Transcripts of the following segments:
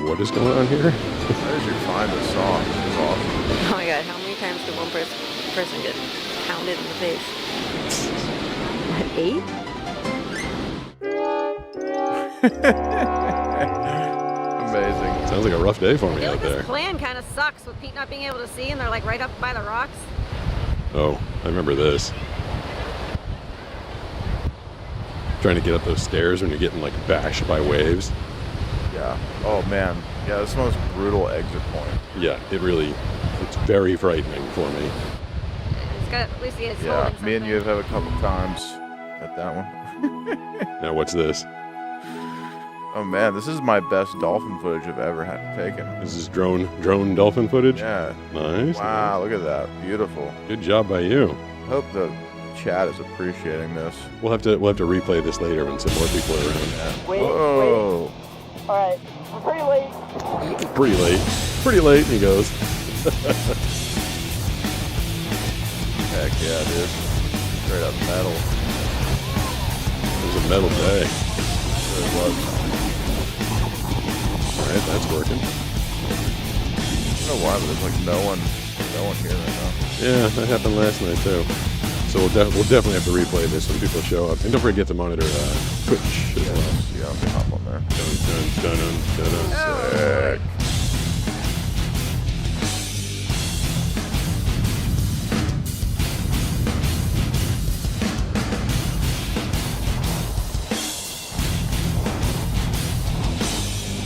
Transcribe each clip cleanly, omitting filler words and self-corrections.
What is going on here? How did you find this song? This is awesome. Oh my god, how many times did one person get pounded in the face? 8? Amazing. Sounds like a rough day for I me feel out like there. this plan kind of sucks with Pete not being able to see, and they're like right up by the rocks. Oh, I remember this. Trying to get up those stairs when you're getting like bashed by waves. Yeah. Oh man. Yeah, this is the most brutal exit point. Yeah, it's very frightening for me. It's got, at least it's Yeah, holding me and you have something. had a couple times at that one. Now what's this? Oh man, this is my best dolphin footage I've ever had taken. This is drone dolphin footage? Yeah. Nice. Wow, look at that. Beautiful. Good job by you. Hope the chat is appreciating this. We'll have to replay this later when some more people are around. Yeah. Wait, Whoa. Alright, we're pretty late. Pretty late. Pretty late, he goes. Heck yeah, dude. Straight up metal. It was a metal day. It really was. Alright, that's working. I don't know why, but there's like no one here right now. Yeah, that happened last night too. So we'll definitely have to replay this when people show up. And don't forget to monitor Twitch as well. Yeah, I'll be hop on there. Dun, dun, dun, dun, dun. Sick.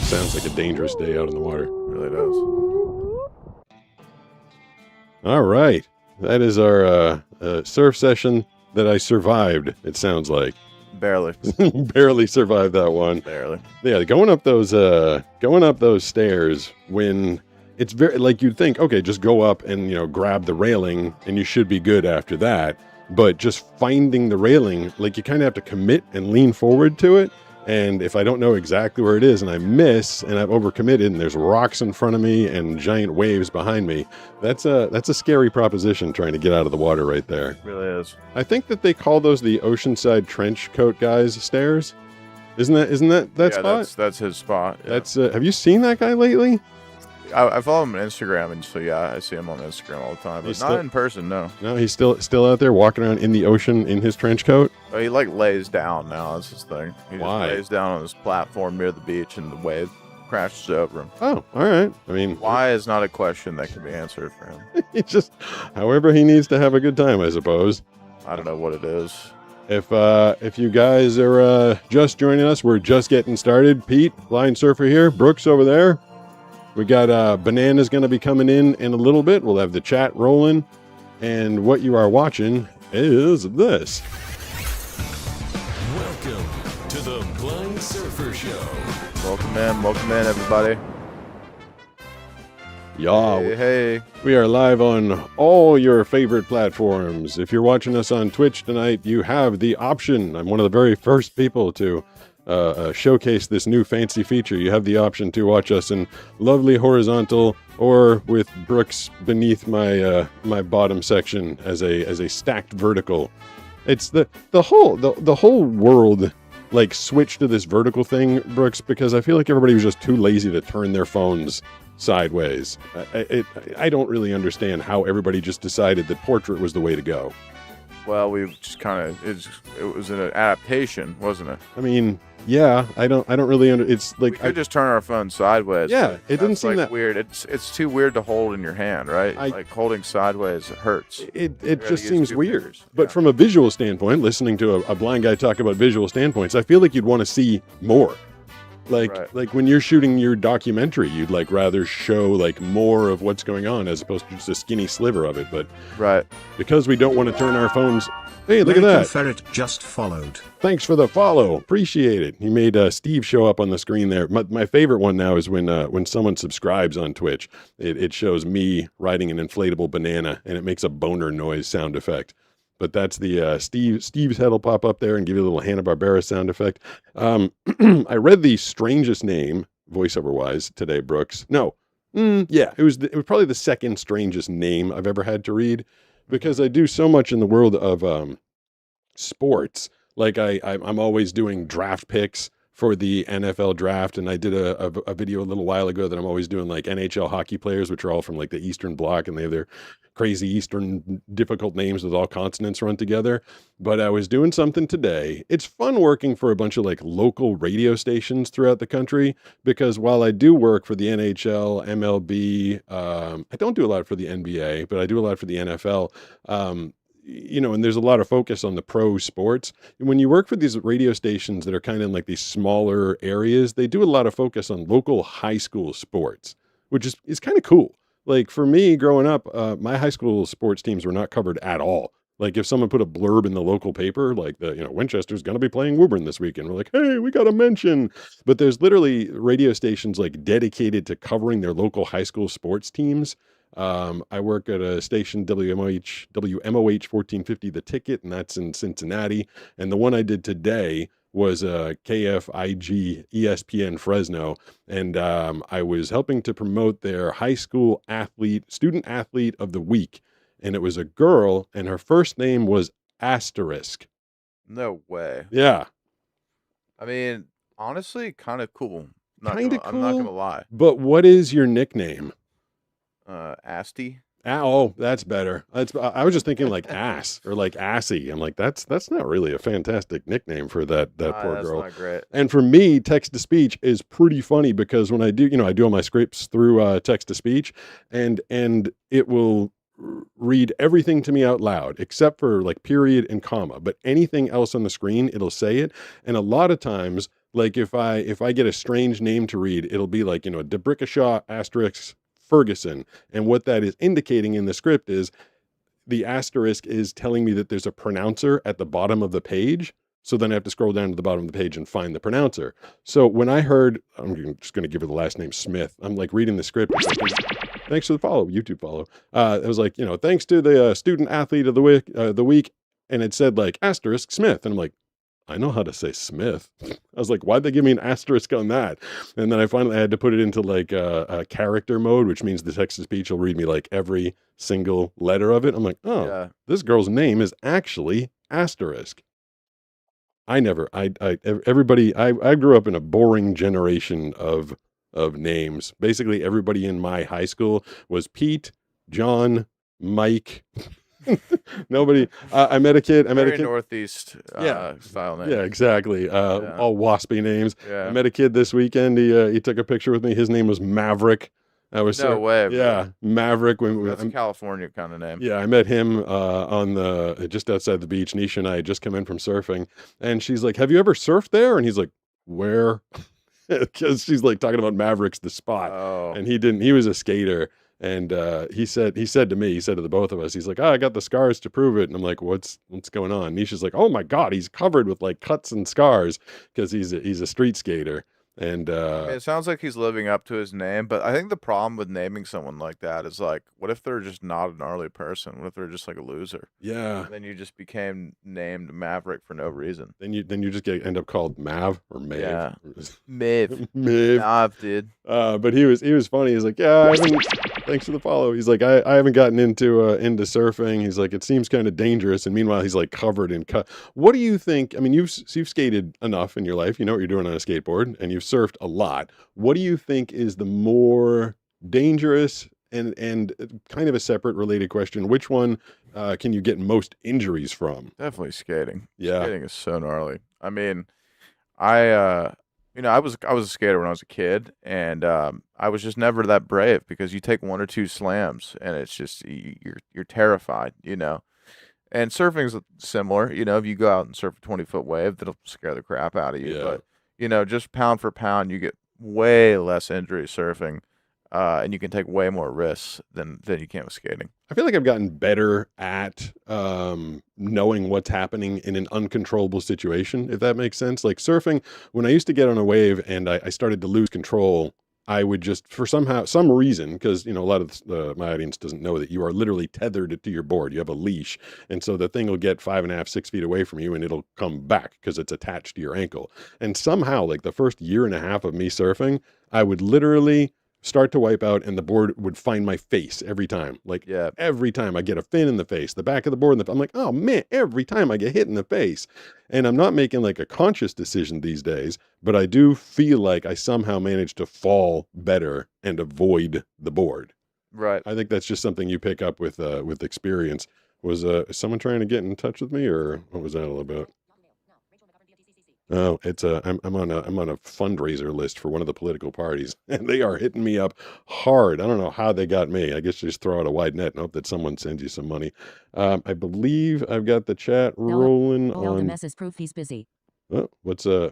Sounds like a dangerous day out in the water. It really does. All right. That is our surf session that I survived, it sounds like. Barely. Barely survived that one. Barely. Yeah, going up those stairs when it's very like you'd think, okay, just go up and grab the railing and you should be good after that. But just finding the railing, like you kind of have to commit and lean forward to it. And if I don't know exactly where it is and I miss and I've overcommitted and there's rocks in front of me and giant waves behind me, that's a scary proposition trying to get out of the water right there. It really is. I think that they call those the Oceanside Trench Coat guys stairs. Isn't that Yeah, spot? that's his spot. Yeah. That's have you seen that guy lately? I follow him on Instagram, and so yeah, I see him on Instagram all the time, but He's not still- in person. No. No, he's still out there walking around in the ocean in his trench coat. Oh, he like lays down now. That's his thing. He Why? just lays down on this platform near the beach, and the wave crashes over him. Oh, all right. I mean, Why is not a question that can be answered for him. it's just however he needs to have a good time, I suppose. I don't know what it is. If you guys are just joining us, we're just getting started. Pete, Line Surfer here. Brooks over there. We got Bananas going to be coming in a little bit. We'll have the chat rolling. And what you are watching is this. Welcome to the Blind Surfer Show. Welcome in, everybody. Y'all, Hey. we are live on all your favorite platforms. If you're watching us on Twitch tonight, you have the option. I'm one of the very first people to showcase this new fancy feature. You have the option to watch us in lovely horizontal or with Brooks beneath my my bottom section as a stacked vertical. It's the whole world like switched to this vertical thing, Brooks, because I feel like everybody was just too lazy to turn their phones sideways. I don't really understand how everybody just decided that portrait was the way to go. Well, we just kind of it was an adaptation, wasn't it? I mean, yeah, I don't really it's We like could just turn our phone sideways. Yeah, but it didn't that's, seem like, that- weird. It's too weird to hold in your hand, right? Like holding sideways hurts. it gotta just use seems two weird. fingers. But Yeah. from a visual standpoint, listening to a blind guy talk about visual standpoints, I feel like you'd want to see more. Right. Like when you're shooting your documentary, you'd like rather show like more of what's going on as opposed to just a skinny sliver of it. But Right. because we don't want to turn our phones. Hey, look at American that. Ferret just followed. Thanks for the follow. Appreciate it. He made Steve show up on the screen there. My favorite one now is when someone subscribes on Twitch. It shows me riding an inflatable banana, and it makes a boner noise sound effect. But that's the Steve's head will pop up there and give you a little Hanna-Barbera sound effect. I read the strangest name, voiceover-wise, today, Brooks. No. Yeah, it was probably the second strangest name I've ever had to read, because I do so much in the world of sports. Like I'm always doing draft picks for the NFL draft, and I did a video a little while ago that I'm always doing like NHL hockey players, which are all from like the Eastern Bloc, and they have their crazy Eastern difficult names with all consonants run together. But I was doing something today. It's fun working for a bunch of like local radio stations throughout the country, because while I do work for the NHL, MLB, I don't do a lot for the NBA, but I do a lot for the NFL. And there's a lot of focus on the pro sports. When you work for these radio stations that are kind of in like these smaller areas, they do a lot of focus on local high school sports, which is kind of cool. Like for me growing up, my high school sports teams were not covered at all. Like if someone put a blurb in the local paper, like Winchester's going to be playing Woburn this weekend, we're like, hey, we got to mention. But there's literally radio stations like dedicated to covering their local high school sports teams. I work at a station, WMOH 1450 The Ticket, and that's in Cincinnati. And the one I did today was KFIG ESPN Fresno. And I was helping to promote their high school student athlete of the week. And it was a girl, and her first name was Asterisk. No way. Yeah. I mean, honestly, kind of cool. Kind of cool. I'm not gonna lie. But what is your nickname? Asti. Oh, that's better. I was just thinking like ass or like assy. I'm like, that's not really a fantastic nickname for that poor girl. That's not great. And for me, text to speech is pretty funny, because when I do, I do all my scripts through text to speech, and it will read everything to me out loud except for like period and comma, but anything else on the screen, it'll say it. And a lot of times, like if I get a strange name to read, it'll be like, DeBrickashaw asterisk Ferguson. And what that is indicating in the script is the asterisk is telling me that there's a pronouncer at the bottom of the page. So then I have to scroll down to the bottom of the page and find the pronouncer. So when I heard, I'm just going to give her the last name Smith, I'm like reading the script. Thanks for the follow, YouTube follow. It was like, thanks to the student athlete of the week. And it said like asterisk Smith. And I'm like, I know how to say Smith. I was like, why'd they give me an asterisk on that? And then I finally had to put it into like a character mode, which means the text to speech will read me like every single letter of it. I'm like, oh, yeah. This girl's name is actually asterisk. I grew up in a boring generation of names. Basically everybody in my high school was Pete, John, Mike. Nobody. I met a kid. Northeast style name. Yeah, exactly. All waspy names. Yeah. I met a kid this weekend. He took a picture with me. His name was Maverick. I was no way. Yeah, Maverick. That's a California kind of name. Yeah, I met him on just outside the beach. Nisha and I had just come in from surfing, and she's like, "Have you ever surfed there?" And he's like, "Where?" Because she's like talking about Maverick's the spot, and he didn't. He was a skater. And he said to the both of us, he's like, I got the scars to prove it. And I'm like, what's going on? Nisha's like, oh my God, he's covered with like cuts and scars because he's a street skater. And it sounds like he's living up to his name, but I think the problem with naming someone like that is like, what if they're just not a gnarly person? What if they're just like a loser? Yeah. And then you just became named Maverick for no reason. Then you just end up called Mav or Maeve. Yeah. Maeve. Maeve. Mav, dude. But he was funny. He's like, yeah, thanks for the follow. He's like, I haven't gotten into surfing. He's like, it seems kind of dangerous. And meanwhile, he's like covered in cut. What do you think? I mean, you've skated enough in your life. You know what you're doing on a skateboard, and you've surfed a lot. What do you think is the more dangerous and kind of a separate related question? Which one can you get most injuries from? Definitely skating. Yeah. Skating is so gnarly. I mean, I was a skater when I was a kid, and I was just never that brave because you take one or two slams and it's just you're terrified, And surfing's similar, if you go out and surf a 20-foot wave, that'll scare the crap out of you. Yeah. But just pound for pound, you get way less injuries surfing, and you can take way more risks than you can with skating. I feel like I've gotten better at knowing what's happening in an uncontrollable situation, if that makes sense. Like surfing, when I used to get on a wave and I started to lose control, I would just, for some reason, because, a lot of my audience doesn't know that you are literally tethered to your board. You have a leash. And so the thing will get 5.5, 6 feet away from you and it'll come back because it's attached to your ankle. And somehow, like the first year and a half of me surfing, I would literally start to wipe out, and the board would find my face every time. Like Yeah. every time I get a fin in the face, the back of the board, I'm like, oh man, every time I get hit in the face. And I'm not making like a conscious decision these days, but I do feel like I somehow managed to fall better and avoid the board. Right. I think that's just something you pick up with experience. Was someone trying to get in touch with me, or what was that all about? Oh, it's I'm on a fundraiser list for one of the political parties, and they are hitting me up hard. I don't know how they got me. I guess you just throw out a wide net and hope that someone sends you some money. I believe I've got the chat rolling The on. mess is proof he's busy. Oh,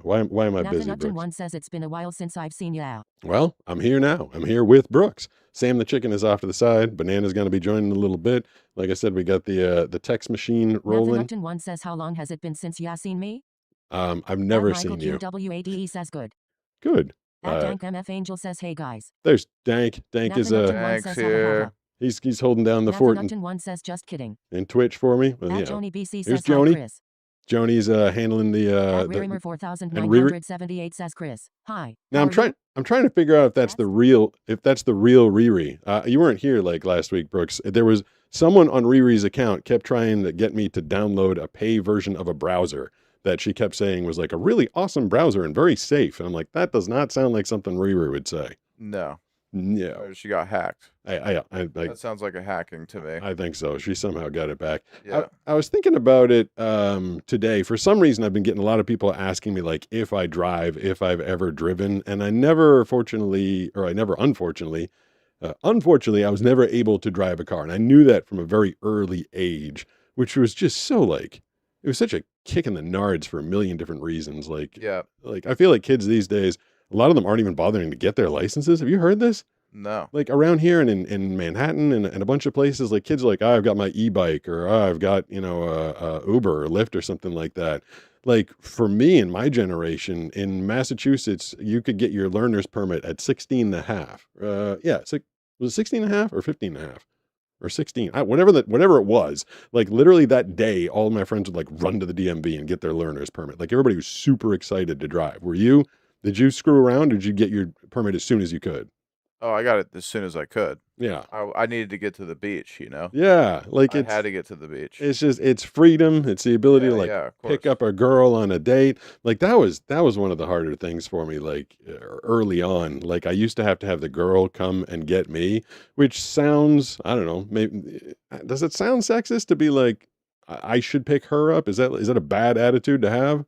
why am I busy, Nothing Brooks? one says it's been a while since I've seen you out. Well, I'm here now. I'm here with Brooks. Sam the chicken is off to the side. Banana's going to be joining in a little bit. Like I said, we got the text machine rolling. Nothing one says how long has it been since ya seen me? I've never seen you. QWADE says good. Good. At Dank MF Angel says hey guys. There's Dank. Dank is Thanks here. he's holding down the fort Nothing one says just kidding. in Twitch for me. Well, At yeah. Joni BC Here's says hi Joni. Chris. Joni's handling the At Ririmer 4978 says Chris. Hi. Now how are you? I'm trying to figure out if that's the real Riri. You weren't here like last week, Brooks. There was someone on Riri's account kept trying to get me to download a pay version of a browser that she kept saying was like a really awesome browser and very safe. And I'm like, that does not sound like something Riri would say. No. No. She got hacked. I That sounds like a hacking to me. I think so. She somehow got it back. Yeah. I was thinking about it today. For some reason, I've been getting a lot of people asking me, like, if I drive, if I've ever driven. And I never, unfortunately, I was never able to drive a car. And I knew that from a very early age, which was just so like, it was such a kick in the nards for a million different reasons. Like, Yeah. like I feel like kids these days, a lot of them aren't even bothering to get their licenses. Have you heard this? No. Like around here and in Manhattan and a bunch of places, like kids are like, oh, I've got my e-bike, or oh, I've got, Uber or Lyft or something like that. Like for me in my generation in Massachusetts, you could get your learner's permit at 16 and a half. Was it 16 and a half or 15 and a half? Or 16, whatever it was. Like literally that day, all of my friends would like run to the DMV and get their learner's permit. Like everybody was super excited to drive. Did you screw around, or did you get your permit as soon as you could? Oh, I got it as soon as I could. Yeah. I needed to get to the beach, Yeah. Like I had to get to the beach. it's just, it's freedom. It's the ability to like of pick course. up a girl on a date. Like that was one of the harder things for me. Like early on, like I used to have the girl come and get me, which sounds, I don't know, maybe, does it sound sexist to be like, I should pick her up? Is that a bad attitude to have?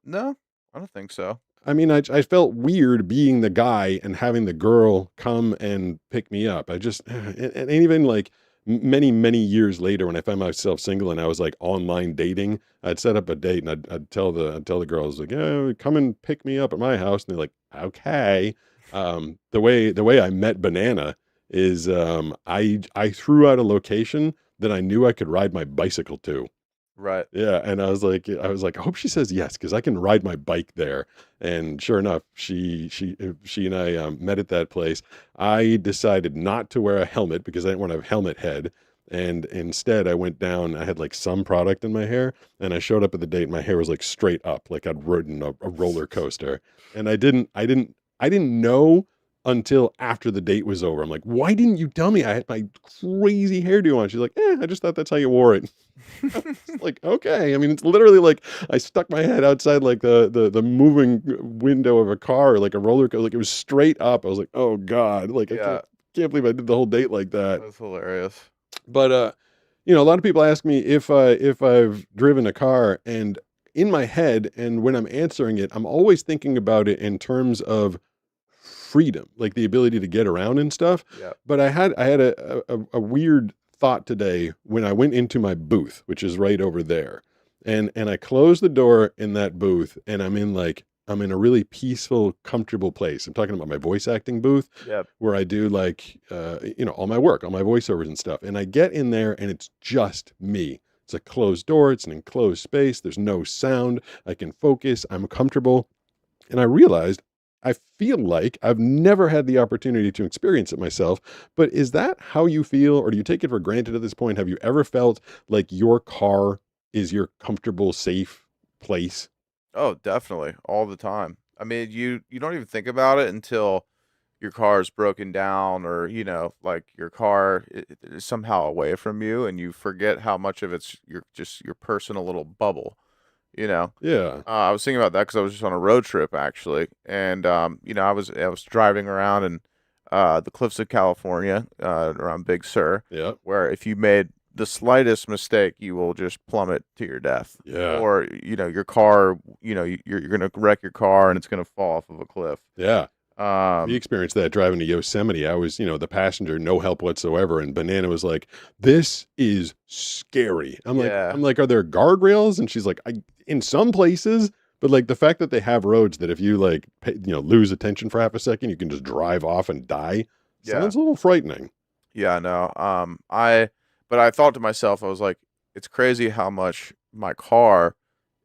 No, I don't think so. I mean, I felt weird being the guy and having the girl come and pick me up. I just, and even like many, many years later, when I found myself single and I was like online dating, I'd set up a date and I'd tell the girls like, yeah, come and pick me up at my house. And they're like, okay. The way I met Banana is, I threw out a location that I knew I could ride my bicycle to. Right. Yeah, and I was like, I hope she says yes because I can ride my bike there. And sure enough, she and I met at that place. I decided not to wear a helmet because I didn't want to have helmet head, and instead I went down. I had like some product in my hair, and I showed up at the date. And my hair was like straight up, like I'd ridden a roller coaster. And I didn't know until after the date was over. I'm like, why didn't you tell me I had my crazy hairdo on? She's like, I just thought that's how you wore it. Like, okay. I mean, it's literally like I stuck my head outside like the moving window of a car, or like a roller coaster. Like it was straight up. I was like, oh God. Like Yeah. I can't believe I did the whole date like that. That's hilarious. But a lot of people ask me if I've driven a car, and in my head, and when I'm answering it, I'm always thinking about it in terms of freedom, like the ability to get around and stuff. Yeah. But I had a weird thought today when I went into my booth, which is right over there, and I closed the door in that booth, and I'm in a really peaceful, comfortable place. I'm talking about my voice acting booth, Yep. where I do like all my work, all my voiceovers and stuff. And I get in there, and it's just me. It's a closed door. It's an enclosed space. There's no sound. I can focus. I'm comfortable. And I realized I feel like I've never had the opportunity to experience it myself, but is that how you feel, or do you take it for granted at this point? Have you ever felt like your car is your comfortable, safe place? Oh, definitely. All the time. I mean, you don't even think about it until your car's broken down, or like your car is somehow away from you, and you forget how much of it's your personal little bubble. You know, Yeah. I was thinking about that because I was just on a road trip actually, and I was driving around in the cliffs of California, around Big Sur, Yeah. where if you made the slightest mistake, you will just plummet to your death. Yeah. Or your car, you're gonna wreck your car and it's gonna fall off of a cliff. Yeah. We Um, experienced that driving to Yosemite. I was, the passenger, no help whatsoever. And Banana was like, "This is scary." Yeah. I'm like, "Are there guardrails?" And she's like, in some places, but like the fact that they have roads that if you like, lose attention for half a second, you can just drive off and die. Yeah. Sounds a little frightening. Yeah, no. But I thought to myself, I was like, it's crazy how much my car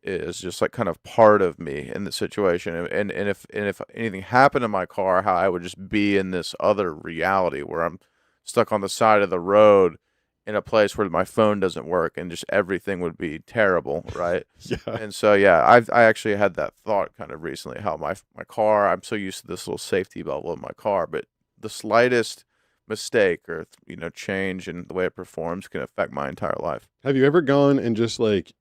is just like kind of part of me in the situation. And if anything happened to my car, how I would just be in this other reality where I'm stuck on the side of the road in a place where my phone doesn't work and just everything would be terrible, right? Yeah. And so yeah, I actually had that thought kind of recently, how my car, I'm so used to this little safety bubble in my car, but the slightest mistake or change in the way it performs can affect my entire life. Have you ever gone and just like,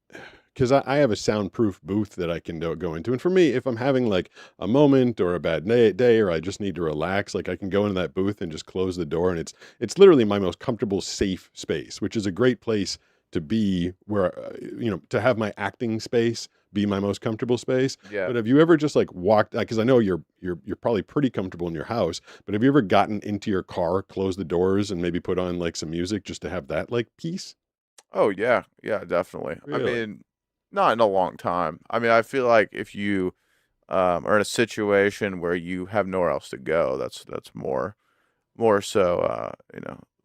because I have a soundproof booth that I can go into. And for me, if I'm having like a moment or a bad day or I just need to relax, like I can go into that booth and just close the door. And it's literally my most comfortable, safe space, which is a great place to be where, to have my acting space be my most comfortable space. Yeah. But have you ever just like walked, because I know you're probably pretty comfortable in your house, but have you ever gotten into your car, closed the doors and maybe put on like some music just to have that like peace? Oh yeah, yeah, definitely. I Really? mean, not in a long time. I mean, I feel like if you are in a situation where you have nowhere else to go, that's more so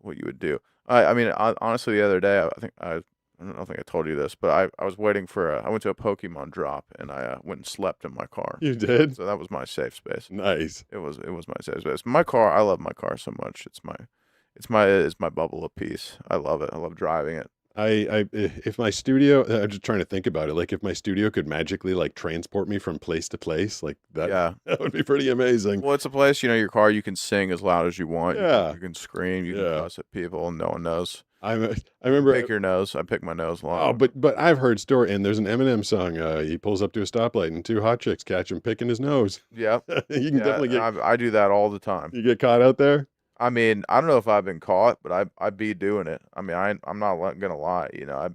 what you would do. I mean, honestly, the other day, I don't think I told you this, but I was waiting for I went to a Pokemon drop and I went and slept in my car. You did? So that was my safe space. Nice. It was my safe space. My car, I love my car so much. It's my bubble of peace. I love it. I love driving it. If my studio, I'm just trying to think about it. Like if my studio could magically like transport me from place to place, like that, Yeah. that would be pretty amazing. Well, it's a place, your car, you can sing as loud as you want. Yeah. You can scream, you can Yeah. cuss at people, and no one knows. I You remember. pick your nose. I pick my nose a lot. Oh, but I've heard story, and there's an Eminem song. He pulls up to a stoplight, and two hot chicks catch him picking his nose. Yeah. You can Yeah, definitely get I do that all the time. you get caught out there. I mean, I don't know if I've been caught, but I be doing it. I mean, I'm not gonna lie.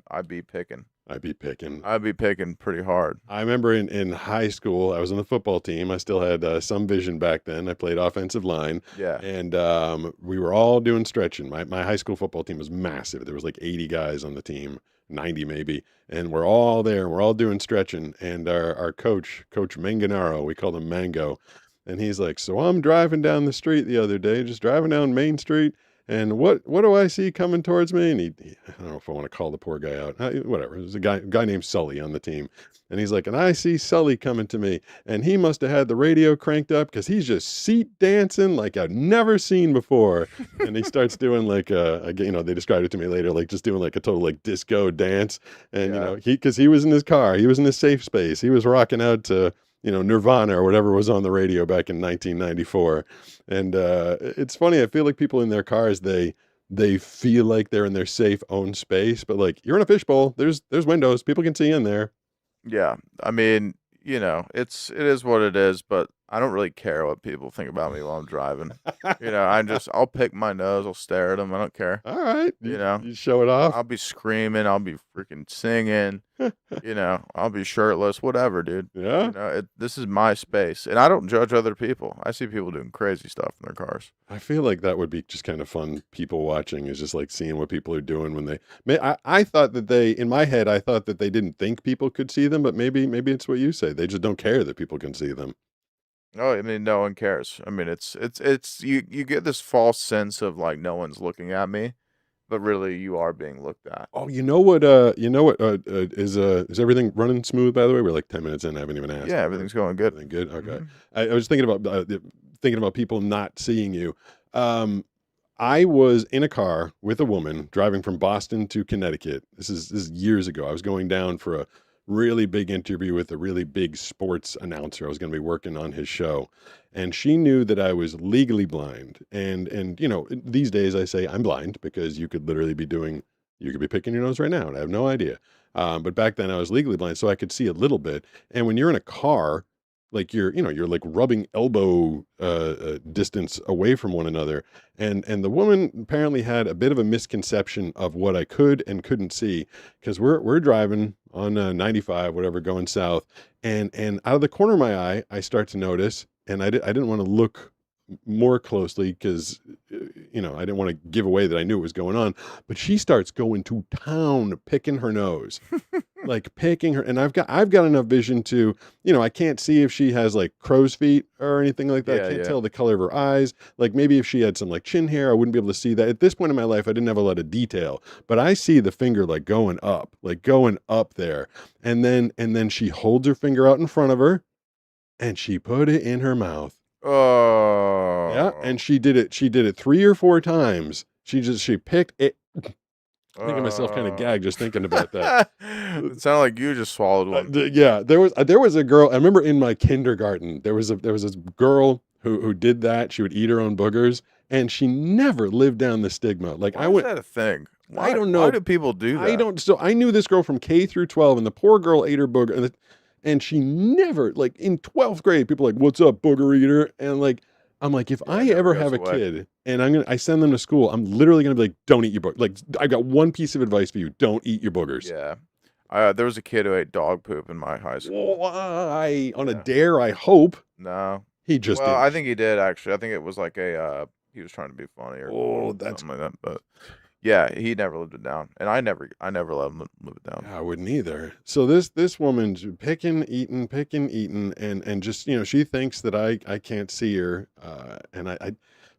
I be picking. I'd be picking. I be picking pretty hard. I remember in high school, I was on the football team. I still had some vision back then. I played offensive line, Yeah. and we were all doing stretching. My high school football team was massive. There was like 80 guys on the team, 90 maybe, and we're all there. And we're all doing stretching. And our coach, Coach Manganaro, we called him Mango, and he's like, "So I'm driving down the street the other day, just driving down Main Street." And what do I see coming towards me? And I don't know if I want to call the poor guy out. Whatever. There's a guy named Sully on the team. And he's like, and I see Sully coming to me. And he must have had the radio cranked up because he's just seat dancing like I've never seen before. And he starts doing like they described it to me later, like just doing like a total like disco dance. And, Yeah. because he was in his car, he was in his safe space. He was rocking out to, Nirvana or whatever was on the radio back in 1994. And it's funny. I feel like people in their cars, they feel like they're in their safe own space, but like you're in a fishbowl. There's windows. People can see in there. Yeah. I mean, it is what it is, but I don't really care what people think about me while I'm driving. I'll pick my nose, I'll stare at them. I don't care. All right. You You show it off. I'll be screaming, I'll be freaking singing, I'll be shirtless, whatever, dude. Yeah. This is my space, and I don't judge other people. I see people doing crazy stuff in their cars. I feel like that would be just kind of fun. People watching is just like seeing what people are doing when I thought that in my head, I thought that they didn't think people could see them, but maybe it's what you say. They just don't care that people can see them. Oh, I mean, no one cares. I mean, it's you get this false sense of like no one's looking at me, but really you are being looked at. Oh, is everything running smooth, by the way? We're like 10 minutes in. I haven't even asked. Yeah, everything's going good. Everything good? Okay. Mhm. I was thinking about people not seeing you. I was in a car with a woman driving from Boston to Connecticut. This is years ago. I was going down for really big interview with a really big sports announcer. I was going to be working on his show, and she knew that I was legally blind. And you know, these days I say I'm blind because you could literally be doing, you could be picking your nose right now, and I have no idea. But back then I was legally blind, so I could see a little bit. And when you're in a car, like you're like rubbing elbow distance away from one another, and the woman apparently had a bit of a misconception of what I could and couldn't see, because we're driving on 95, whatever, going south, and out of the corner of my eye I start to notice, and I didn't want to look more closely because you know, I didn't want to give away that I knew what was going on, but she starts going to town picking her nose. Like picking her, and I've got enough vision to, you know, I can't see if she has like crow's feet or anything like that. I can't tell the color of her eyes. Like maybe if she had some like chin hair, I wouldn't be able to see that. At this point in my life, I didn't have a lot of detail, but I see the finger like going up there. And then she holds her finger out in front of her and she put it in her mouth. Oh. Yeah, and she did it 3 or 4 times. She picked it. Making myself kind of gag just thinking about that. It sounded like you just swallowed one. Yeah, there was a girl. I remember in my kindergarten there was this girl who did that. She would eat her own boogers, and she never lived down the stigma. Like Why is that a thing? I don't know. Why do people do that? I don't. So I knew this girl from K through 12, and the poor girl ate her booger, and she never, like in 12th grade, people were like, "What's up, booger eater?" And like, I'm like, if I ever have a kid and I send them to school, I'm literally gonna be like, don't eat your boogers. Like, I got one piece of advice for you: don't eat your boogers. Yeah, there was a kid who ate dog poop in my high school. Why? On a dare? I hope. No, he just. Well, did. I think he did actually. I think it was like a he was trying to be funny or that's something like that. But yeah, he never lived it down, and I never let him live it down. I wouldn't either. So this woman's picking, eating, and just, you know, she thinks that I can't see her, and I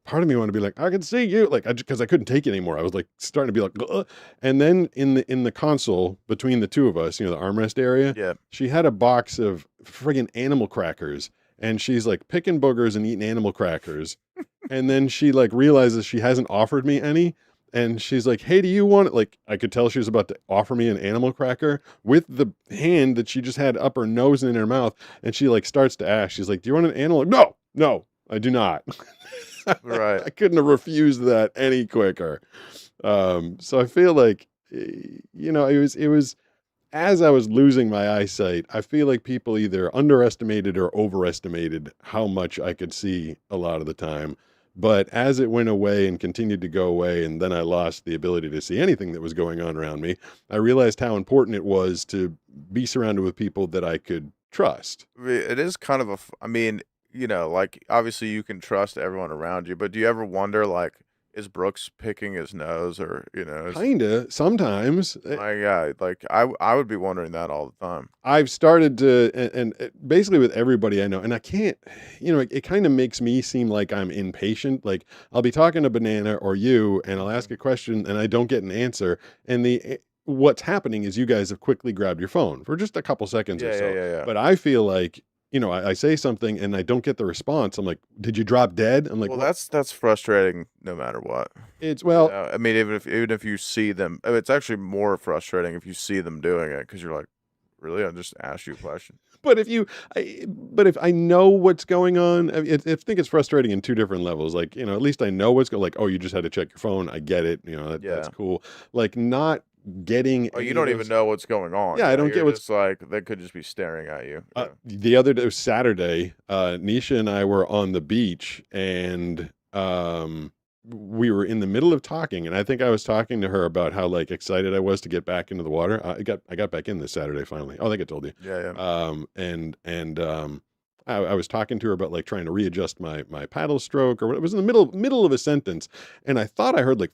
part of me wanted to be like, I can see you, like, because I couldn't take it anymore. I was like starting to be like, ugh. And then in the console between the two of us, you know, the armrest area, she had a box of friggin' animal crackers, and she's like picking boogers and eating animal crackers, and then she like realizes she hasn't offered me any. And she's like, hey, do you want it? Like, I could tell she was about to offer me an animal cracker with the hand that she just had up her nose and in her mouth. And she like starts to ask, she's like, do you want an animal? Like, no, I do not. Right. I couldn't have refused that any quicker. So I feel like, you know, it was as I was losing my eyesight, I feel like people either underestimated or overestimated how much I could see a lot of the time. But as it went away and continued to go away, and then I lost the ability to see anything that was going on around me, I realized how important it was to be surrounded with people that I could trust. It is kind of I mean, you know, like obviously you can trust everyone around you, but do you ever wonder, like, is Brooks picking his nose, or, you know? Kinda, sometimes. Yeah, like I would be wondering that all the time. I've started to, and basically with everybody I know, and I can't, you know, it kind of makes me seem like I'm impatient. Like I'll be talking to Banana or you, and I'll ask a question and I don't get an answer. And what's happening is you guys have quickly grabbed your phone for just a couple seconds or so. Yeah. But I feel like, you know, I say something and I don't get the response. I'm like, did you drop dead? I'm like, well, that's frustrating no matter what. It's, well, I mean, even if you see them, it's actually more frustrating if you see them doing it, because you're like, really? I just asked you a question. But if I know what's going on, I think it's frustrating in 2 different levels. Like, you know, at least I know what's going. Like, oh, you just had to check your phone. I get it. You know, that's cool. Like, not getting. Oh, you don't even know what's going on. Yeah, I don't get what's just like, they could just be staring at you. The other day, Saturday, Nisha and I were on the beach, and we were in the middle of talking, and I think I was talking to her about how like excited I was to get back into the water. I got back in this Saturday finally. Oh, I think I told you. Yeah. I was talking to her about like trying to readjust my paddle stroke, or what. It was in the middle of a sentence, and I thought I heard like,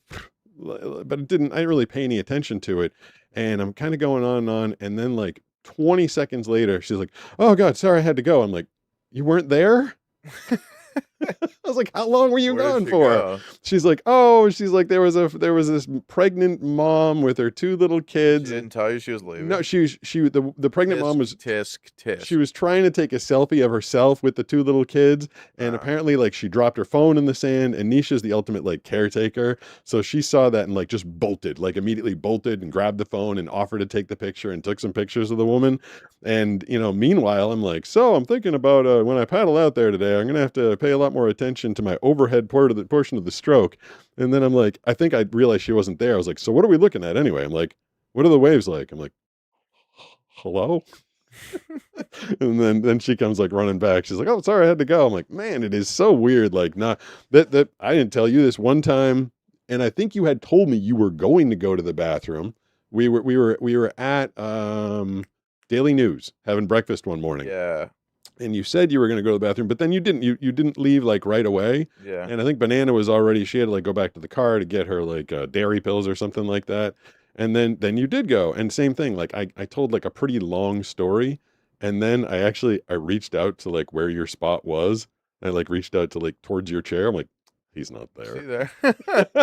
but it didn't. I didn't really pay any attention to it, and I'm kind of going on and on, and then like 20 seconds later, she's like, "Oh God, sorry, I had to go." I'm like, "You weren't there?" I was like, how long were you Where did gone she for? go? She's like, there was this pregnant mom with her 2 little She kids. didn't tell you she was leaving? No, the pregnant mom was Tisk. she was trying to take a selfie of herself with the 2 little kids, and apparently like she dropped her phone in the sand, and Nisha's the ultimate like caretaker. So she saw that and like just bolted, like immediately bolted and grabbed the phone and offered to take the picture and took some pictures of the woman. And, meanwhile, I'm like, so I'm thinking about when I paddle out there today, I'm going to have to pay a lot more attention to my overhead portion of the stroke. And then I'm like, I think I realized she wasn't there. I was like, so what are we looking at anyway? I'm like, what are the waves like? I'm like, hello? And then she comes like running back. She's like, oh, sorry, I had to go. I'm like, man, it is so weird. Like, not that I didn't tell you this one time. And I think you had told me you were going to go to the bathroom. We were at Daily News having breakfast one morning. Yeah. And you said you were going to go to the bathroom, but then you didn't. You didn't leave like right away. Yeah. And I think Banana was already. She had to like go back to the car to get her like dairy pills or something like that. And then you did go, and same thing. Like I told like a pretty long story, and then I reached out to like where your spot was. I like reached out to like towards your chair. I'm like, he's not See there. there.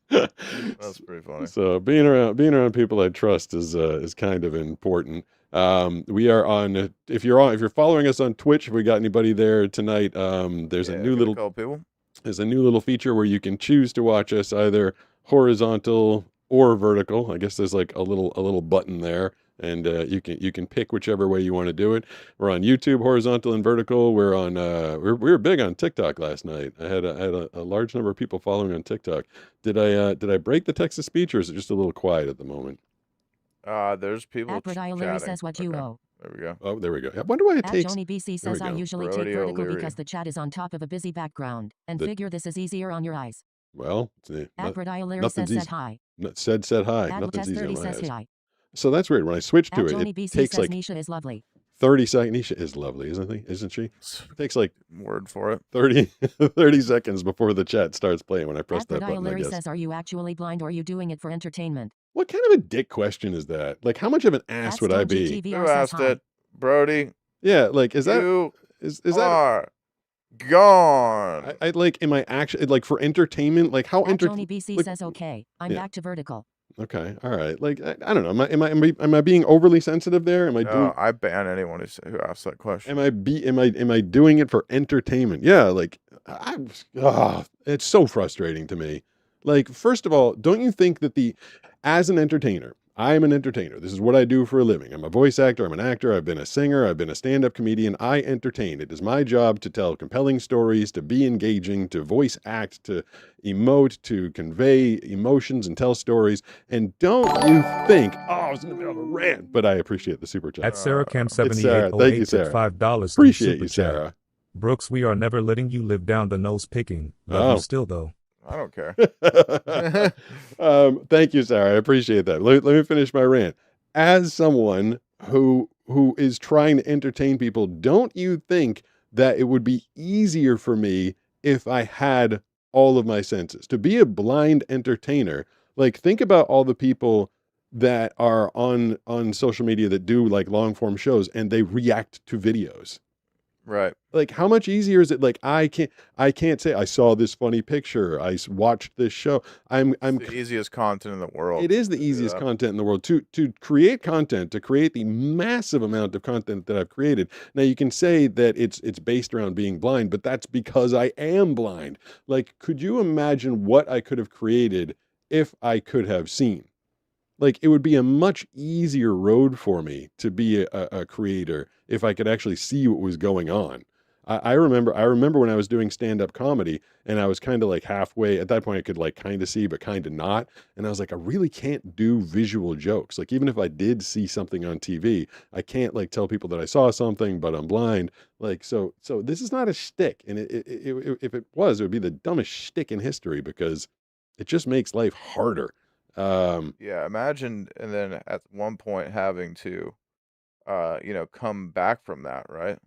That's pretty funny. So being around people I trust is kind of important. We are on. If you're following us on Twitch, if we got anybody there tonight, there's a new little people. There's a new little feature where you can choose to watch us either horizontal or vertical. I guess there's like a little button there, and you can pick whichever way you want to do it. We're on YouTube, horizontal and vertical. We're on we were big on TikTok last night. I had a large number of people following on TikTok. Did I break the text to speech, or is it just a little quiet at the moment? There's people Larry chatting. says what you owe. There we go. Oh, there we go. I wonder why it takes. Joni BC There we says I go. usually take Rodeo vertical Leary. because the chat is on top of a busy background, and figure this is easier on your eyes. Well, Larry nothing's says easy. said hi. Said hi. Nothing's Test easy on 30 my says eyes. hi. So that's weird. When I switch to it, Joni it BC takes says like Nisha is lovely. 30 seconds. Nisha is lovely, isn't she? It takes like Word for it. 30 seconds before the chat starts playing when I press that button, I Larry guess. says, are you actually blind or are you doing it for entertainment? What kind of a dick question is that? Like, how much of an ass would I be? Who asked it? Brody? Yeah, like, is that are gone. I like, am I actually, like, for entertainment? Like, how Joni BC says, okay, I'm back to vertical. Okay, all right. Like, I don't know. Am I being overly sensitive there? Am I doing? I ban anyone who asks that question. Am I doing it for entertainment? Yeah, like it's so frustrating to me. Like, first of all, don't you think that as an entertainer, I am an entertainer. This is what I do for a living. I'm a voice actor. I'm an actor. I've been a singer. I've been a stand-up comedian. I entertain. It is my job to tell compelling stories, to be engaging, to voice act, to emote, to convey emotions and tell stories. And don't you think, I was in the middle of a rant, but I appreciate the super chat. At Sarah Cam Thank you, 7808 Sarah. $5. Appreciate super you, chat. Sarah. Brooks, we are never letting you live down the nose picking. Love you still though. I don't care. Thank you, Sarah. I appreciate that. Let me finish my rant. As someone who is trying to entertain people, don't you think that it would be easier for me if I had all of my senses? To be a blind entertainer, like, think about all the people that are on social media that do like long form shows and they react to videos. Right. Like, how much easier is it? Like, I can't say I saw this funny picture. I watched this show. I'm the easiest content in the world. It is the easiest content in the world to create content, to create the massive amount of content that I've created. Now, you can say that it's based around being blind, but that's because I am blind. Like, could you imagine what I could have created if I could have seen? Like, it would be a much easier road for me to be a creator if I could actually see what was going on. I remember when I was doing stand-up comedy and I was kind of like halfway. At that point, I could like kind of see, but kind of not. And I was like, I really can't do visual jokes. Like, even if I did see something on TV, I can't like tell people that I saw something, but I'm blind. Like, so this is not a shtick. And if it was, it would be the dumbest shtick in history because it just makes life harder. Yeah, imagine, and then at one point having to, come back from that, right?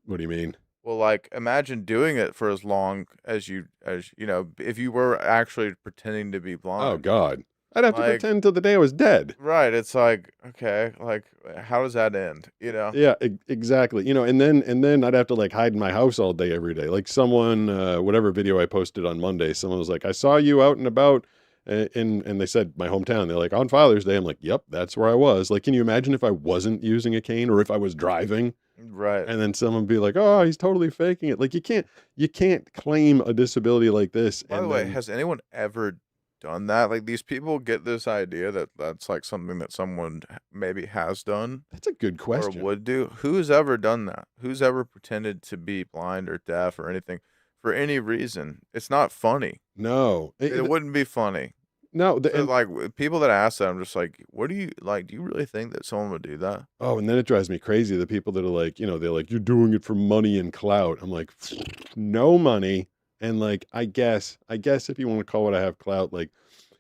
What do you mean? Well, like, imagine doing it for as long as if you were actually pretending to be blind. Oh God, I'd have to Like, pretend till the day I was dead. right. It's like, okay, like, how does that end? You know? Yeah, exactly. And then I'd have to like hide in my house all day every day. Like someone, whatever video I posted on Monday, someone was like, "I saw you out and about," and they said my hometown. They're like, "On Father's Day." I'm like, "Yep, that's where I was." Like, can you imagine if I wasn't using a cane or if I was driving? Right. And then someone be like, "Oh, he's totally faking it." Like you can't claim a disability like this. By the And way, then, has anyone ever done that? Like, these people get this idea that that's like something that someone maybe has done that's a good or question. would do. Who's ever done that? Who's ever pretended to be blind or deaf or anything for any reason? It's not funny. No, It wouldn't be funny. no. So, like, people that ask that, I'm just like, what do you like? Do you really think that someone would do that? Oh, and then it drives me crazy. The people that are like, they're like, "You're doing it for money and clout." I'm like, no money. And like, I guess if you want to call it, I have clout. Like,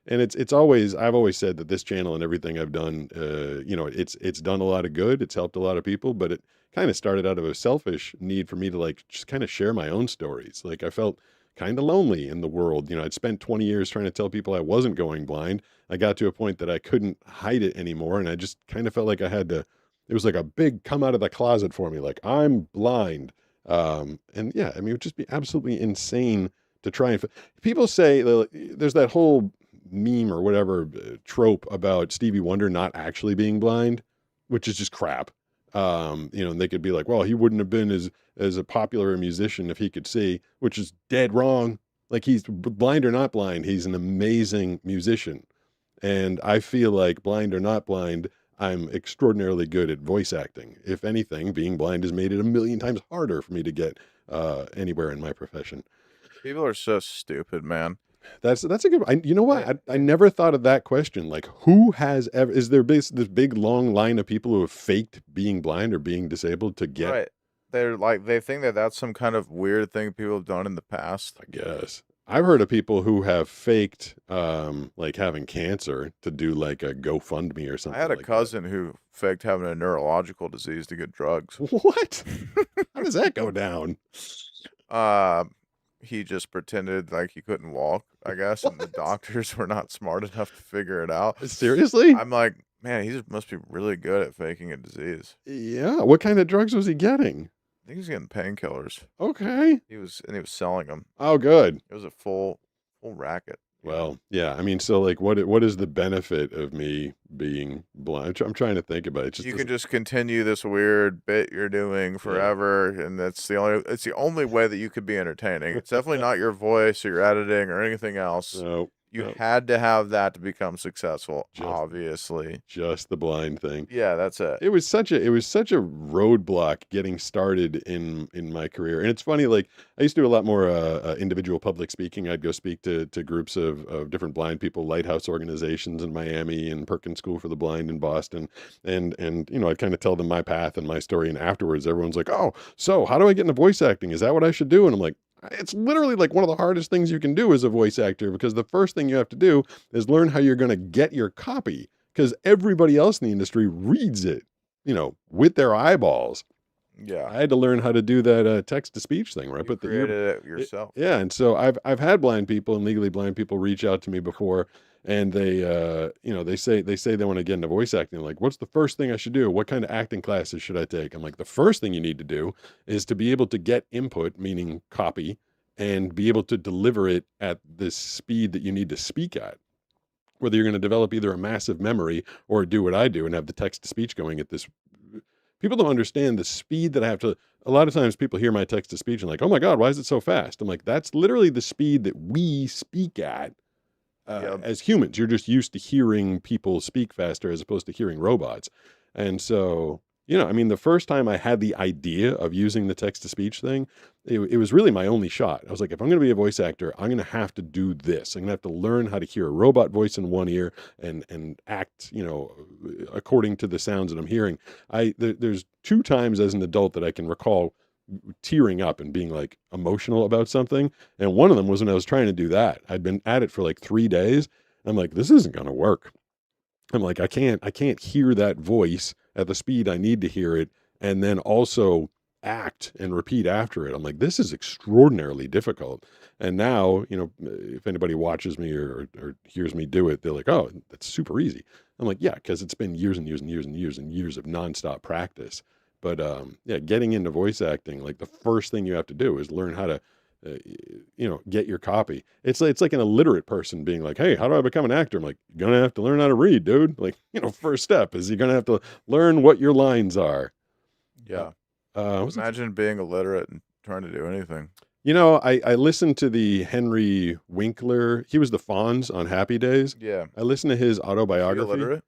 and I've always said that this channel and everything I've done, it's done a lot of good. It's helped a lot of people, but it kind of started out of a selfish need for me to like just kind of share my own stories. Like I felt kind of lonely in the world. I'd spent 20 years trying to tell people I wasn't going blind. I got to a point that I couldn't hide it anymore. And I just kind of felt like I had to, it was like a big come out of the closet for me. Like I'm blind. And yeah, I mean, it would just be absolutely insane to try and, people say there's that whole meme or whatever trope about Stevie Wonder not actually being blind, which is just crap. And they could be like, well, he wouldn't have been as a popular a musician if he could see, which is dead wrong. Like he's blind or not blind, he's an amazing musician. And I feel like blind or not blind, I'm extraordinarily good at voice acting. If anything, being blind has made it a million times harder for me to get anywhere in my profession. People are so stupid, man. That's a good. You know what? I never thought of that question. Like, who has ever? Is there this big long line of people who have faked being blind or being disabled to get? Right. They're like, they think that that's some kind of weird thing people have done in the past. I guess I've heard of people who have faked, like having cancer to do like a GoFundMe or I something. had a like cousin who faked having a neurological disease to get drugs. that. What? How does that go down? He just pretended like he couldn't walk, I guess, and the doctors were not smart enough to figure it out. Seriously? I'm like, man, he just must be really good at faking a disease. Yeah. What kind of drugs was he getting? I think he's getting painkillers. Okay. He was selling them. Oh, good. It was a full racket. Well, yeah. I mean, so like, what is the benefit of me being blind? I'm trying to think about it. You can just continue this weird bit you're doing forever, and it's the only way that you could be entertaining. It's definitely not your voice or your editing or anything else. No. You had to have that to become successful, obviously. Just the blind thing. Yeah, that's it. It was such a roadblock getting started in my career. And it's funny, like I used to do a lot more individual public speaking. I'd go speak to groups of different blind people, lighthouse organizations in Miami and Perkins School for the Blind in Boston. And I'd kind of tell them my path and my story. And afterwards everyone's like, "Oh, so how do I get into voice acting? Is that what I should do?" And I'm like, it's literally like one of the hardest things you can do as a voice actor, because the first thing you have to do is learn how you're going to get your copy, because everybody else in the industry reads it, with their eyeballs. Yeah. I had to learn how to do that text to speech thing where I put the ear. Created it yourself. Yeah, and so I've had blind people and legally blind people reach out to me before, and they say they want to get into voice acting. Like, what's the first thing I should do? What kind of acting classes should I take? I'm like, the first thing you need to do is to be able to get input, meaning copy, and be able to deliver it at the speed that you need to speak at. Whether you're going to develop either a massive memory or do what I do and have the text to speech going at this. People don't understand the speed that I have to. A lot of times people hear my text to speech and like, "Oh my God, why is it so fast?" I'm like, that's literally the speed that we speak at. As humans, you're just used to hearing people speak faster as opposed to hearing robots. And so, I mean, the first time I had the idea of using the text to speech thing, it was really my only shot. I was like, if I'm going to be a voice actor, I'm going to have to do this. I'm going to have to learn how to hear a robot voice in one ear and act, according to the sounds that I'm hearing. There's 2 times as an adult that I can recall tearing up and being like emotional about something. And one of them was when I was trying to do that. I'd been at it for like 3 days. I'm like, this isn't going to work. I'm like, I can't hear that voice at the speed I need to hear it. And then also act and repeat after it. I'm like, this is extraordinarily difficult. And now, if anybody watches me or hears me do it, they're like, oh, that's super easy. I'm like, yeah, because it's been years and years and years and years and years of nonstop practice. But yeah, getting into voice acting, like the first thing you have to do is learn how to, get your copy. It's like an illiterate person being like, hey, how do I become an actor? I'm like, you're going to have to learn how to read, dude. Like, first step is you're going to have to learn what your lines are. Yeah. What's it- Imagine being illiterate and trying to do anything. I listened to the Henry Winkler. He was the Fonz on Happy Days. Yeah. I listened to his Is he autobiography. illiterate?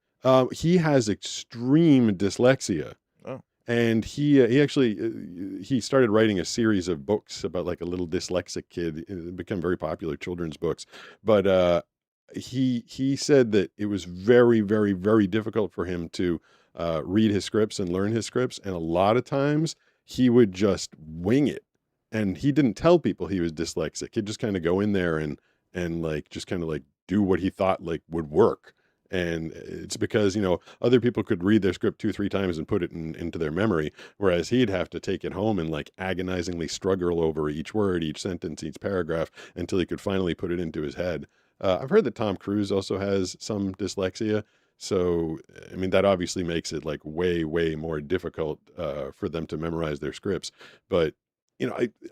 He has extreme dyslexia. Oh. And he actually he started writing a series of books about like a little dyslexic kid. It became very popular children's books. But he said that it was very, very, very difficult for him to read his scripts and learn his scripts. And a lot of times he would just wing it. And he didn't tell people he was dyslexic. He'd just kind of go in there and like just kind of like do what he thought like would work. And it's because, other people could read their script 2-3 times and put it into their memory, whereas he'd have to take it home and like agonizingly struggle over each word, each sentence, each paragraph until he could finally put it into his head. I've heard that Tom Cruise also has some dyslexia. So, I mean, that obviously makes it like way, way more difficult for them to memorize their scripts. But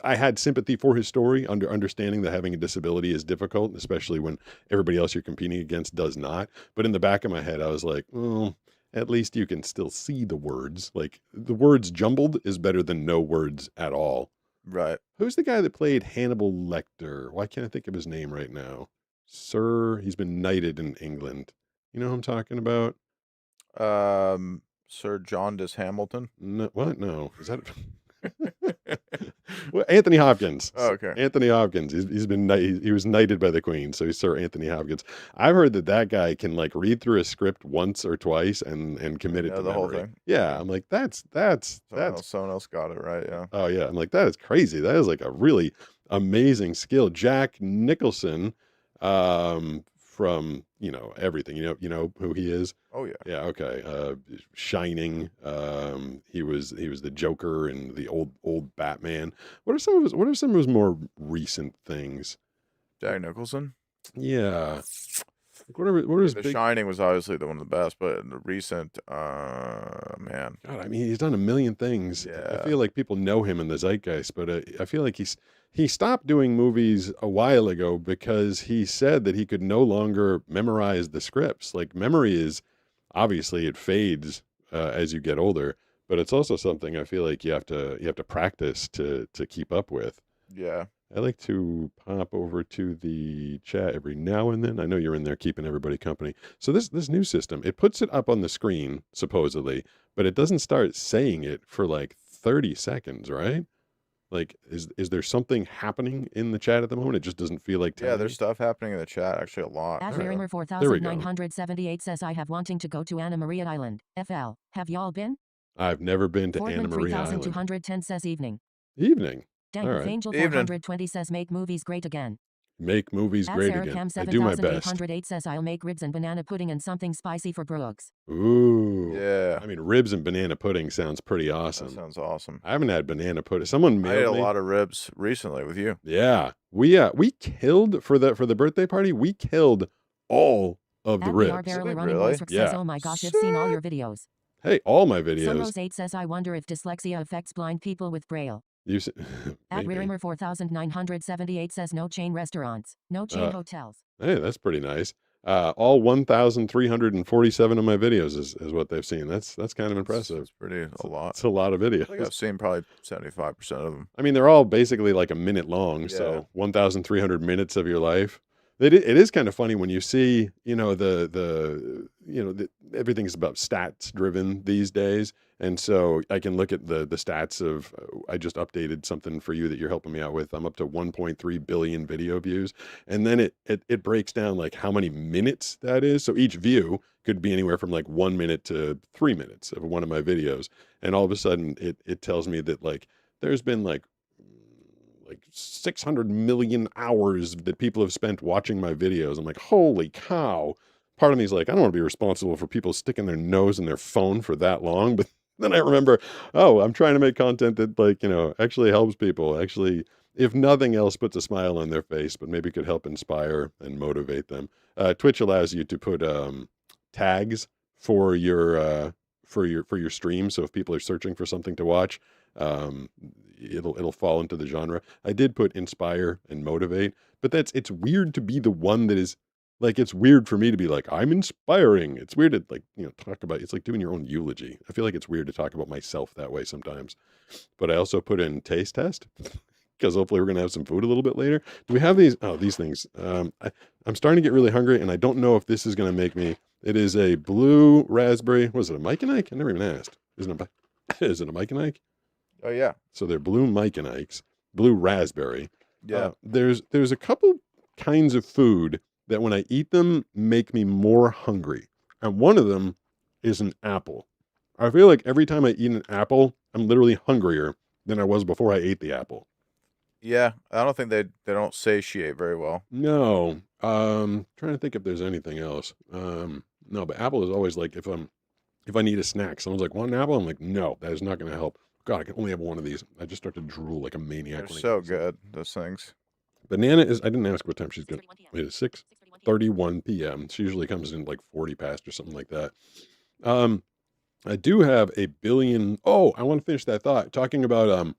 I had sympathy for his story, understanding that having a disability is difficult, especially when everybody else you're competing against does not. But in the back of my head, I was like, well, at least you can still see the words. Like the words jumbled is better than no words at all. Right. Who's the guy that played Hannibal Lecter? Why can't I think of his name right now? Sir, he's been knighted in England. You know who I'm talking about? Sir Jaundice Hamilton. No, what? No, is that? Well, Anthony Hopkins. Oh, okay. Anthony Hopkins. He's been he was knighted by the Queen, so he's Sir Anthony Hopkins. I've heard that guy can like read through a script once or twice and commit it to the whole memory. thing. Yeah, I'm like that's Someone else got it right. Yeah. oh yeah, I'm like that is crazy. That is like a really amazing skill. Jack Nicholson, from everything. You know who he is. Oh yeah. Yeah, okay. Shining. He was the Joker and the old Batman. What are some of his more recent things? Jack Nicholson. Yeah. Like what are his The big Shining was obviously one of the best, but in the recent, man. God, I mean, he's done a million things. I Yeah. feel like people know him in the zeitgeist, but I feel like he stopped doing movies a while ago because he said that he could no longer memorize the scripts. Like memory is obviously it fades as you get older, but it's also something I feel like you have to practice to keep up with. Yeah. I like to pop over to the chat every now and then. I know you're in there keeping everybody company. So this new system, it puts it up on the screen supposedly, but it doesn't start saying it for like 30 seconds, right? Like is there something happening in the chat at the moment? It just doesn't feel like Yeah, telling there's you? stuff happening in the chat, actually a lot. At There we Ringer go. 4978 says I have wanting to go to Anna Maria Island. FL. Have y'all been? I've never been to Anna Portland Maria Island. 3210 says evening. Evening. Dank All of right. Angel Evening. 420 says make movies great again. Make movies At great Sarah again. Cam I do my best. 7808 says I'll make ribs and banana pudding and something spicy for Brooks. Ooh. Yeah. I mean, ribs and banana pudding sounds pretty That awesome. sounds awesome. I haven't had banana pudding. Someone I ate a mailed me. lot of ribs recently with you. Yeah, we killed for the birthday party. We killed all of the At We Are ribs. Barely Did we Running really? Voice says Yeah. oh my gosh, I've seen all your videos. Hey, all my videos. Sonos 8 says I wonder if dyslexia affects blind people with Braille. You s- At maybe. Ringer 4978 says no chain restaurants, no chain Uh, hotels. Hey, that's pretty nice. All 1,347 of my videos is what they've seen. That's kind of impressive. It's pretty a lot. It's a lot of I think videos. I've seen probably 75% of them. I mean, they're all basically like a minute long, Yeah. so 1,300 minutes of your life. It is kind of funny when you see, everything's about stats driven these days. And so I can look at the stats of, I just updated something for you that you're helping me out with. I'm up to 1.3 billion video views. And then it breaks down like how many minutes that is. So each view could be anywhere from like 1 minute to 3 minutes of one of my videos. And all of a sudden it tells me that like there's been like 600 million hours that people have spent watching my videos. I'm like, holy cow. Part of me is like, I don't want to be responsible for people sticking their nose in their phone for that long, but Then I remember, oh, I'm trying to make content that, like, actually helps people. Actually, if nothing else, puts a smile on their face, but maybe could help inspire and motivate them. Twitch allows you to put tags for your stream. So if people are searching for something to watch, um, it'll fall into the genre. I did put inspire and motivate, but it's weird to be the one that is like, it's weird for me to be like, I'm inspiring. It's weird to, like, talk about, it's like doing your own eulogy. I feel like it's weird to talk about myself that way sometimes. But I also put in taste test because hopefully we're going to have some food a little bit later. Do we have these? Oh, these things. I'm starting to get really hungry, and I don't know if this is going to make me. It is a blue raspberry. Was it a Mike and Ike? I never even asked. Is it a Mike and Ike? Oh yeah. So they're blue Mike and Ikes, blue raspberry. Yeah. There's a couple kinds of food that when I eat them make me more hungry. And one of them is an apple. I feel like every time I eat an apple, I'm literally hungrier than I was before I ate the apple. Yeah, I don't think they don't satiate very well. No. Trying to think if there's anything else. No, but apple is always like, if I need a snack, someone's like, want an apple? I'm like, no, that is not going to help. God, I can only have one of these. I just start to drool like a maniac. They're so good, those things. Banana is, I didn't ask what time she's good. It is 6:31 p.m. She usually comes in like 40 past or something like that. I do have a billion. Oh, I want to finish that thought. Talking about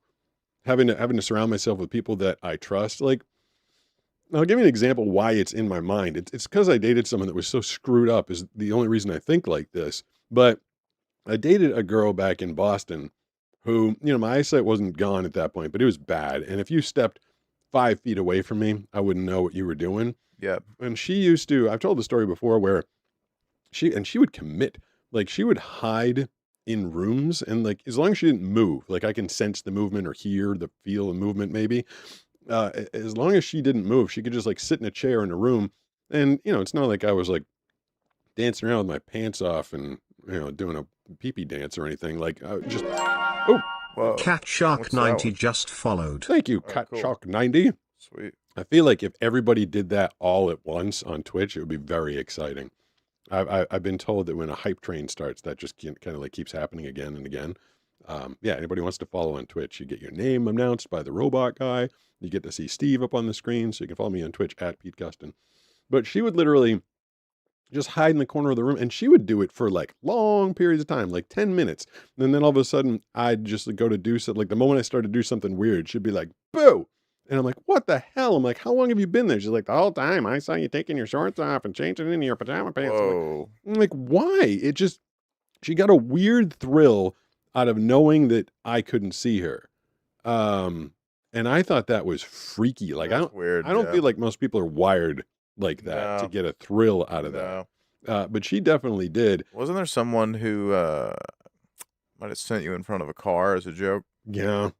having to surround myself with people that I trust. Like, I'll give you an example why it's in my mind. It's because I dated someone that was so screwed up is the only reason I think like this. But I dated a girl back in Boston who, my eyesight wasn't gone at that point, but it was bad. And if you stepped 5 feet away from me, I wouldn't know what you were doing. Yeah. And she used to, I've told the story before where she would commit, like she would hide in rooms and like, as long as she didn't move, like I can sense the movement or hear the feel of movement maybe. As long as she didn't move, she could just like sit in a chair in a room. And, it's not like I was like dancing around with my pants off and, doing a pee-pee dance or anything. Like just, oh, Whoa. Cat Shark 90 just followed. Thank you, Oh, Cat cool. Shark 90. Sweet. I feel like if everybody did that all at once on Twitch, it would be very exciting. I've been told that when a hype train starts, that just kind of like keeps happening again and again. Yeah, anybody wants to follow on Twitch, you get your name announced by the robot guy. You get to see Steve up on the screen, so you can follow me on Twitch at Pete Gustin. But she would literally just hide in the corner of the room, and she would do it for like long periods of time, like 10 minutes. And then all of a sudden, I'd just go to do something. Like the moment I started to do something weird, she'd be like, boo! And I'm like, what the hell? I'm like, how long have you been there? She's like, the whole time. I saw you taking your shorts off and changing into your pajama pants. Whoa. I'm like, why? She got a weird thrill out of knowing that I couldn't see her. And I thought that was freaky. Like, That's weird. I don't yeah. feel like most people are wired like that to No. get a thrill out of that. No. But she definitely did. Wasn't there someone who might have sent you in front of a car as a joke? Yeah.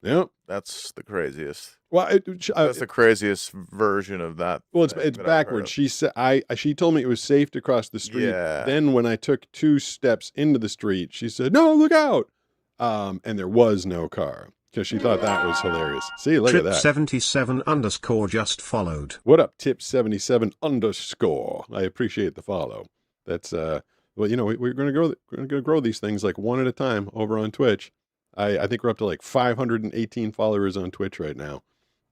Yep. That's the craziest. Well, That's the craziest version of that. well, it's thing that I've heard backwards. of. She said she told me it was safe to cross the street. Yeah. Then when I took 2 steps into the street, she said, "No, look out!" And there was no car because she thought that was hilarious. See, look at Trip that. 77 underscore just followed. What up, Tip77 underscore? I appreciate the follow. That's well, we're gonna grow these things like one at a time over on Twitch. I think we're up to like 518 followers on Twitch right now.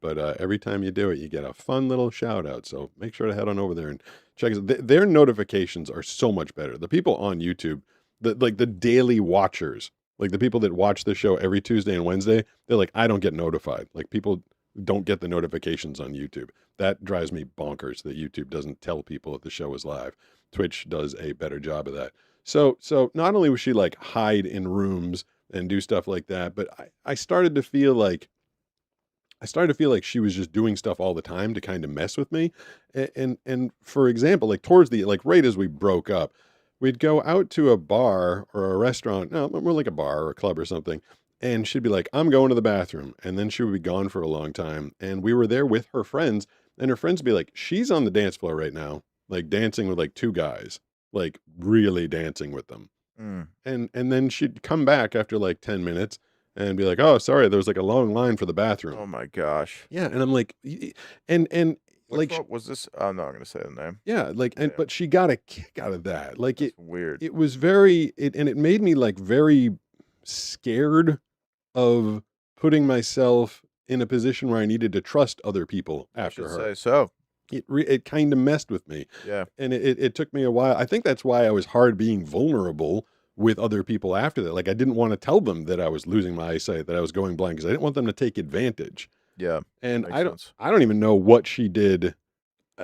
But every time you do it, you get a fun little shout out. So make sure to head on over there and check it. Their notifications are so much better. The people on YouTube, the daily watchers, like the people that watch the show every Tuesday and Wednesday, they're like, I don't get notified. Like people don't get the notifications on YouTube. That drives me bonkers that YouTube doesn't tell people that the show is live. Twitch does a better job of that. So not only was she like hide in rooms and do stuff like that, but I started to feel like she was just doing stuff all the time to kind of mess with me. And for example, like towards the, like right as we broke up, we'd go out to a bar or a restaurant, no, more like a bar or a club or something. And she'd be like, I'm going to the bathroom. And then she would be gone for a long time. And we were there with her friends, and her friends would be like, she's on the dance floor right now, like dancing with like 2 guys, like really dancing with them. Mm. And then she'd come back after like 10 minutes and be like, oh, sorry, there was like a long line for the bathroom. Oh my gosh. Yeah. And I'm like, and like, What was this? I'm not gonna say the name. yeah, like, but she got a kick out of that. Like It's weird. it was very, and it made me like very scared of putting myself in a position where I needed to trust other people I after should her. say so. It kind of messed with me. Yeah. And it took me a while. I think that's why I was hard being vulnerable with other people after that. Like, I didn't want to tell them that I was losing my eyesight, that I was going blind, because I didn't want them to take advantage. Yeah. And Makes I sense. don't even know what she did.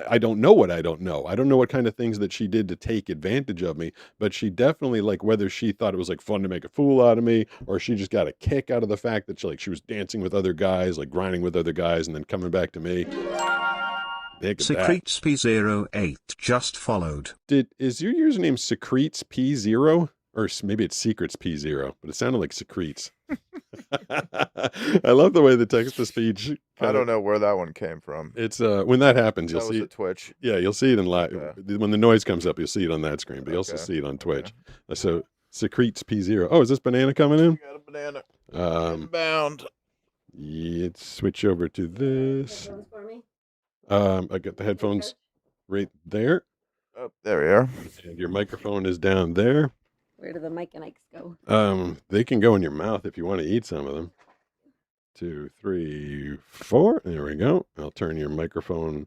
I don't know what I don't know. I don't know what kind of things that she did to take advantage of me, but she definitely, like, whether she thought it was like fun to make a fool out of me, or she just got a kick out of the fact that she was dancing with other guys, like grinding with other guys, and then coming back to me. Heck of that. Secretes P08 just followed. Is your username Secretes P0? Or maybe it's Secrets P0, but it sounded like Secretes. I love the way the text-to-speech. I don't know where that one came from. It's when that happens, you'll That was see a Twitch. Yeah, you'll see it in live. Okay. When the noise comes up, you'll see it on that screen, but you'll also Okay. see it on Twitch. So Secretes P0. Oh, is this banana coming in? We got a banana. Inbound. Let's switch over to this. I got the headphones right there. Oh, there we are. And your microphone is down there. Where do the mic and Ike's go? They can go in your mouth if you want to eat some of them. 2, 3, 4. There we go. I'll turn your microphone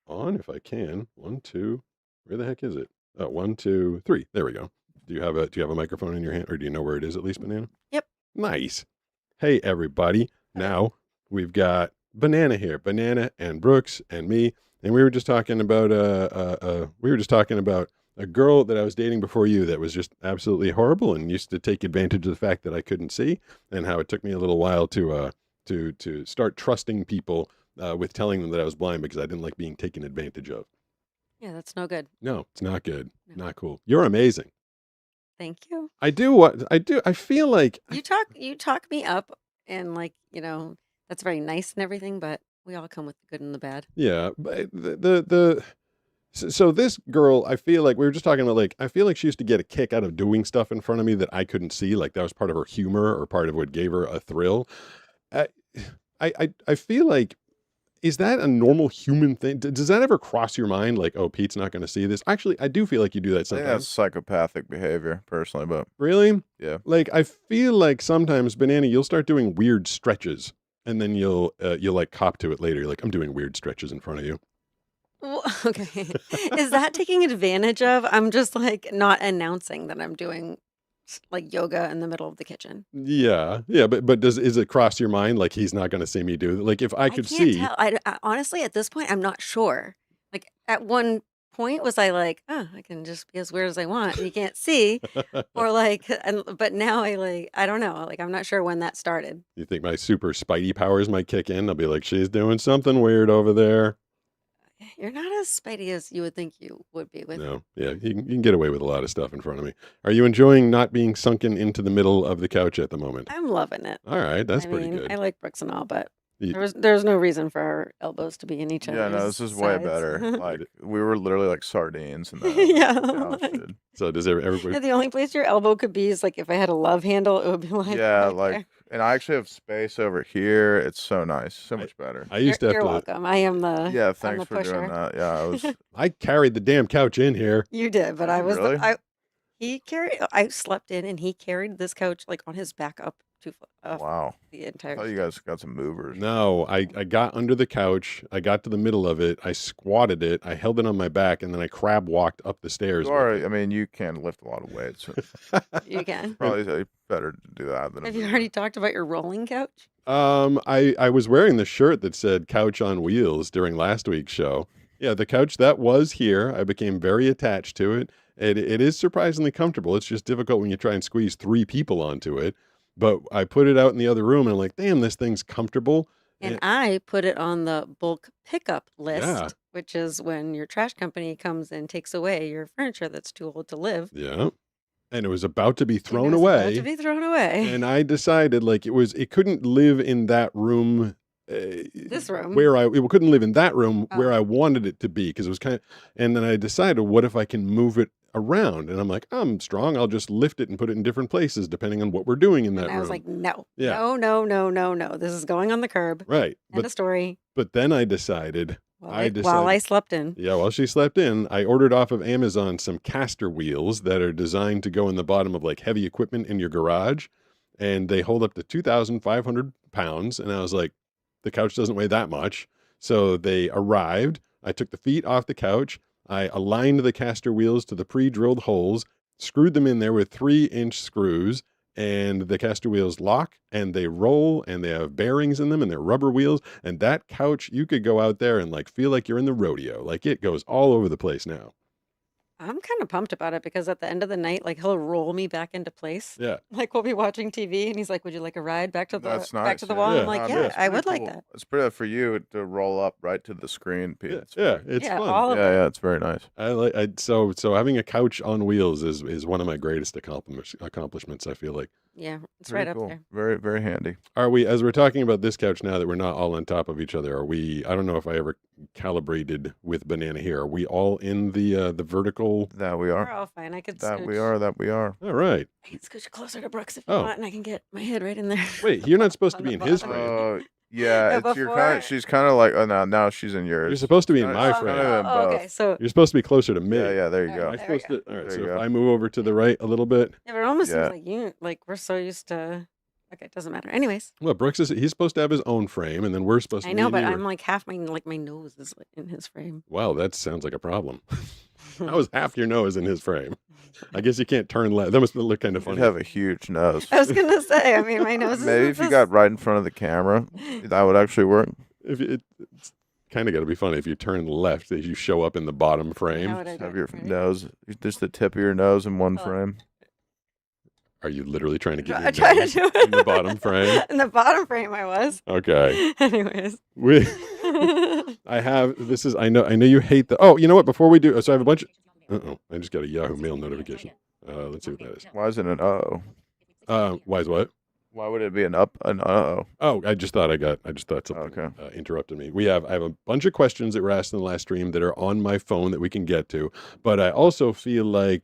on if I can. 1, 2. Where the heck is it? 1, 2, 3. There we go. Do you have a microphone in your hand, or do you know where it is at least, Banana? Yep. Nice. Hey everybody. Now we've got Banana here. Banana and Brooks and me, and we were just talking about a girl that I was dating before you that was just absolutely horrible and used to take advantage of the fact that I couldn't see, and how it took me a little while to start trusting people with telling them that I was blind, because I didn't like being taken advantage of. Yeah, that's no good. No, it's not good. No. Not cool. You're amazing. Thank you. I feel like You talk me up, and that's very nice and everything, but we all come with the good and the bad. yeah, but so this girl, I feel like we were just talking about, like, I feel like she used to get a kick out of doing stuff in front of me that I couldn't see. Like, that was part of her humor or part of what gave her a thrill. I feel like, is that a normal human thing? Does that ever cross your mind? Like, oh, Pete's not going to see this. Actually, I do feel like you do that I think that's sometimes. psychopathic behavior, personally, but Really? yeah. Like, I feel like sometimes, Banana, you'll start doing weird stretches, and then you'll like cop to it later. You're like, I'm doing weird stretches in front of you. Well, okay. Is that taking advantage of? I'm just like not announcing that I'm doing like yoga in the middle of the kitchen. Yeah, but is it cross your mind like he's not going to see me do that? Like, if I could can't see, tell. I honestly, at this point, I'm not sure. Like at one point, was I like, oh, I can just be as weird as I want, and you can't see, or like, but now I don't know. Like I'm not sure when that started. you think my super spidey powers might kick in? I'll be like, she's doing something weird over there. You're not as spidey as you would think you would be with. No, yeah, you can get away with a lot of stuff in front of me. Are you enjoying not being sunken into the middle of the couch at the moment? I'm loving it. All right, that's I pretty mean, good. I like Brooks and all, but You- there's no reason for our elbows to be in each other's Yeah, no, this is way sides. better. Like, we were literally like sardines in that. Yeah, couch, like- dude. So does everybody? Yeah, the only place your elbow could be is like if I had a love handle, it would be like Yeah, right like, there. and I actually have space over here. It's so nice, so much better. I used to have You're to. welcome. I am the Yeah, I'm thanks the for pusher. doing that. Yeah, I was. I carried the damn couch in here. You did, but I was Really? I slept in and he carried this couch like on his back up to Wow. the I entire. thought you guys got some movers. No, I got under the couch. I got to the middle of it. I squatted it. I held it on my back, and then I crab walked up the stairs. You with are, it. I mean, you can lift a lot of weights. You can. Probably better to do that than. Have you already talked about your rolling couch? I was wearing the shirt that said "Couch on Wheels" during last week's show. Yeah, the couch that was here. I became very attached to it. It is surprisingly comfortable. It's just difficult when you try and squeeze 3 people onto it. But I put it out in the other room, and I'm like, damn, this thing's comfortable. And I put it on the bulk pickup list, Yeah. which is when your trash company comes and takes away your furniture that's too old to live. Yeah, and it was about to be And thrown it was about away. to be thrown away. And I decided like it couldn't live in that room. This room? where it couldn't live in that room where Oh. I wanted it to be, because it was kind of. And then I decided, what if I can move it around? And I'm like, I'm strong. I'll just lift it and put it in different places depending on what we're doing in that And I room. was like, no, Yeah. no. This is going on the curb. Right, End of story. but then I decided. While I I decided- slept in. Yeah, while she slept in, I ordered off of Amazon some caster wheels that are designed to go in the bottom of like heavy equipment in your garage. and they hold up to 2,500 pounds. And I was like, the couch doesn't weigh that much. So they arrived. I took the feet off the couch. I aligned the caster wheels to the pre-drilled holes, screwed them in there with 3-inch screws, and the caster wheels lock and they roll and they have bearings in them and they're rubber wheels. And that couch, you could go out there and like feel like you're in the rodeo. Like it goes all over the place now. I'm kind of pumped about it because at the end of the night, like he'll roll me back into place. Yeah. Like we'll be watching TV and he's like, "Would you like a ride back to the That's back nice. to the Yeah. wall?" Yeah. I'm like, I mean, "Yeah, it's I pretty would like cool. that." It's pretty for you to roll up right to the screen, Pete. It's Yeah, very- it's Yeah, fun. all of yeah, it. yeah, it's very nice. So having a couch on wheels is one of my greatest accomplishments, I feel like. Yeah, it's Very right up cool. there. Very, very handy. Are we, as we're talking about this couch now that we're not all on top of each other, I don't know if I ever calibrated with Banana here. Are we all in the vertical? That we We're are. all fine. I could That scooch. we are. That we are. All right. I can scooch closer to Brooks if you Oh. want, and I can get my head right in there. Wait, you're not supposed to On be the in his bottom. frame. Oh, yeah. No, It's you're before- she's kind of like. Oh, now she's in yours. You're supposed to be in Oh, my it's frame. kinda in okay. both. So You're supposed to be closer to me. Yeah, yeah. There you All go. Am I right. There we supposed to? All right. There So you if go. I move over to the right a little bit, yeah, but it almost Yeah. seems like we're so used to. Okay, it doesn't matter. Anyways, well, Brooks he's supposed to have his own frame, and then we're supposed to. I know, me and but you are- I'm like half my nose is like in his frame. Wow, that sounds like a problem. How is half your nose in his frame? I guess you can't turn left. That must look kind of You funny. have a huge nose. I was gonna say. I mean, my nose. Maybe if you got right in front of the camera, that would actually work. It's kind of got to be funny if you turn left as you show up in the bottom frame. How would I do Have it? your Ready? nose, just the tip of your nose in one Oh. frame. Are you literally trying to get I your tried to nose do it in the bottom frame? In the bottom frame, I was. Okay. Anyways. We I know you hate the. Oh, you know what? Before we do, so I have a bunch of. I just got a Yahoo Mail notification. Let's see what that is. Why is it an uh-oh? Why is what? Why would it be an uh-oh? Oh, I just thought something Okay. interrupted me. I have a bunch of questions that were asked in the last stream that are on my phone that we can get to. But I also feel like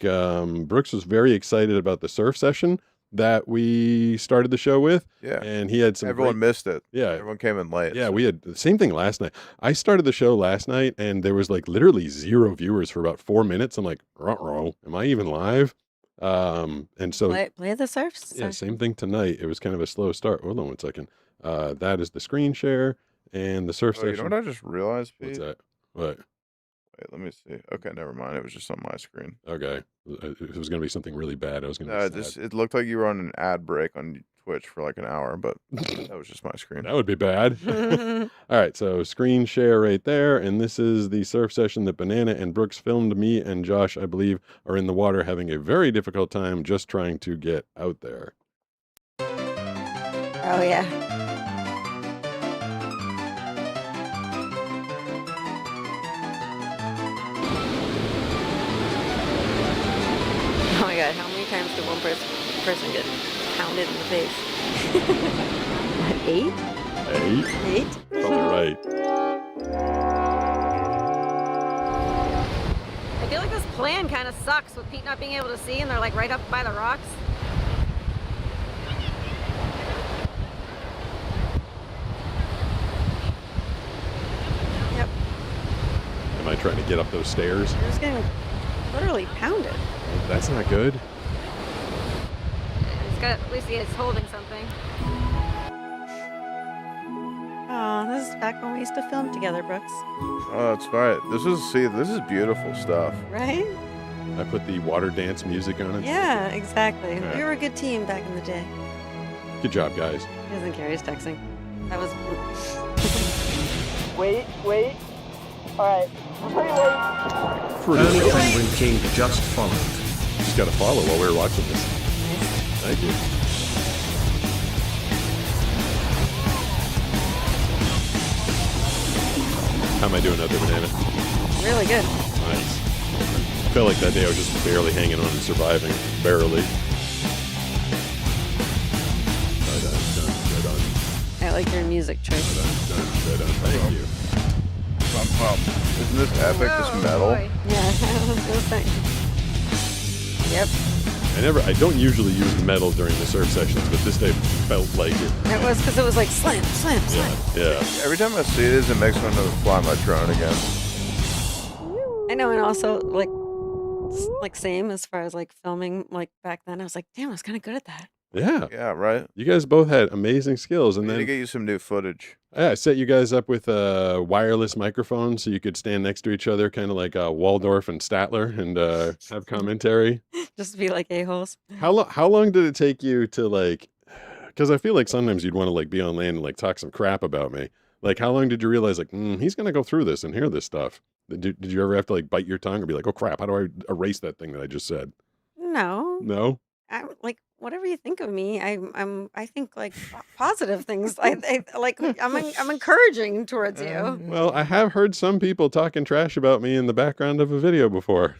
Brooks was very excited about the surf session that we started the show with. Yeah. And he had some Everyone great- missed it. Yeah. Everyone came in late. Yeah, so- we had the same thing last night. I started the show last night and there was like literally 0 viewers for about 4 minutes. I'm like, ruh-roh, am I even live? And so Play the surfs. yeah, same thing tonight. It was kind of a slow start. Hold on 1 second. That is the screen share and the surf Oh, you know session. what I just realized, Pete? What's that? What? Wait, let me see. Okay, never mind. It was just on my screen. Okay. If it was going to be something really bad, I was going No, to be sad. it looked like you were on an ad break on Twitch for like an hour, but that was just my screen. That would be bad. All right, so screen share right there, and this is the surf session that Banana and Brooks filmed. Me and Josh, I believe, are in the water having a very difficult time just trying to get out there. Oh yeah. Oh my god, how many times did one person get pounded in the face? Eight? 8? 8? Probably right. I feel like this plan kind of sucks with Pete not being able to see and they're like right up by the rocks. Yep, Am I trying to get up those stairs? you're just getting literally pounded. That's not good. He's got, at least he is holding something. Oh, this is back when we used to film together, Brooks. Oh, that's right. This is beautiful stuff. Right? I put the water dance music on it. Yeah, exactly. Yeah. We were a good team back in the day. Good job, guys. He doesn't care, he's texting. That was... Wait. Alright, I'm pretty late. Pretty Early cool. Penguin King just followed. Just got to follow while we were watching this. nice. Thank you. How am I doing out there, Banana? Really good. Nice. I felt like that day I was just barely hanging on and surviving. Barely. I like your music choice. Thank you. Isn't this epic? This metal. Yeah, I was gonna say. Yep, I don't usually use metal during the surf sessions, but this day felt like it. it was because it was like slam, slam, slam. Yeah. Every time I see this, it makes me want to fly my drone again. I know, and also like same as far as like filming. Like back then, I was like, damn, I was kind of good at that. Yeah. Yeah, right. You guys both had amazing skills. We And need to then get you some new footage. I set you guys up with a wireless microphone so you could stand next to each other, kind of like Waldorf and Statler, and have commentary. Just be like a-holes. How long did it take you to like? Because I feel like sometimes you'd want to like be on land and like talk some crap about me. Like, how long did you realize like he's gonna go through this and hear this stuff? Did you ever have to like bite your tongue or be like, oh crap, how do I erase that thing that I just said? No. No. I'm like whatever you think of me. I think like positive things. I'm encouraging towards you. Well, I have heard some people talking trash about me in the background of a video before.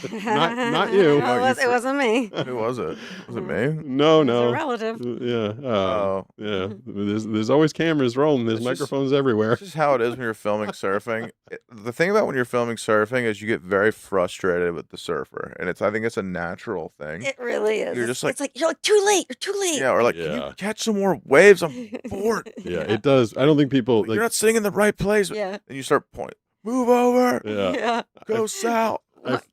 Not you. It wasn't me. Who was it? Was it me? No, It was no. a relative. Yeah. Oh. Yeah. There's always cameras rolling. There's It's just- microphones everywhere. This is how it is when you're filming surfing. The thing about when you're filming surfing is you get very frustrated with the surfer, and I think it's a natural thing. It really is. You're just like- it's like you're like too late. You're too late. Yeah, or like, can Yeah. you catch some more waves? I'm bored. Yeah, it does. I don't think people You're like. not sitting in the right place. Yeah. And you start pointing. Move over. Yeah. Yeah. Go south. I've-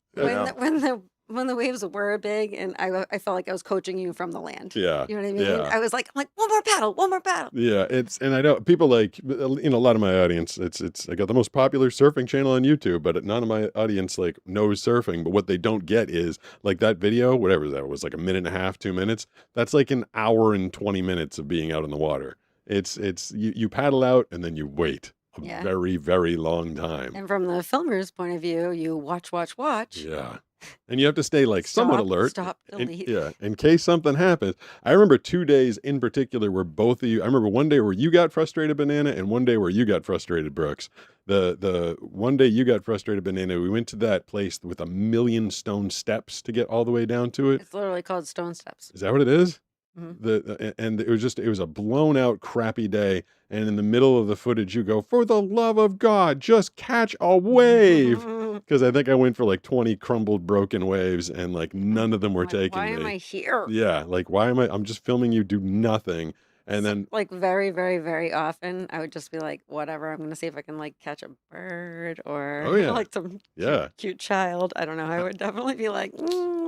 When the waves were big, and I felt like I was coaching you from the land. Yeah. You know what I mean? Yeah. I was like, I'm like, one more paddle, one more paddle. Yeah, and I know people like, a lot of my audience, I got the most popular surfing channel on YouTube, but none of my audience like knows surfing. But what they don't get is like that video, whatever that was, like a minute and a half, 2 minutes. That's like an hour and 20 minutes of being out in the water. It's you paddle out and then you wait a Yeah. very, very long time. And from the filmer's point of view, you watch. Yeah. And you have to stay like somewhat Stop, alert. Stop, delete. Yeah, in case something happens. I remember 2 days in particular where both of you, I remember one day where you got frustrated, Banana, and one day where you got frustrated, Brooks. The one day you got frustrated, Banana, we went to that place with 1,000,000 stone steps to get all the way down to it. It's literally called Stone Steps. Is that what it is? Mhm. And it was a blown out crappy day. And in the middle of the footage, you go, for the love of God, just catch a wave. Because I think I went for like 20 crumbled, broken waves, and like none of them were Like, taking why me. am I here? Yeah, like why am I? I'm just filming you do nothing, and then Like very, very, very often, I would just be like, whatever. I'm gonna see if I can like catch a bird or Oh, yeah. like some yeah, cute child. I don't know. I would definitely be like,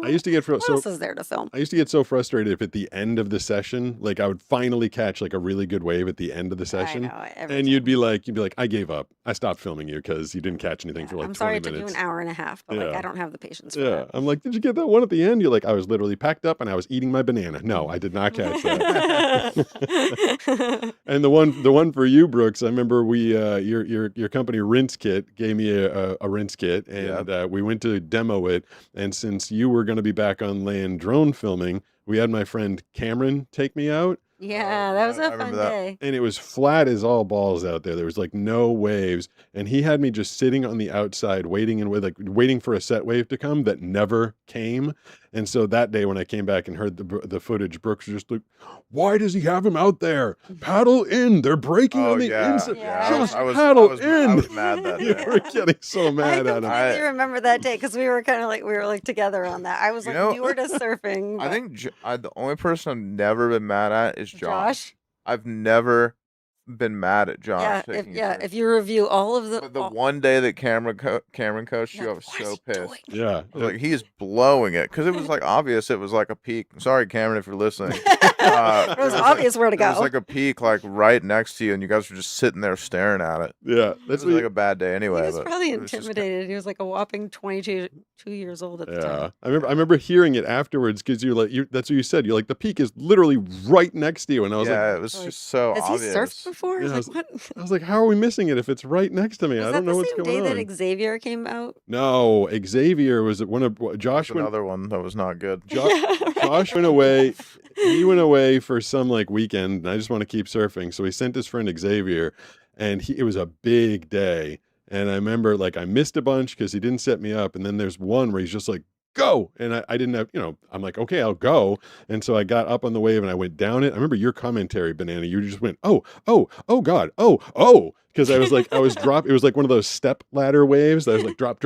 I used to get what else is there to film? I used to get so frustrated if at the end of the session, like I would finally catch like a really good wave at the end of the I session, know. Every and time. you'd be like, I gave up. I stopped filming you because you didn't catch anything for like I'm 20 sorry it took you minutes. an hour and a half, but like Yeah. I don't have the patience for Yeah, I'm like, did you get that one at the end? You're like, I was literally packed up and I was eating my banana. No, I did not catch that. that. And the one for you, Brooks, I remember we your company Rinse Kit gave me a rinse kit, and we went to demo it. And since you were going to be back on land drone filming, we had my friend Cameron take me out. Yeah, that was I a remember fun that. day. And it was flat as all balls out there. There was like no waves, and he had me just sitting on the outside waiting for a set wave to come that never came. And so that day when I came back and heard the footage, Brooks was just like, "Why does he have him out there? Paddle in! They're breaking Oh, on the yeah. inside. Yeah. Just I was paddle in!" I was mad that You day. were getting so mad I at him. completely remember that day because we were together on that. I was You like, know- you were just surfing. I but- think the only person I've never been mad at is Josh. Josh. I've never been mad at Josh. Yeah, taking you through. if you review all of the, But the all- one day that Cameron coached you, I was what is so he pissed. doing? Yeah. I was like, he is blowing it because it was like obvious. It was like a peak. Sorry, Cameron, if you're listening. It was obvious where to It was go. like a peak, like right next to you, and you guys were just sitting there staring at it. Yeah. It That's was what like a bad day He anyway. was but probably it was just- intimidated. He was like a whopping 22 years old at the Yeah, time. I remember hearing it afterwards because that's what you said. You're like, the peak is literally right next to you, and I was yeah, like, it was like, just so Has obvious. he surfed before? Yeah, I Like, what? I was like, how are we missing it if it's right next to me? Was I that don't know the what's same going day on. that Xavier came out? No, Xavier was one of Josh That's went. another one that was not good. Josh went away. He went away for some like weekend, and I just want to keep surfing. So he sent his friend Xavier, and it was a big day. And I remember like I missed a bunch because he didn't set me up. And then there's one where he's just like, go. And I didn't have, I'm like, okay, I'll go. And so I got up on the wave and I went down it. I remember your commentary, Banana. You just went, oh God, oh. Because I was drop. It was like one of those step ladder waves. That was like drop.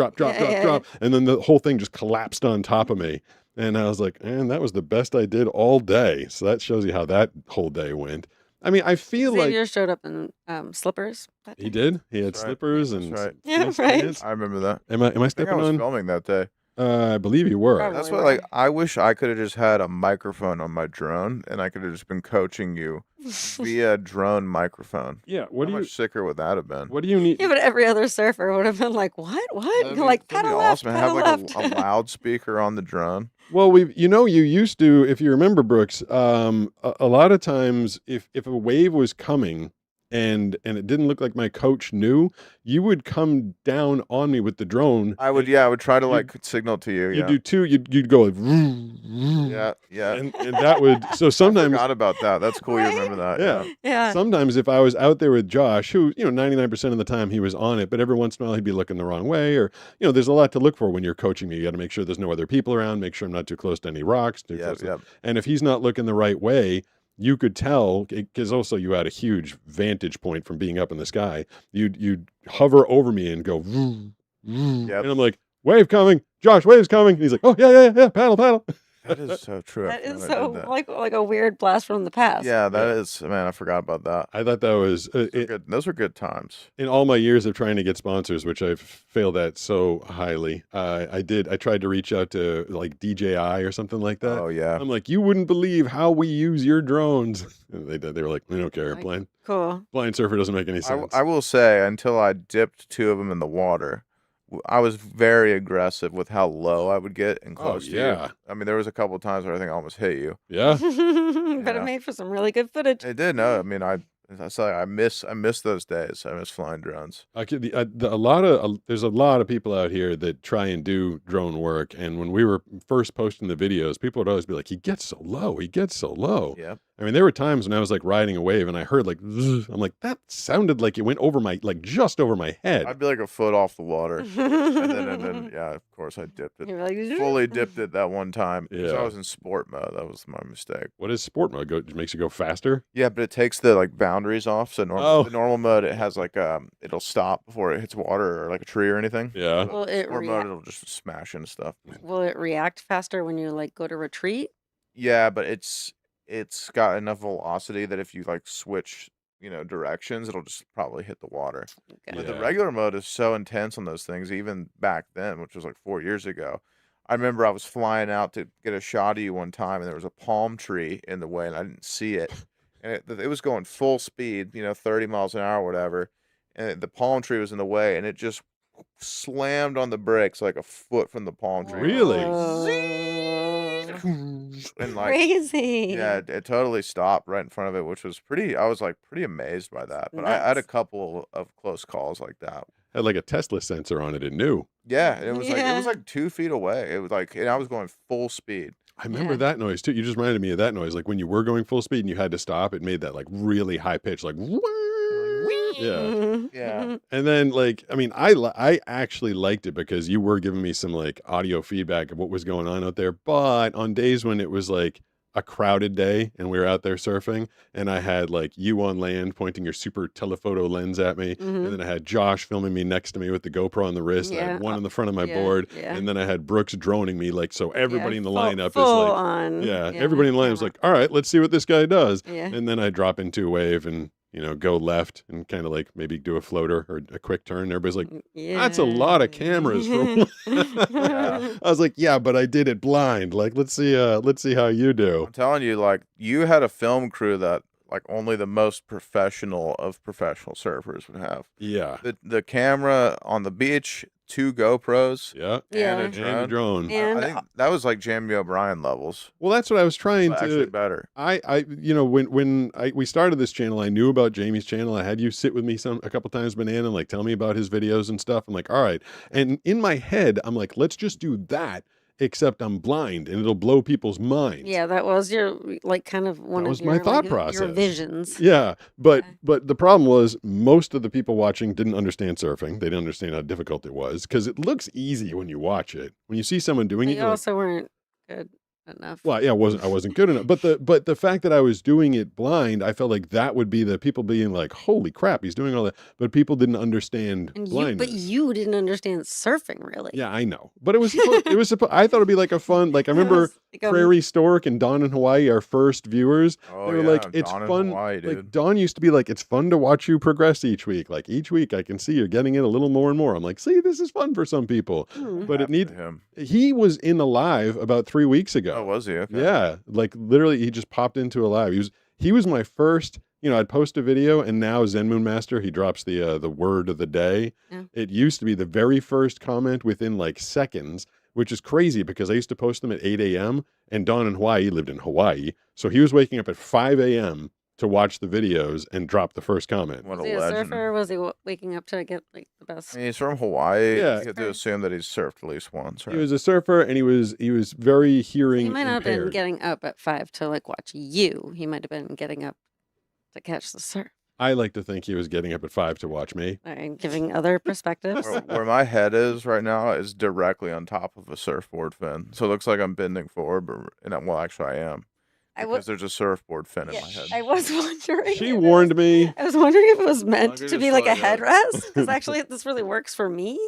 And then the whole thing just collapsed on top of me. And I was like, man, that was the best I did all day. So that shows you how that whole day went. I mean, I feel Xavier like showed up in slippers. he did. He had That's right. slippers That's and right. Yeah, nice right. pants. I remember that. Am I I think I stepping was on? filming that day. I believe you were. Probably. That's why, like, I wish I could have just had a microphone on my drone, and I could have just been coaching you via drone microphone. Yeah. What How do you? much sicker would that have been? What do you need? Yeah, but every other surfer would have been like, "What? What?" That'd Like that'd pedal left, awesome. And have pedal like left. a loudspeaker on the drone. Well, you used to, if you remember, Brooks, a lot of times if a wave was coming and it didn't look like my coach knew, you would come down on me with the drone. I would try to like signal to you. You'd Yeah, do two, you'd go like, yeah. and that would, so I sometimes, forgot about that. That's cool. You remember that? yeah. Yeah. Sometimes if I was out there with Josh, who, 99% of the time he was on it, but every once in a while he'd be looking the wrong way, or, there's a lot to look for when you're coaching me. You got to make sure there's no other people around, make sure I'm not too close to any rocks. And if he's not looking the right way, you could tell, because also you had a huge vantage point from being up in the sky. You'd hover over me and go, and I'm like, wave coming, Josh, wave's coming. And he's like, oh, yeah, paddle. That is so true. That I is forgot I so did that. like a weird blast from the past. Yeah, that is. Man, I forgot about that. I thought that was Good. Those were good times. in all my years of trying to get sponsors, which I've failed at so highly. I tried to reach out to like DJI or something like that. Oh yeah. I'm like, you wouldn't believe how we use your drones. And they did. They were like, we don't care. Like, cool. Blind surfer doesn't make any sense. I will say, until I dipped two of them in the water, I was very aggressive with how low I would get and close to yeah. you. I mean, there was a couple of times where I think I almost hit you. Yeah. But it Yeah. made for some really good footage. It did. No, I mean, I miss those days. I miss flying drones. There's a lot of people out here that try and do drone work, and when we were first posting the videos, people would always be like, he gets so low. Yeah. I mean, there were times when I was like riding a wave and I heard like zzz. I'm like, that sounded like it went over my, like just over my head. I'd be like a foot off the water, and then yeah, of course I dipped it. You're like, Fully dipped it that one time. 'Cause Yeah. I was in sport mode. That was my mistake. What is sport mode? It makes you go faster? Yeah, but it takes the like boundaries off. So Oh. the normal mode, it has like it'll stop before it hits water or like a tree or anything. Yeah. Will it Sport mode, it'll just smash into stuff. will it react faster when you like go to retreat? Yeah, but it's got enough velocity that if you like switch, directions, it'll just probably hit the water. Okay. But the Yeah. regular mode is so intense on those things, even back then, which was like 4 years ago. I remember I was flying out to get a shot of you one time, and there was a palm tree in the way, and I didn't see it. And it was going full speed, 30 miles an hour or whatever. And the palm tree was in the way, and it just slammed on the brakes like a foot from the palm tree. Really? And like, Crazy. yeah, it totally stopped right in front of it, which was I was like pretty amazed by that. But I had a Nuts. couple of close calls like that. Had like a Tesla sensor on it. It knew. Yeah, it was Yeah. like 2 feet away. It was like, and I was going full speed. I remember Yeah. that noise too. You just reminded me of that noise. Like when you were going full speed and you had to stop, it made that like really high pitch, like yeah. Mhm. Yeah. And then like, I mean, I actually liked it because you were giving me some like audio feedback of what was going on out there. But on days when it was like a crowded day and we were out there surfing and I had like you on land pointing your super telephoto lens at me. Mhm. And then I had Josh filming me next to me with the GoPro on the wrist. I Yeah. had one on the front of my Yeah, board. yeah. And then I had Brooks droning me. Like, so everybody Yeah, in the full- lineup is full like, on. yeah, everybody in the line was camera. like, all right, let's see what this guy does. Yeah. And then I drop into a wave and, go left and kind of like maybe do a floater or a quick turn. Everybody's like, that's a lot of cameras. I was like, yeah, but I did it blind. Like, let's see how you do. I'm telling you, like, you had a film crew that like only the most professional of professional surfers would have. Yeah. The camera on the beach, 2 GoPros, Yeah. Yeah. and a drone. And a drone. And- I think that was like Jamie O'Brien levels, Well, that's what I was trying but actually to. better. When we started this channel, I knew about Jamie's channel. I had you sit with me a couple times, Banana, and like tell me about his videos and stuff. I'm like, all right. And in my head, I'm like, let's just do that, except I'm blind and it'll blow people's minds. Yeah, that was your like kind of one That of was your my thought like, process. your visions. Yeah, but Okay. the problem was most of the people watching didn't understand surfing. They didn't understand how difficult it was because it looks easy when you watch it. When you see someone doing But it, you you're like, also weren't good enough. Well, yeah, I wasn't good enough. But the fact that I was doing it blind, I felt like that would be the people being like, "Holy crap, he's doing all that." But people didn't understand And blindness. you didn't understand surfing, really. Yeah, I know. But it was I thought it'd be like a fun, like I It remember was like Prairie Stork and Dawn in Hawaii, our first viewers. Oh, They were yeah, like, it's Dawn in fun. Hawaii, Like dude. Dawn used to be like, it's fun to watch you progress each week. Like each week I can see you're getting it a little more and more. I'm like, see, this is fun for some people. Hmm. But it needs him. he was in a live about 3 weeks ago. Oh, was he? Okay. Yeah. Like literally he just popped into a live. He was my first, I'd post a video and now Zen Moon Master, he drops the word of the day. Yeah. It used to be the very first comment within like seconds, which is crazy because I used to post them at 8 a.m. and Dawn in Hawaii lived in Hawaii. So he was waking up at 5 a.m. to watch the videos and drop the first comment. What Was a he a legend. surfer? Or was he waking up to get like the best? I mean, he's from Hawaii. Yeah. You have to assume that he's surfed at least once, right? He was a surfer and he was very hearing He might not have been impaired. getting up at 5 to like watch you. He might have been getting up to catch the surf. I like to think he was getting up at 5 to watch me. All right, giving other perspectives. Where my head is right now is directly on top of a surfboard fin. So it looks like I'm bending forward, well, actually I am. Because there's a surfboard fin in my head. I was wondering. She warned me. I was wondering if it was meant could to be just like a like a- headrest, because actually this really works for me.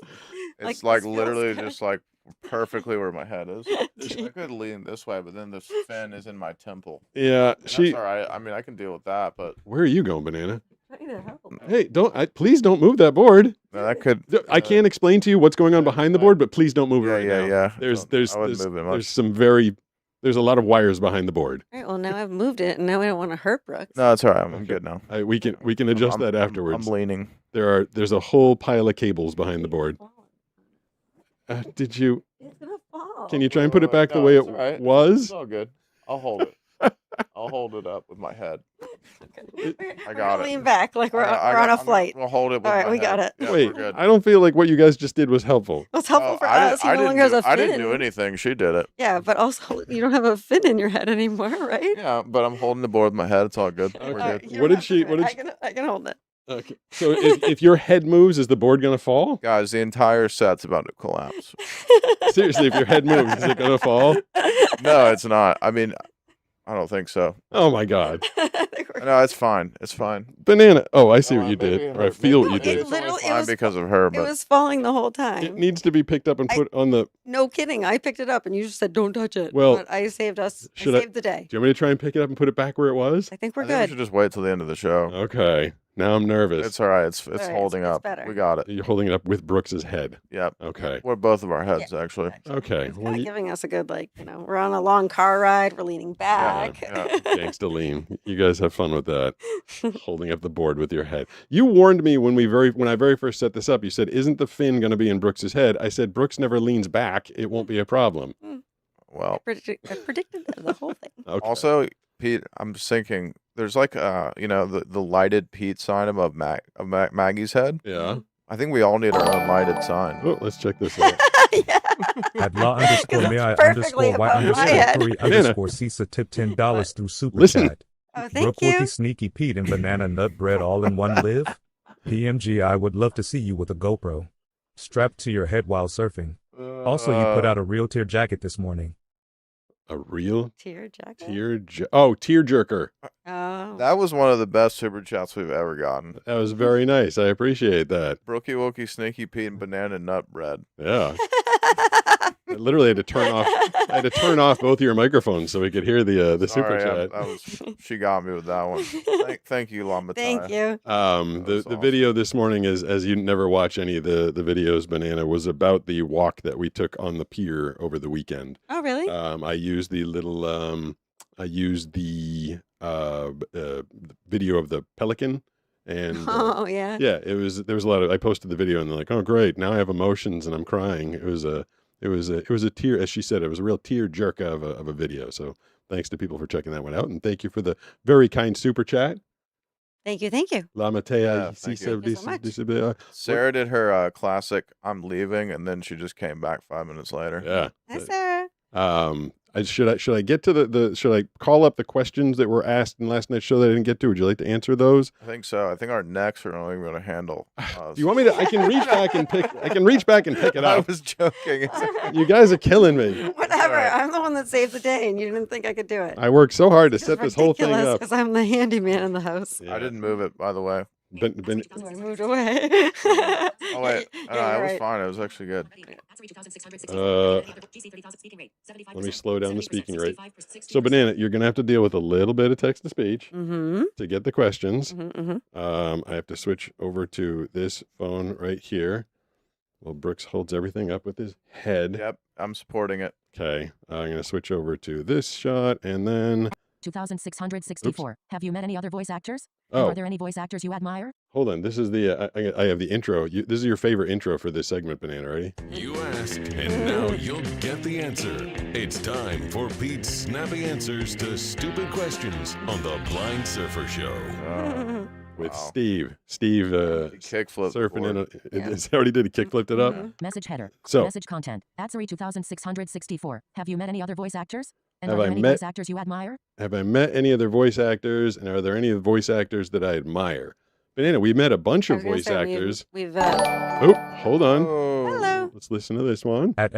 It's like, like this feels literally good. just like perfectly where my head is. I could lean this way, but then this fin is in my temple. Yeah, And she. That's all right. I mean, I can deal with that, but Where are you going, Banana? Trying to help. Hey, please don't move that board. that could. I can't explain to you what's going on behind the board, but please don't move it right now. Yeah. There's I wouldn't move it much. there's a lot of wires behind the board. All right, well now I've moved it, and now I don't want to hurt Brooks. No, it's all right. I'm good now. We can adjust that afterwards. I'm leaning. There's a whole pile of cables behind the board. Did you? It's gonna fall. Can you try and put it back the No, way it's it all right. was? It's all good. I'll hold it. I'll hold it up with my head. We're I got gonna it. lean back like we're I on a I'm flight. We'll hold it with All right, my we got head. it. Yeah, Wait, we're good. I don't feel like what you guys just did was helpful. It's helpful Oh, for I us. didn't- He no longer has a fin. I didn't do anything. She did it. Yeah, but also you don't have a fin in your head anymore, right? Yeah, but I'm holding the board with my head. It's all good. We're Okay. All right, good. you What don't did have to she- do what it. did I can hold it. Okay. So if your head moves, is the board gonna fall? Guys, the entire set's about to collapse. Seriously, if your head moves, is it gonna fall? No, it's not. I mean, I don't think so. Oh my God, I think we're- No, it's fine. It's fine. Banana! Oh, I see No, what you maybe did, her- or I feel maybe what you it did. It's only literally- it fine was- because of her, It but was falling the whole It time. needs to be picked up and put on the. No kidding. I picked it up and you just said don't touch it. Well, but I saved us. I should I- saved the day. Do you want me to try and pick it up and put it back where it was? I think we're I think we good. should just wait till the end of the show. Okay. Now I'm nervous. It's all right. It's right, holding it's up. better. We got it. You're holding it up with Brooks's head. Yep. Okay. We're both of our heads, actually. Okay. It's Well, kind of you, giving us a good, like, we're on a long car ride. We're leaning back. yeah. gangsta lean. You guys have fun with that. Holding up the board with your head. You warned me when I very first set this up. You said, "Isn't the fin going to be in Brooks's head?" I said, "Brooks never leans back. It won't be a problem." Well, I predicted the whole thing. Okay. also, Pete, I'm just thinking there's like the lighted Pete sign above Maggie's head. Yeah. I think we all need our own lighted sign. Oh, let's check this out. Yeah. At law underscore 'Cause may it's I perfectly underscore y above my underscore head. 3 underscore CISA tip $10 through super Listen. chat. Oh, thank Brooke Wookie, you. Sneaky Pete, and Banana Nut Bread all in one live. PMG, I would love to see you with a GoPro strapped to your head while surfing. Also, you put out a real tear jacket this morning. A real Tear jacket. tear jerker. Oh. That was one of the best super chats we've ever gotten. That was very nice. I appreciate that. Brookie Wookie, Sneaky Pete, and Banana Nut Bread. Yeah. I literally had to turn off. I had to turn off both of your microphones so we could hear the super Sorry, chat. she got me with that one. Thank you, Lamatai. Thank you. The was awesome. video this morning is, as you never watch any of the videos, Banana, was about the walk that we took on the pier over the weekend. Oh, really? I used the video of the pelican, and Oh, yeah. yeah, there was a lot of. I posted the video and they're like, "Oh, great! Now I have emotions and I'm crying." It was a tear, as she said, it was a real tear jerk of a video. So thanks to people for checking that one out, and thank you for the very kind super chat. Thank you. Thank you. La Yeah, Matea, thank you. Thank you so much. Sarah did her classic "I'm leaving," and then she just came back 5 minutes later. Yeah. Hi, Sarah. Should I get to the should I call up the questions that were asked in last night's show that I didn't get to? Would you like to answer those? I think so. I think our necks are not even going to handle. Do you want me to? I can reach back and pick it I up. was joking. You guys are killing me. Whatever. Alright. I'm the one that saved the day, and you didn't think I could do it. I worked so hard to set this whole thing up. Because I'm the handyman in the house. I didn't move it, by the way. Ben, So I moved away. Oh wait, Yeah, it you're was right. fine. It was actually good. let me slow down the speaking rate. So, Banana, you're gonna have to deal with a little bit of text to speech Mm-hmm. to get the questions. Mm-hmm. I have to switch over to this phone right here. Well, Brooks holds everything up with his head. Yep, I'm supporting it. Okay, I'm gonna switch over to this shot, and then 2664. Have you met any other voice actors? And oh, are there any voice actors you admire? hold on. This is the I have the intro. This is your favorite intro for this segment, Banana. Ready? You ask, and now you'll get the answer. It's time for Pete's snappy answers to stupid questions on the Blind Surfer Show. With Wow. Steve, Kickflip. surfing in board. a. Is that what he did? He kickflipped it up. Mhm. Message header. So, Message content. Atsuri 2664. Have you met any other voice actors? And Have are there I any met- voice actors you admire? have I met any other voice actors, and are there any voice actors that I admire? Banana, we met a bunch I of was gonna voice say, actors. We've Oh, hold on. Oh. hello. Let's listen to this one. At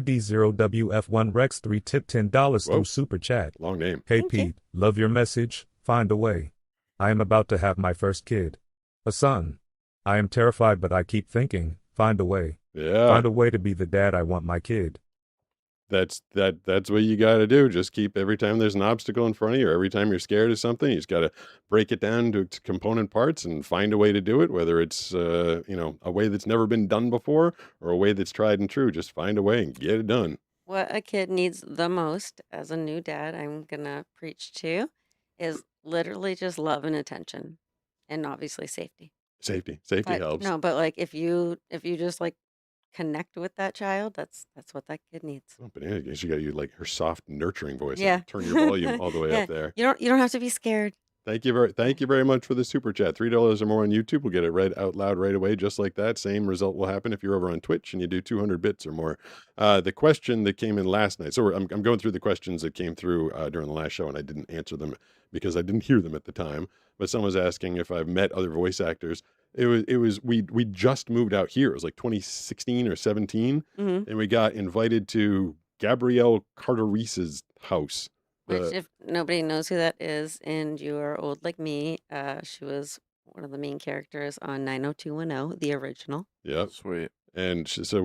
XSH4D0WF1 Rex 3 tip $10 Whoa. through Super Chat. Long name. Hey Thank you. Pete, love your message. Find a way. I am about to have my first kid. A son. I am terrified, but I keep thinking, find a way. Yeah, Find a way to be the dad I want my kid. that's what you got to do. Just keep every time there's an obstacle in front of you, or every time you're scared of something, you just got to break it down to its component parts and find a way to do it. Whether it's a way that's never been done before or a way that's tried and true, just find a way and get it done. What a kid needs the most as a new dad, I'm gonna preach to, is literally just love and attention, and obviously safety. Safety But helps. no, but like if you just like connect with that child, that's what that kid needs. Oh, Banana, I guess you got like her soft, nurturing voice. Yeah. Turn your volume all the way Yeah. up there. You don't have to be scared. Thank you very much for the super chat. $3 or more on YouTube. We'll get it read out loud right away, just like that. Same result will happen if you're over on Twitch and you do 200 bits or more. The question that came in last night. So I'm going through the questions that came through during the last show, and I didn't answer them because I didn't hear them at the time. But someone was asking if I've met other voice actors. We just moved out here. It was like 2016 or 17, Hmm. and we got invited to Gabrielle Carterice's house. Which, if nobody knows who that is, and you are old like me, she was one of the main characters on 90210, the original. Yep. Sweet. And so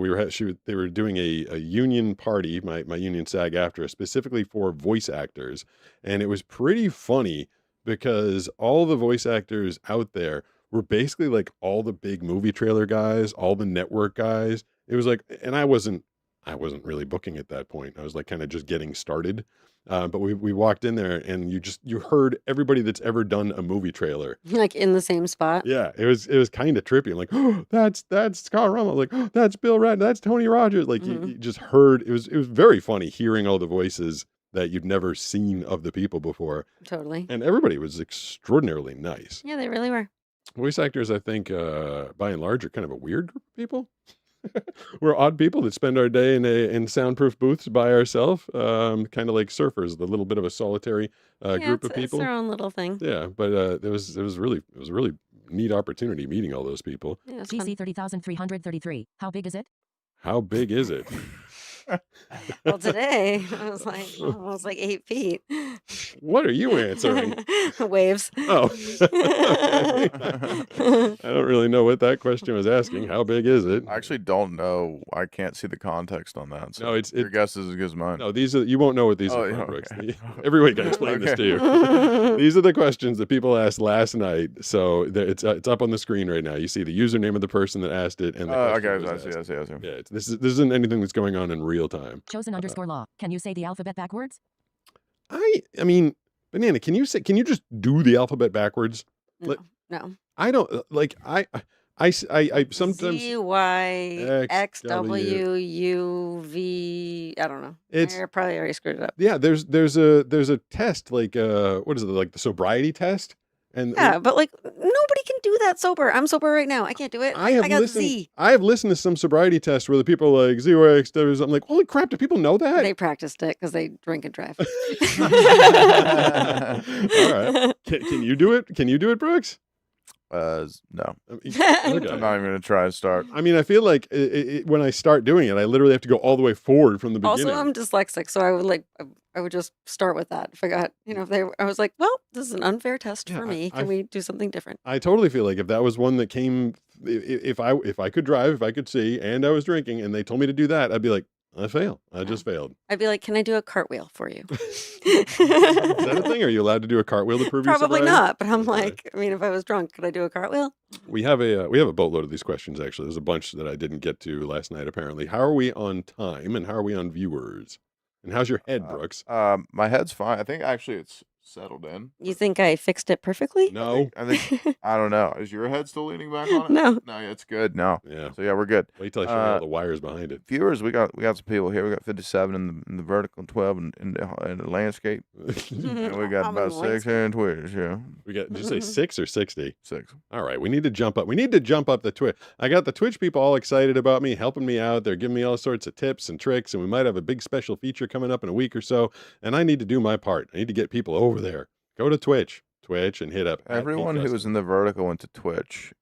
they were doing a union party, my union SAG-AFTRA, specifically for voice actors. And it was pretty funny because all the voice actors out there were basically like all the big movie trailer guys, all the network guys. It was like, and I wasn't really booking at that point. I was like kind of just getting started. But we walked in there and you heard everybody that's ever done a movie trailer. Like in the same spot. Yeah, it was kind of trippy. I'm like, oh, that's Scott Rummel. Like, oh, that's Bill Radden. That's Tony Rogers. Like, you just heard. It was very funny hearing all the voices that you've never seen of the people before, Totally. and everybody was extraordinarily nice. Yeah, they really were. Voice actors, I think, by and large, are kind of a weird group of people. We're odd people that spend our day in soundproof booths by ourselves, kind of like surfers, the little bit of a solitary Yeah, group of it's people. their own little thing. Yeah, but it was a really neat opportunity meeting all those people. Yeah, it was fun. GC 30,333. How big is it? How big is it? Well, today I was like almost like 8 feet. What are you answering? Waves. Oh, okay. I don't really know what that question was asking. How big is it? I actually don't know. I can't see the context on that. So No, your guess is as good as mine. No, you won't know what these Oh, are yeah, from, Brooks. okay. Every week I explain this to you. These are the questions that people asked last night. So it's up on the screen right now. You see the username of the person that asked it and the question okay, that was I asked. see. Yeah, this isn't anything that's going on in real time. Chosen underscore law. Can you say the alphabet backwards? I mean, Banana, can you just do the alphabet backwards? No, no. I don't like I sometimes ZYXWUV. I don't know. I probably already screwed it up. yeah, there's a test like what is it, like the sobriety test? And Yeah, but like nobody Nobody can do that sober. I'm sober right now. I can't do it. I have I got listened. Z. I have listened to some sobriety tests where the people are like 0x. I'm like, holy crap! Do people know that? They practiced it because they drink and drive. All right. Can you do it? Can you do it, Brooks? No. Okay. I'm not even gonna try to start. I mean, I feel like when I start doing it, I literally have to go all the way forward from the beginning. Also, I'm dyslexic, so I would just start with that. If I got, I was like, well, this is an unfair test Yeah, for me. Can we do something different? I totally feel like if that was one that came, if I could drive, if I could see, and I was drinking, and they told me to do that, I'd be like, I failed. I just failed. I'd be like, can I do a cartwheel for you? Is that a thing? Are you allowed to do a cartwheel to prove your Probably sobriety? not, but I'm Okay. like, I mean, if I was drunk, could I do a cartwheel? We have a boatload of these questions actually. There's a bunch that I didn't get to last night apparently. How are we on time and how are we on viewers? And how's your head, Brooks? My head's fine. I think actually it's settled in. You think I fixed it perfectly? No. I think I don't know. Is your head still leaning back on it? No. No, yeah, it's good. No. Yeah. So yeah, we're good. Wait till I show you all the wires behind it. Viewers, we got some people here. We got 57 in the vertical, 12 in the landscape, and we got I'm in about 6 here in Twitch. Yeah, We got, did you say 6 or 60? 6. All right, we need to jump up. We need to jump up the Twitch. I got the Twitch people all excited about me, helping me out. They're giving me all sorts of tips and tricks, and we might have a big special feature coming up in a week or so. And I need to do my part. I need to get people over there. Go to Twitch, and hit up. Everyone who was in the vertical went to Twitch.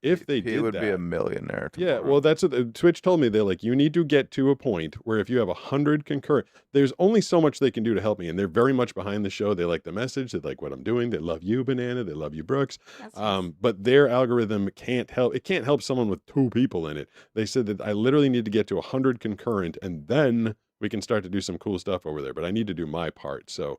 If they he did would that, be a millionaire. yeah, tomorrow. well, that's what Twitch told me. They're like, you need to get to a point where if you have 100 concurrent, there's only so much they can do to help me. And they're very much behind the show. They like the message. They like what I'm doing. They love you, Banana. They love you, Brooks. That's nice. But their algorithm can't help. It can't help someone with 2 people in it. They said that I literally need to get to 100 concurrent, and then we can start to do some cool stuff over there. But I need to do my part. So,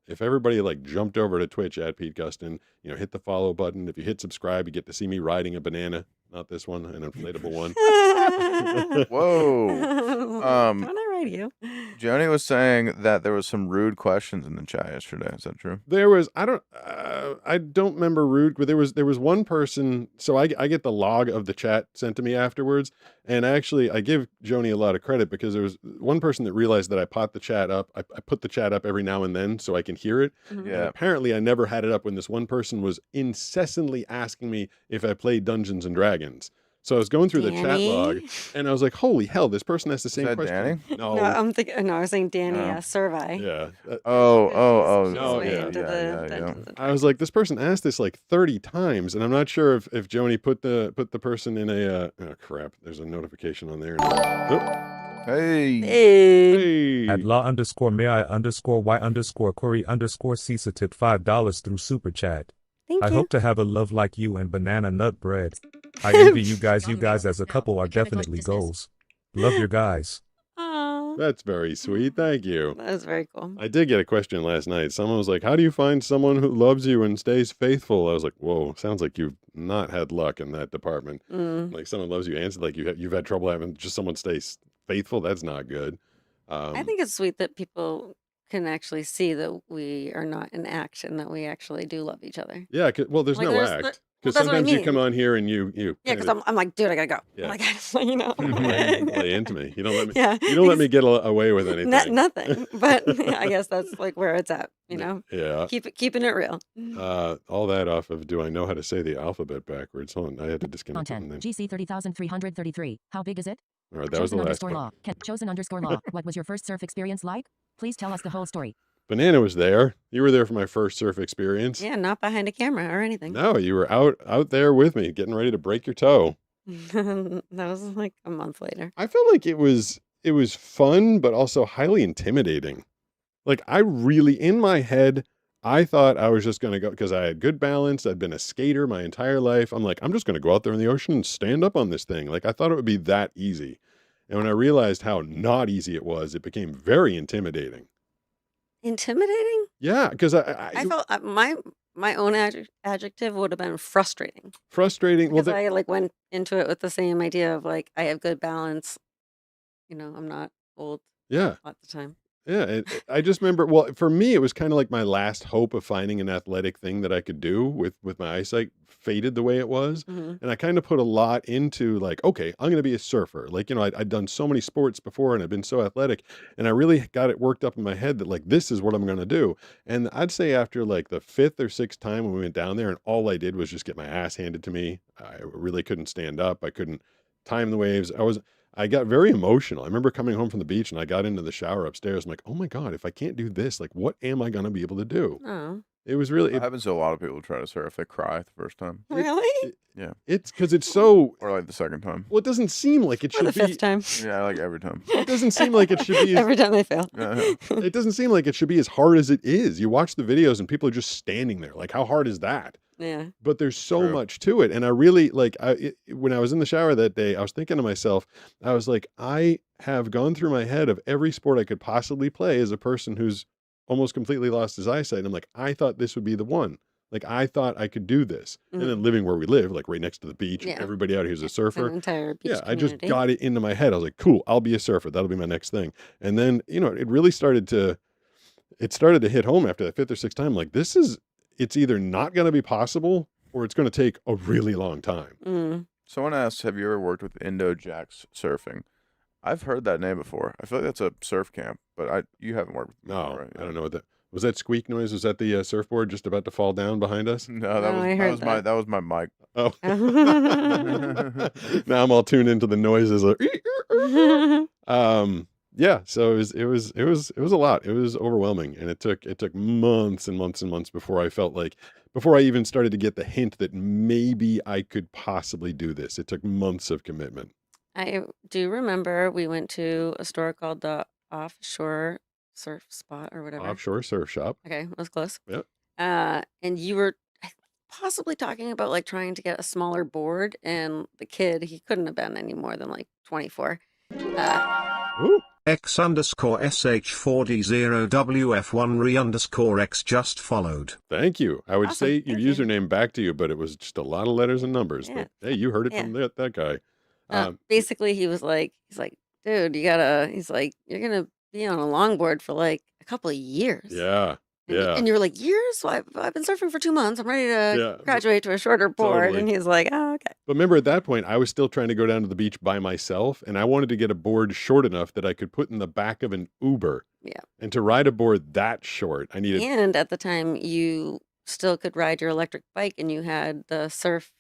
if everybody like jumped over to Twitch at Pete Gustin, hit the follow button. If you hit subscribe, you get to see me riding a banana. Not this one, an inflatable one. Whoa. Don't I write you? Joni was saying that there was some rude questions in the chat yesterday. Is that true? There was I don't remember rude, but there was one person. So I get the log of the chat sent to me afterwards, and actually I give Joni a lot of credit because there was one person that realized that I put the chat up. I put the chat up every now and then so I can hear it. Mhm. And Yeah. apparently I never had it up when this one person was incessantly asking me if I played Dungeons and Dragons. So I was going through the chat log, Danny? and I was like, "Holy hell! This person has the same that question." Danny? No, No, I'm thinking. No, I was saying Danny Oh. Survey. yeah. Oh. No, Way yeah, into yeah, the yeah. Dungeons and I was like, this person asked this like 30 times, and I'm not sure if Joni put the person in a oh crap. There's a notification on there. Oh, Hey. Hey. hey. At law_may_y_Corey_Cisa tip $5 through Super Chat. Thank I you. hope to have a love like you and banana nut bread. I envy you guys. You guys as a couple are definitely goals. Love your guys. Aw, That's very sweet. Thank you. that was very cool. I did get a question last night. Someone was like, "How do you find someone who loves you and stays faithful?" I was like, "Whoa, sounds like you've not had luck in that department. Mm. Like someone loves you and like you've had trouble having just someone stay faithful. That's not good." I think it's sweet that people can actually see that we are not in action, that we actually do love each other. Yeah, well, there's Like, no there's act. well, Because that's what I sometimes you mean. come on here and you Yeah, because kinda I'm like, dude, I gotta go. Yeah. I'm like, you know. play into me. You don't let me. Yeah. You don't let me get away with anything. Nothing. But I guess that's like where it's at, you know. Yeah. Keeping it real. All that off of do I know how to say the alphabet backwards? Hold on, I had to disconnect it. Content. And then, GC 30,333. How big is it? all right, that was the last Chosen_law. one. Chosen_law. What was your first surf experience like? Please tell us the whole story. Banana was there. You were there for my first surf experience. Yeah, not behind a camera or anything. No, you were out there with me, getting ready to break your toe. That was like a month later. I felt like it was fun, but also highly intimidating. Like I really, in my head, I thought I was just going to go because I had good balance. I'd been a skater my entire life. I'm like, I'm just going to go out there in the ocean and stand up on this thing. Like I thought it would be that easy. And when I realized how not easy it was, it became very intimidating. Intimidating? Yeah, because I felt my own adjective would have been frustrating frustrating. Well, because I like went into it with the same idea of like I have good balance. You know, I'm not old yeah. at the time. Yeah, I just remember. Well, for me, it was kind of like my last hope of finding an athletic thing that I could do with my eyesight faded the way it was, Hmm. and I kind of put a lot into like, okay, I'm going to be a surfer. Like, I'd done so many sports before, and I've been so athletic, and I really got it worked up in my head that like this is what I'm going to do. And I'd say after like the fifth or sixth time when we went down there, and all I did was just get my ass handed to me. I really couldn't stand up. I couldn't time the waves. I got very emotional. I remember coming home from the beach and I got into the shower upstairs. I'm like, oh my God, if I can't do this, like, what am I going to be able to do? Oh, It was really, That happens to a lot of people who try to surf. They cry the first time. really? Yeah. it's because it's so, Or like the second time. well, it doesn't seem like it Or the should be, fifth time. Yeah, like every time. it doesn't seem like it should be, Every time they fail. Yeah. it doesn't seem like it should be as hard as it is. You watch the videos and people are just standing there. Like, how hard is that? Yeah. But there's so True. much to it. And I really like, when I was in the shower that day, I was thinking to myself, I was like, I have gone through my head of every sport I could possibly play as a person who's almost completely lost his eyesight. And I'm like, I thought this would be the one. Like, I thought I could do this. And then living where we live, like right next to the beach, Yeah. everybody out here is a An surfer. entire beach Yeah, I just community. got it into my head. I was like, cool, I'll be a surfer. That'll be my next thing. And then, it really started to hit home after that fifth or sixth time. Like, it's either not going to be possible or it's going to take a really long time. Mm. Someone asked, have you ever worked with Indo Jacks Surfing? I've heard that name before. I feel like that's a surf camp, but you haven't worked with them No, before, right? I don't know what that was. That squeak noise? Was that the surfboard just about to fall down behind us? No, No, I heard that. that was my mic. Oh, now I'm all tuned into the noises. Yeah. So it was a lot. It was overwhelming, and it took months and months and months before I even started to get the hint that maybe I could possibly do this. It took months of commitment. I do remember we went to a store called the Offshore Surf Spot or whatever. Offshore surf shop. Okay, that was close. Yep. And you were possibly talking about like trying to get a smaller board, and the kid, he couldn't have been any more than like 24. Ooh. X_SH4D0WF1RE_X just followed. Thank you. I would Awesome. say your Thank you. username back to you, but it was just a lot of letters and numbers. Yeah. But hey, you heard it Yeah. from that guy. Basically, he's like, dude, he's like, you're gonna be on a longboard for like a couple of years. Yeah. And, Yeah. and you're like, years? Well, I've been surfing for 2 months. I'm ready to Yeah. graduate to a shorter board. Totally. And he's like, oh, okay. But remember, at that point, I was still trying to go down to the beach by myself, and I wanted to get a board short enough that I could put in the back of an Uber. Yeah. And to ride a board that short, I needed. And at the time, you still could ride your electric bike, and you had the surf,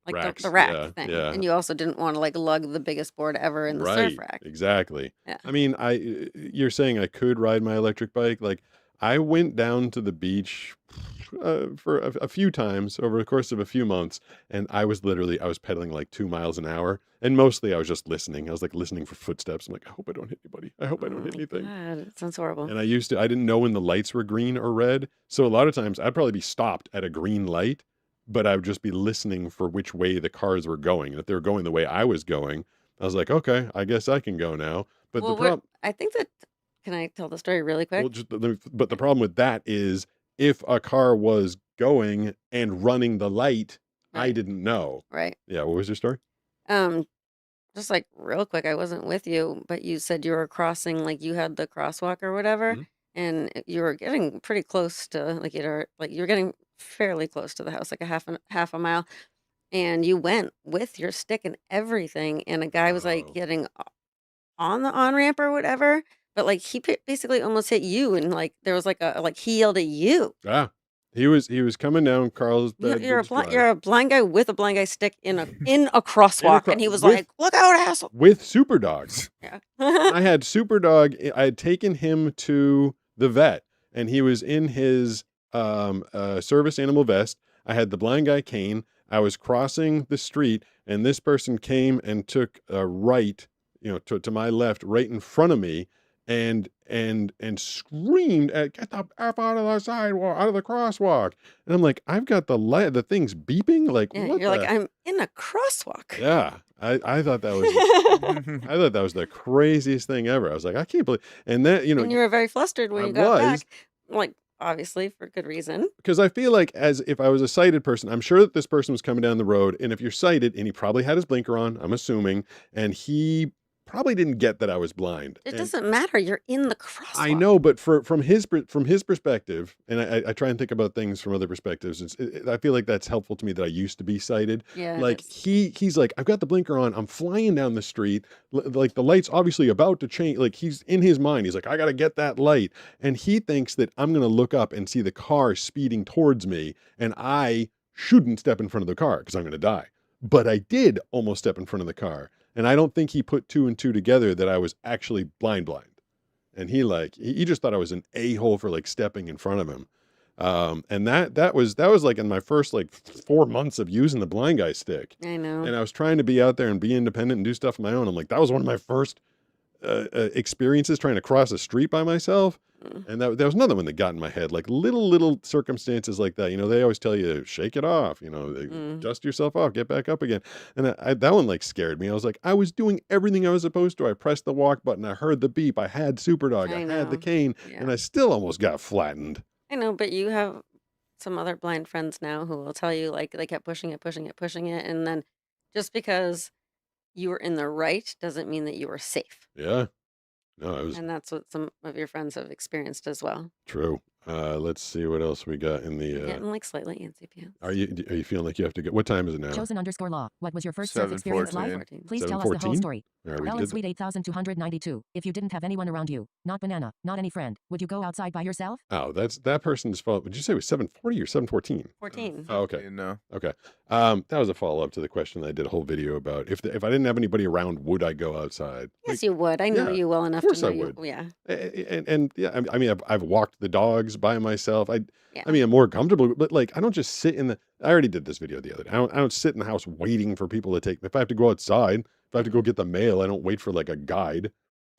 like Racks, the rack yeah, thing. yeah. And you also didn't want to like lug the biggest board ever in the surf rack. Exactly. Yeah. I mean, you're saying I could ride my electric bike. Like, I went down to the beach for a few times over the course of a few months, and I was pedaling like 2 miles an hour, and mostly I was just listening. I was like listening for footsteps. I'm like, I hope I don't hit anybody. I hope I don't hit anything. God, it sounds horrible. And I didn't know when the lights were green or red. So a lot of times I'd probably be stopped at a green light, but I would just be listening for which way the cars were going. And if they were going the way I was going, I was like, okay, I guess I can go now. But Well, the problem, I think that, can I tell the story really quick? but the problem with that is if a car was going and running the light, I Right. didn't know. Right. Yeah. What was your story? Just like real quick, I wasn't with you, but you said you were crossing, like you had the crosswalk or whatever, Mhm. and you were getting pretty close to like you were getting fairly close to the house, like a half a mile, and you went with your stick and everything, and a guy was like Oh. getting on the on ramp or whatever, but like he basically almost hit you, and like there was like he yelled at you. Ah, he was coming down Carl's bed. You're a blind guy with a blind guy stick in a crosswalk, and he was with- like, "Look out, asshole!" with Super Dogs. Yeah. I had Super Dog. I had taken him to the vet, and he was in his service animal vest. I had the blind guy cane. I was crossing the street, and this person came and took a right, to my left, right in front of me, and screamed at, "Get the F out of the sidewalk, out of the crosswalk!" And I'm like, I've got the thing's beeping. Like, Yeah, what? you're like, I'm in a crosswalk. Yeah, I thought that was. I thought that was the craziest thing ever. I was like, I can't believe, and then And you were very flustered when I you got back, was. like obviously for good reason. because I feel like as if I was a sighted person, I'm sure that this person was coming down the road, and if you're sighted, and he probably had his blinker on, I'm assuming, and he probably didn't get that I was blind. It And doesn't matter. You're in the crosswalk. I know, but from his perspective, and I try and think about things from other perspectives. I feel like that's helpful to me that I used to be sighted. Yeah, it Like is. he's like, I've got the blinker on. I'm flying down the street. Like the light's obviously about to change. Like he's in his mind. He's like, I got to get that light. And he thinks that I'm going to look up and see the car speeding towards me. And I shouldn't step in front of the car because I'm going to die. But I did almost step in front of the car. And I don't think he put two and two together that I was actually blind. And he just thought I was an a-hole for like stepping in front of him. And that was like in my first like 4 months of using the blind guy stick. I know. And I was trying to be out there and be independent and do stuff on my own. I'm like, that was one of my first experiences trying to cross a street by myself. And there was another one that got in my head, like little circumstances like that. You know, they always tell you, shake it off, you know, dust yourself off, get back up again. And that one like scared me. I was like, I was doing everything I was supposed to. I pressed the walk button. I heard the beep. I had Super Dog. I had the cane. Yeah. And I still almost got flattened. I know, but you have some other blind friends now who will tell you like they kept pushing it. And then just because you were in the right doesn't mean that you were safe. Yeah. No, it was And that's what some of your friends have experienced as well. true. Let's see what else we got in You're the. getting like slightly antsy pants. Are you feeling like you have to go? What time is it now? Chosen_law. What was your first surf experience like? 7:14. Please tell us the whole 7:14? story. All right, we Bell did and Sweet 8292. If you didn't have anyone around you, not banana, not any friend, would you go outside by yourself? Oh, that's that person's fault. Would you say it was 7:40 or 7:14? 14. Oh, okay. No. Okay. That was a follow up to the question that I did a whole video about. If I didn't have anybody around, would I go outside? Yes, you would. I know yeah, you well enough of course to know I would. you. Yeah. And yeah, I mean, I've walked the dogs by myself. Yeah. I mean, I'm more comfortable, but like, I don't just sit in the. I already did this video the other day. I don't sit in the house waiting for people to take me. If I have to go outside, if I have to go get the mail, I don't wait for like a guide.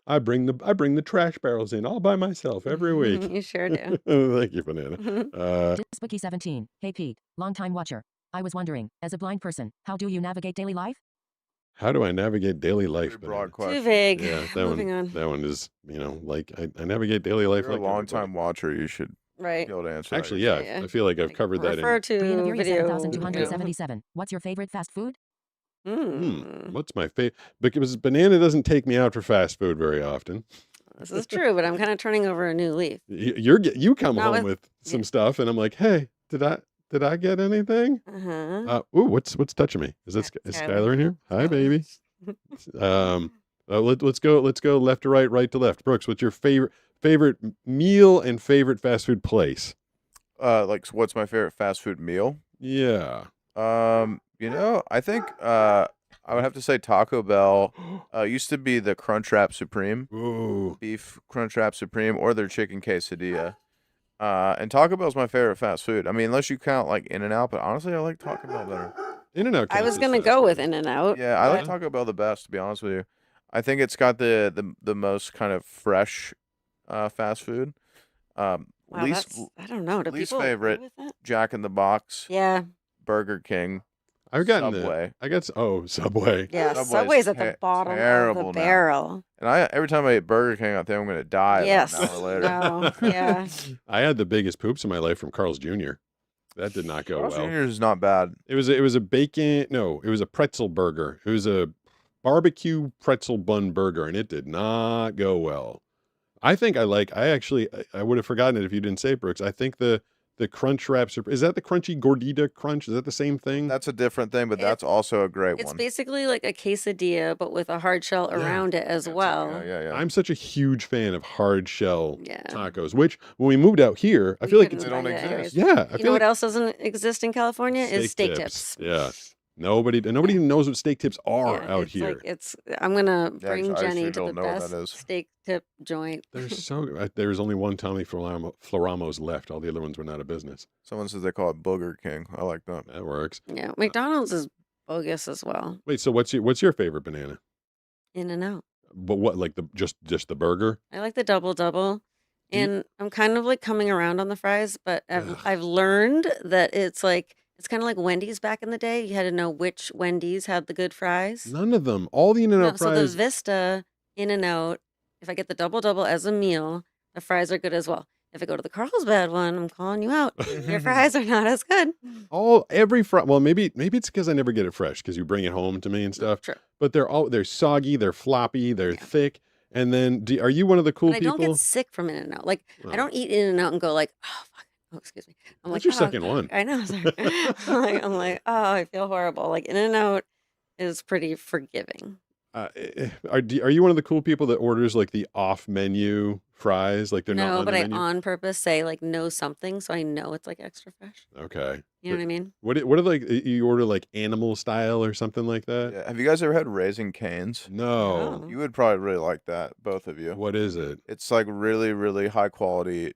I bring the trash barrels in all by myself every week. You sure do. Thank you, Banana. Disbookie17. Hey Pete, long-time watcher. I was wondering, as a blind person, how do you navigate daily life? How do I navigate daily life? Pretty Banana? broad question. Too vague. Yeah, that Moving one. on. That one is, like I navigate daily life If you're like a long everybody. time watcher, you should Right. be able to answer that Actually, yeah, Yeah. I feel like I've Like, covered that in. refer to Brianna video. 7277. What's your favorite fast food? What's my favorite? Because Banana doesn't take me out for fast food very often. This is true, but I'm kind of turning over a new leaf. You come Not home with- with some stuff, and I'm like, hey, did I get anything? Uh-huh. What's touching me? Is Skylar in here? Hi, baby. Let's go left to right to left. Brooks, what's your favorite meal and favorite fast food place? Like, what's my favorite fast food meal? Yeah. I think I would have to say Taco Bell. Used to be the Crunchwrap Supreme, Ooh. beef Crunchwrap Supreme, or their chicken quesadilla. And Taco Bell's my favorite fast food. I mean, unless you count like In-N-Out, but honestly, I like Taco Bell better. In-N-Out. I was gonna go with In-N-Out. Yeah, I like but- Taco Bell the best, to be honest with you. I think it's got the most kind of fresh fast food. Wow, Least I don't know. Do least people agree favorite. with that? Jack in the Box, Yeah. Burger King, I've gotten Subway. Subway. Yeah. Subway's Subway's at the bottom of terrible the now. barrel. And every time I eat Burger King, I think I'm gonna die about Yes. an hour later. No. Yeah. I had the biggest poops in my life from Carl's Jr. That did not go Carl's well. Jr. is not bad. It was a bacon. No, it was a pretzel burger. It was a barbecue pretzel bun burger, and it did not go well. I think I would have forgotten it if you didn't say it, Brooks. I think the crunch wraps is that the crunchy gordita crunch? Is that the same thing? That's a different thing, but It- that's also a great It's one. basically like a quesadilla, but with a hard shell Yeah. around it as well. Yeah. I'm such a huge fan of hard shell Yeah. tacos, which when we moved out here, I We feel like couldn't it's They don't find it exist. anyways. yeah. I You feel know like what else doesn't exist in California is steak tips. Yeah. Nobody even knows what steak tips are Yeah, out it's here. like I'm gonna Yeah, bring actually, I Jenny sure to the don't know what that best is. steak tip joint. They're so there's only one Tommy Floramos left. All the other ones went out of business. Someone says they call it Booger King. I like that. That works. Yeah, McDonald's is bogus as well. Wait, so what's your favorite banana? In-N-Out. But what, like just the burger? I like the double, Do you- and I'm kind of like coming around on the fries, but Ugh. I've learned that it's kind of like Wendy's back in the day. You had to know which Wendy's had the good fries. None of them. All the In-N-Out No, so the fries. Vista In-N-Out, if I get the double as a meal, the fries are good as well. if I go to the Carlsbad one, I'm calling you out. Your fries are not as good. Every fry. Well, maybe it's because I never get it fresh because you bring it home to me and stuff. True. But they're soggy, they're floppy, they're thick. And then, are you one of the cool But I don't people? get sick from In-N-Out. Like, I Oh. don't eat In-N-Out and go like, oh, fuck. Oh, excuse me. I'm What's like, your oh, second one? I know. Sorry. I'm like, oh, I feel horrible. Like, In-N-Out is pretty forgiving. Are you one of the cool people that orders like the off menu fries? Like they're not No, on but the I menu? on purpose say like no something so I know it's like extra fresh. Okay. You know what I mean? What are like, you order like animal style or something like that? Yeah. Have you guys ever had Raising Cane's? No. No. You would probably really like that, both of you. What is it? It's like really, really high quality,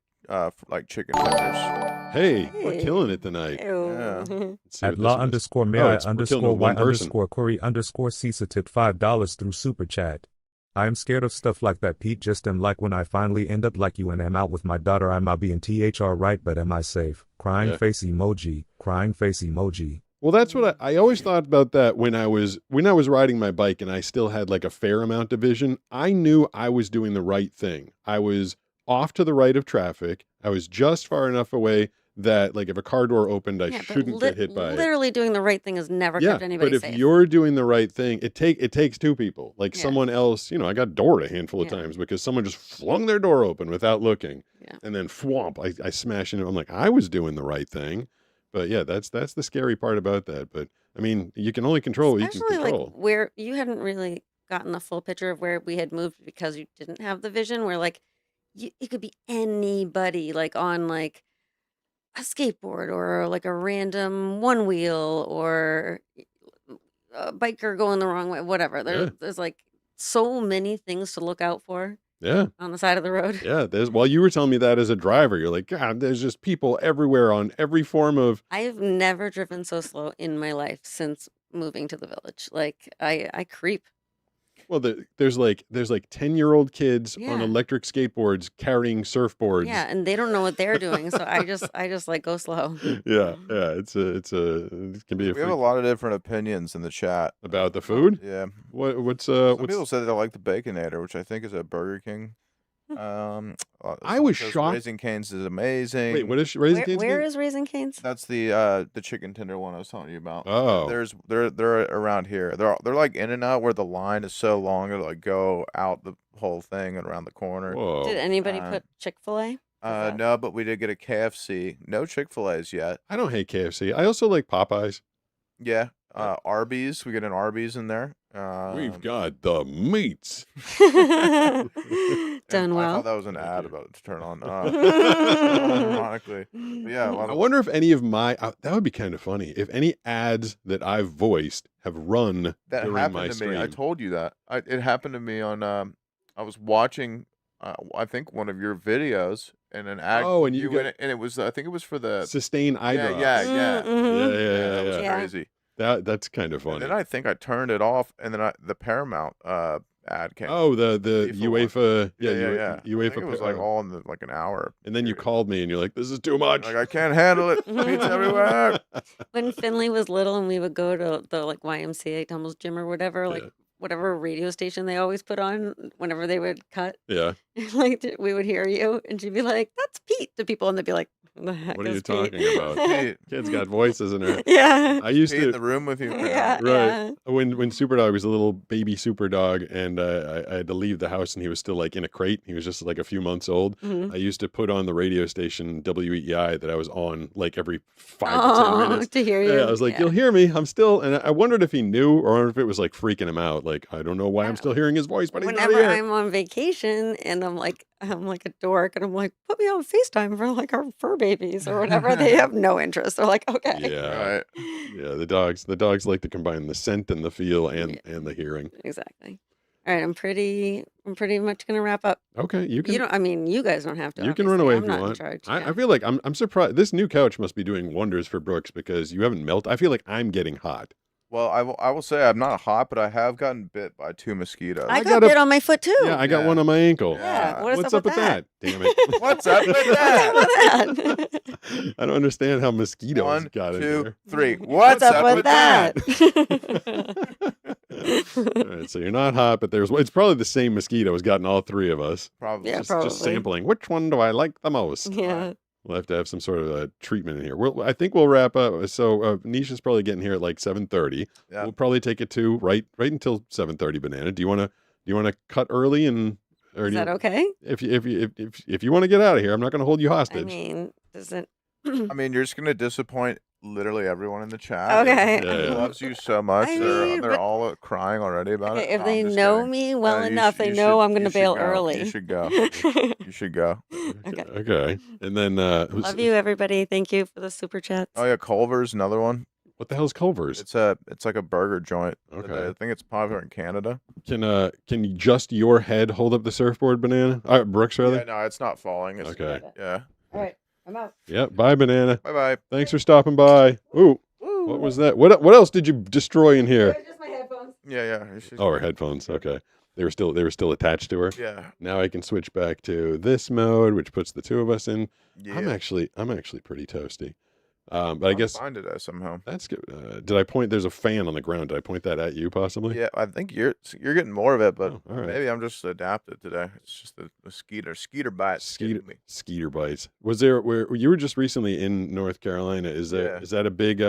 like chicken tenders. Hey, we're Hey. killing it tonight. Yeah. Ew. Let's see At what law this was. _ may Oh, I we're killing _ with y one person. _ Corey _ Cisa tipped $5 through super chat. I am scared of stuff like that, Pete. Just am like when I finally end up like you and am out with my daughter. I might be in THR right, but am I safe? Crying Yeah. face emoji. Crying face emoji. Well, that's what I always thought about that when I was riding my bike and I still had like a fair amount of vision. I knew I was doing the right thing. I was off to the right of traffic. I was just far enough away that like if a car door opened, I Yeah, but shouldn't get hit by it. literally doing the right thing has never kept anybody but if safe. you're doing the right thing, it takes two people. Like Yeah. someone else, I got doored a handful of Yeah. times because someone just flung their door open without looking. Yeah. And then thwomp, I smash into it. I'm like, I was doing the right thing. But yeah, that's the scary part about that. But I mean, you can only control what you can Especially control. like where you hadn't really gotten the full picture of where we had moved because you didn't have the vision where like it could be anybody like on like a skateboard or like a random one wheel or a biker going the wrong way, whatever. Yeah. There's like so many things to look out for Yeah. on the side of the road. Yeah. While you were telling me that as a driver, you're like, God, there's just people everywhere on every form of. I've never driven so slow in my life since moving to the village. Like I creep. Well, there's like 10-year-old kids on Yeah. electric skateboards carrying surfboards. Yeah, and they don't know what they're doing, so I just like go slow. Yeah. It can be We have a lot of different opinions in the chat. about the food. Yeah. What's Some people said they like the Baconator, which I think is a Burger King. I was shocked. Raising Cane's is amazing. Wait, what is Raising Cane's? Where again? is Raising Cane's? That's the chicken tender one I was telling you about. Oh. They're around here. They're like In-N-Out where the line is so long it'll like go out the whole thing and around the corner. Whoa. Did anybody Uh, put Chick-fil-A? No, but we did get a KFC. No Chick-fil-A's yet. I don't hate KFC. I also like Popeyes. Yeah. Arby's. We get an Arby's in there. We've got the meats. and Done I well. thought that was an ad about to turn on. Ironically. But yeah, a lot I of wonder if any of that would be kind of funny. If any ads that I've voiced have run that during happened my to stream. me. I told you that. It happened to me on. I was watching. I think one of your videos and an ad. Oh, and you in got- it, and it was. I think it was for the. Sustain eye Yeah, drops. yeah. Yeah, That was Yeah. crazy. That's kind of And funny. then I think I turned it off, and then the Paramount ad came. Oh, the FIFA one. UEFA. yeah. UEFA. I think it was like all in like an hour. And then you period. called me and you're like, "This is too much." Like I can't handle it. Pizza everywhere. When Finley was little and we would go to the like YMCA Tumbles Gym or whatever, like Yeah. whatever radio station they always put on whenever they would cut, Yeah. like we would hear you and she'd be like, "That's Pete" to people and they'd be like, "What the heck What are is you Pete?" talking about? Pete, Kid's got voices in her. Yeah. I used Pete in to. the room with you. Yeah. Right. Yeah. When Superdog was a little baby Superdog, and I had to leave the house, and he was still like in a crate. He was just like a few months old. Mhm. I used to put on the radio station WEI that I was on like every 5 to 10 Oh, minutes. to hear you. Yeah, I was like, Yeah. "You'll hear me. I'm still." And I wondered if he knew or if it was like freaking him out. Like, I don't know why I'm still hearing his voice, but he's not Whenever here. I'm on vacation and I'm like a dork and I'm like, put me on FaceTime for like our fur babies or whatever, they have no interest. They're like, okay. Yeah, Right. yeah. The dogs like to combine the scent and the feel and the hearing. Exactly. All right, I'm pretty much gonna wrap up. Okay, you can. You don't. I mean, you guys don't have to. You can run obviously. away I'm if you not want. in charge. I yeah. feel like I'm surprised. This new couch must be doing wonders for Brooks because you haven't melted. I feel like I'm getting hot. Well, I will say I'm not hot, but I have gotten bit by 2 mosquitoes. I I got got a- bit on my foot too. Yeah, I got Yeah. one on my ankle. Yeah, what is What's up up with that? Damn it! What's up with What's that? up with that? I don't understand how mosquitoes 1, got in 2, there. 3. What's up with that? that? All right, so you're not hot, but it's probably the same mosquito has gotten all three of us. Probably. Yeah, Just probably. sampling. Which one do I like the most? Yeah. We'll have to have some sort of a treatment in here. I think we'll wrap up. So Nisha's probably getting here at like 7:30. Yeah. We'll probably take it to right until 7:30. Banana. Do you want to cut early or Is do you, that okay? if you want to get out of here, I'm not going to hold you hostage. I mean, doesn't. I mean, you're just gonna disappoint literally everyone in the chat. Okay. Yeah. Who loves you so much. I they're mean, they're but- all crying already about Okay, it. if No, they I'm just know kidding. me well You enough, sh- they you know should- I'm going you to should bail go. early. You should go. You should go. Okay. Okay. And then Love you, everybody. Thank you for the super chats. Oh yeah, Culver's another one. what the hell's Culver's? It's like a burger joint. Okay. I think it's popular in Canada. Can just your head hold up the surfboard, Banana? Brooks, rather. Yeah, no, it's not falling. It's, Okay. Yeah. All right, I'm out. Yep. Bye, Banana. Bye bye. Thanks for stopping by. Ooh, what was that? What else did you destroy in here? Just my headphones. Yeah. It's just- Oh, her headphones. Okay. They were still attached to her. Yeah. Now I can switch back to this mode, which puts the two of us in. Yeah. I'm actually pretty toasty. But I guess fine today somehow. that's good. Did I point? There's a fan on the ground. Did I point that at you possibly? Yeah, I think you're getting more of it, but Oh, all right. maybe I'm just adapted today. It's just the skeeter bite. Skeeter bites. Was there where you were just recently in North Carolina? Is that a big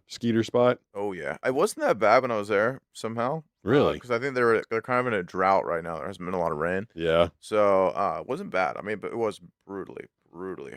skeeter spot? Oh yeah, it wasn't that bad when I was there somehow. Really? Because I think they're kind of in a drought right now. There hasn't been a lot of rain, Yeah. so it wasn't bad. I mean, but it was brutally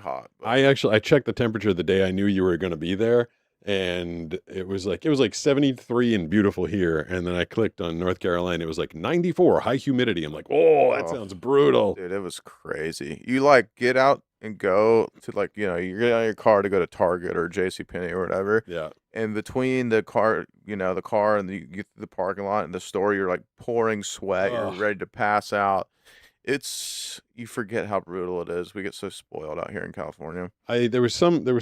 hot. But I checked the temperature the day I knew you were going to be there, and it was like 73 and beautiful here, and then I clicked on North Carolina. It was like 94, high humidity. I'm like, oh, that sounds brutal. dude, it was crazy. You like get out and go to you get out of your car to go to Target or JCPenney or whatever. Yeah. And between the car and you get to the parking lot and the store, you're like pouring sweat. You're Ugh. ready to pass out. You forget how brutal it is. We get so spoiled out here in California. There was some where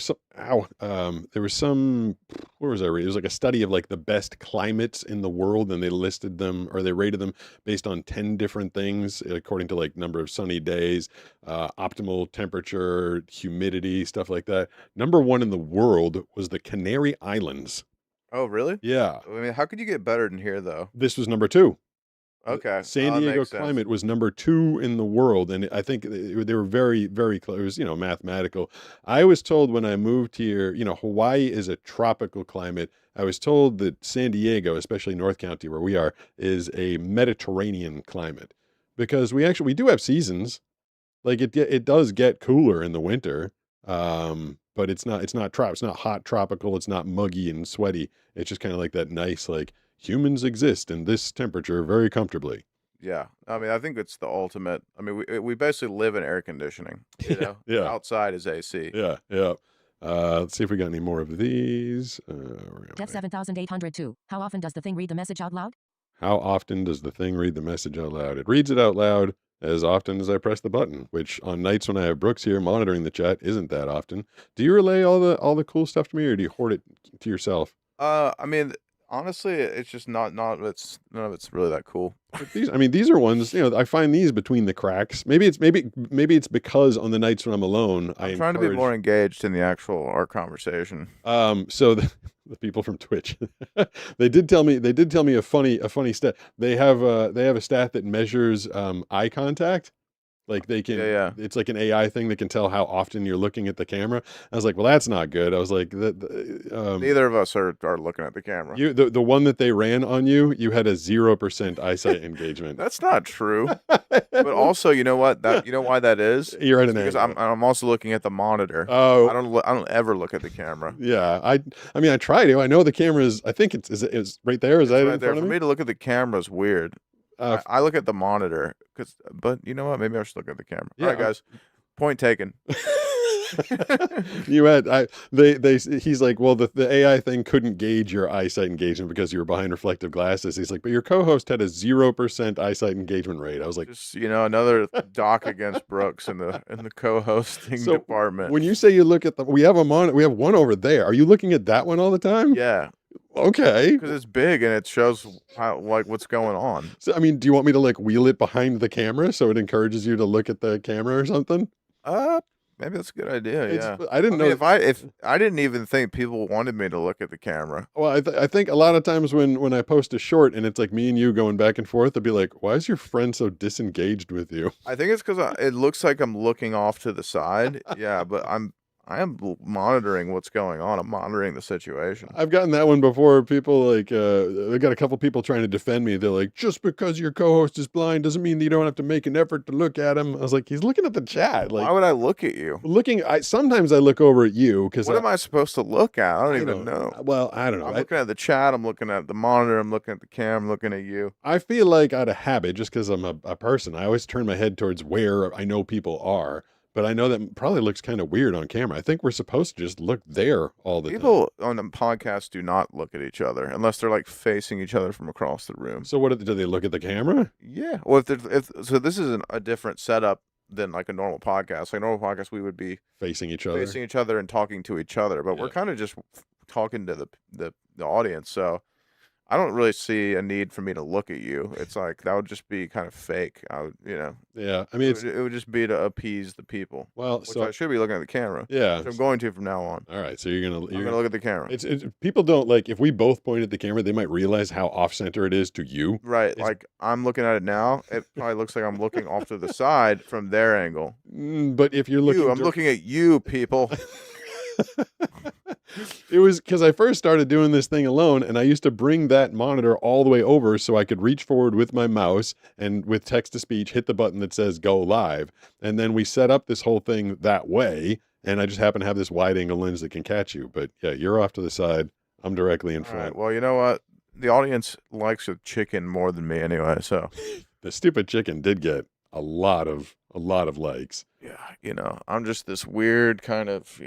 was I reading? It was like a study of like the best climates in the world, and they listed them, or they rated them based on 10 different things according to like number of sunny days, optimal temperature, humidity, stuff like that. Number one in the world was the Canary Islands. Oh, really? Yeah. I mean, how could you get better than here, though? This was number two. Okay. San that Diego makes sense. climate was number 2 in the world, and I think they were very, very close. It was, mathematical. I was told when I moved here, Hawaii is a tropical climate. I was told that San Diego, especially North County where we are, is a Mediterranean climate because we do have seasons. Like it does get cooler in the winter, but it's not hot tropical. It's not muggy and sweaty. It's just kind of like that nice like. Humans exist in this temperature very comfortably. Yeah. I mean, I think it's the ultimate. I mean, we basically live in air conditioning. You know? Yeah. Outside is AC. Yeah. Let's see if we got any more of these. Death 7802. How often does the thing read the message out loud? How often does the thing read the message out loud? It reads it out loud as often as I press the button, which on nights when I have Brooks here monitoring the chat isn't that often. Do you relay all the cool stuff to me, or do you hoard it to yourself? I mean, honestly, it's just none of it's really that cool. But these are ones, I find these between the cracks. Maybe it's because on the nights when I'm alone, I'm trying to be more engaged in our conversation. So the people from Twitch, they did tell me a funny stat. They have a stat that measures eye contact. Like they can, it's like an AI thing that can tell how often you're looking at the camera. I was like, well, that's not good. I was like, neither of us are looking at the camera. The one that they ran on you had a 0% eyeside engagement. That's not true. But also, you know what? You know why that is? You're at an because angle. I'm also looking at the monitor. Oh, I don't ever look at the camera. Yeah, I mean, I try to. I know the camera is. I think it's right there. Is that right in there? front For of me to look at the camera is weird. I look at the monitor but you know what? Maybe I should look at the camera. Yeah. All right, guys. Point taken. He's like, well, the AI thing couldn't gauge your eyesight engagement because you were behind reflective glasses. He's like, but your co-host had a 0% eyesight engagement rate. I was like, just another dock against Brooks in the co-hosting department. When you say you look at we have one over there. Are you looking at that one all the time? Yeah. Okay. Because it's big and it shows what's going on. So I mean, do you want me to like wheel it behind the camera so it encourages you to look at the camera or something? Maybe that's a good idea. Yeah. I didn't know. If I didn't even think people wanted me to look at the camera. Well, I think a lot of times when I post a short and it's like me and you going back and forth, they'll be like, "Why is your friend so disengaged with you?" I think it's because it looks like I'm looking off to the side. Yeah, but I am monitoring what's going on. I'm monitoring the situation. I've gotten that one before. People like, I got a couple people trying to defend me. They're like, just because your co-host is blind doesn't mean that you don't have to make an effort to look at him. I was like, he's looking at the chat. Like, why would I look at you? Sometimes I look over at you because what am I supposed to look at? I don't even know. Well, I don't know. I'm looking at the chat. I'm looking at the monitor. I'm looking at the camera. I'm looking at you. I feel like out of habit, just because I'm a person, I always turn my head towards where I know people are. But I know that probably looks kind of weird on camera. I think we're supposed to just look there all the time. People on the podcast do not look at each other unless they're like facing each other from across the room. So do they look at the camera? Yeah. Well, so this is a different setup than like a normal podcast. Like a normal podcast, we would be facing each other and talking to each other. But we're kind of just talking to the audience. So I don't really see a need for me to look at you. It's like that would just be kind of fake. I would, Yeah, I mean, it would just be to appease the people. Well, which I should be looking at the camera. Yeah, which I'm going to from now on. All right, so you're gonna look at the camera. It's people don't like if we both point at the camera, they might realize how off center it is to you. Right, like I'm looking at it now. It probably looks like I'm looking off to the side from their angle. But if you're looking, I'm looking at you, people. It was because I first started doing this thing alone, and I used to bring that monitor all the way over so I could reach forward with my mouse and with text to speech hit the button that says go live. And then we set up this whole thing that way, and I just happen to have this wide angle lens that can catch you. But yeah, you're off to the side. I'm directly in front. Right, well, you know what? The audience likes a chicken more than me anyway, so the stupid chicken did get a lot of likes. Yeah, I'm just this weird kind of,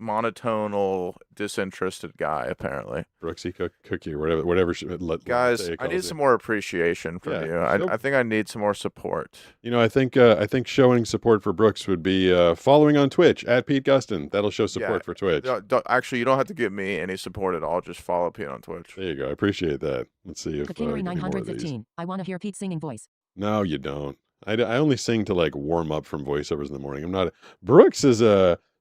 monotonal, disinterested guy, apparently. Brooksy Cookie or whatever. Guys, I need some more appreciation from you. I think I need some more support. I think showing support for Brooks would be following on Twitch at Pete Gustin. That'll show support for Twitch. Actually, you don't have to give me any support at all. Just follow Pete on Twitch. There you go. I appreciate that. Let's see if Chicanery 915. I want to hear Pete's singing voice. No, you don't. I only sing to like warm up from voiceovers in the morning. I'm not. Brooks is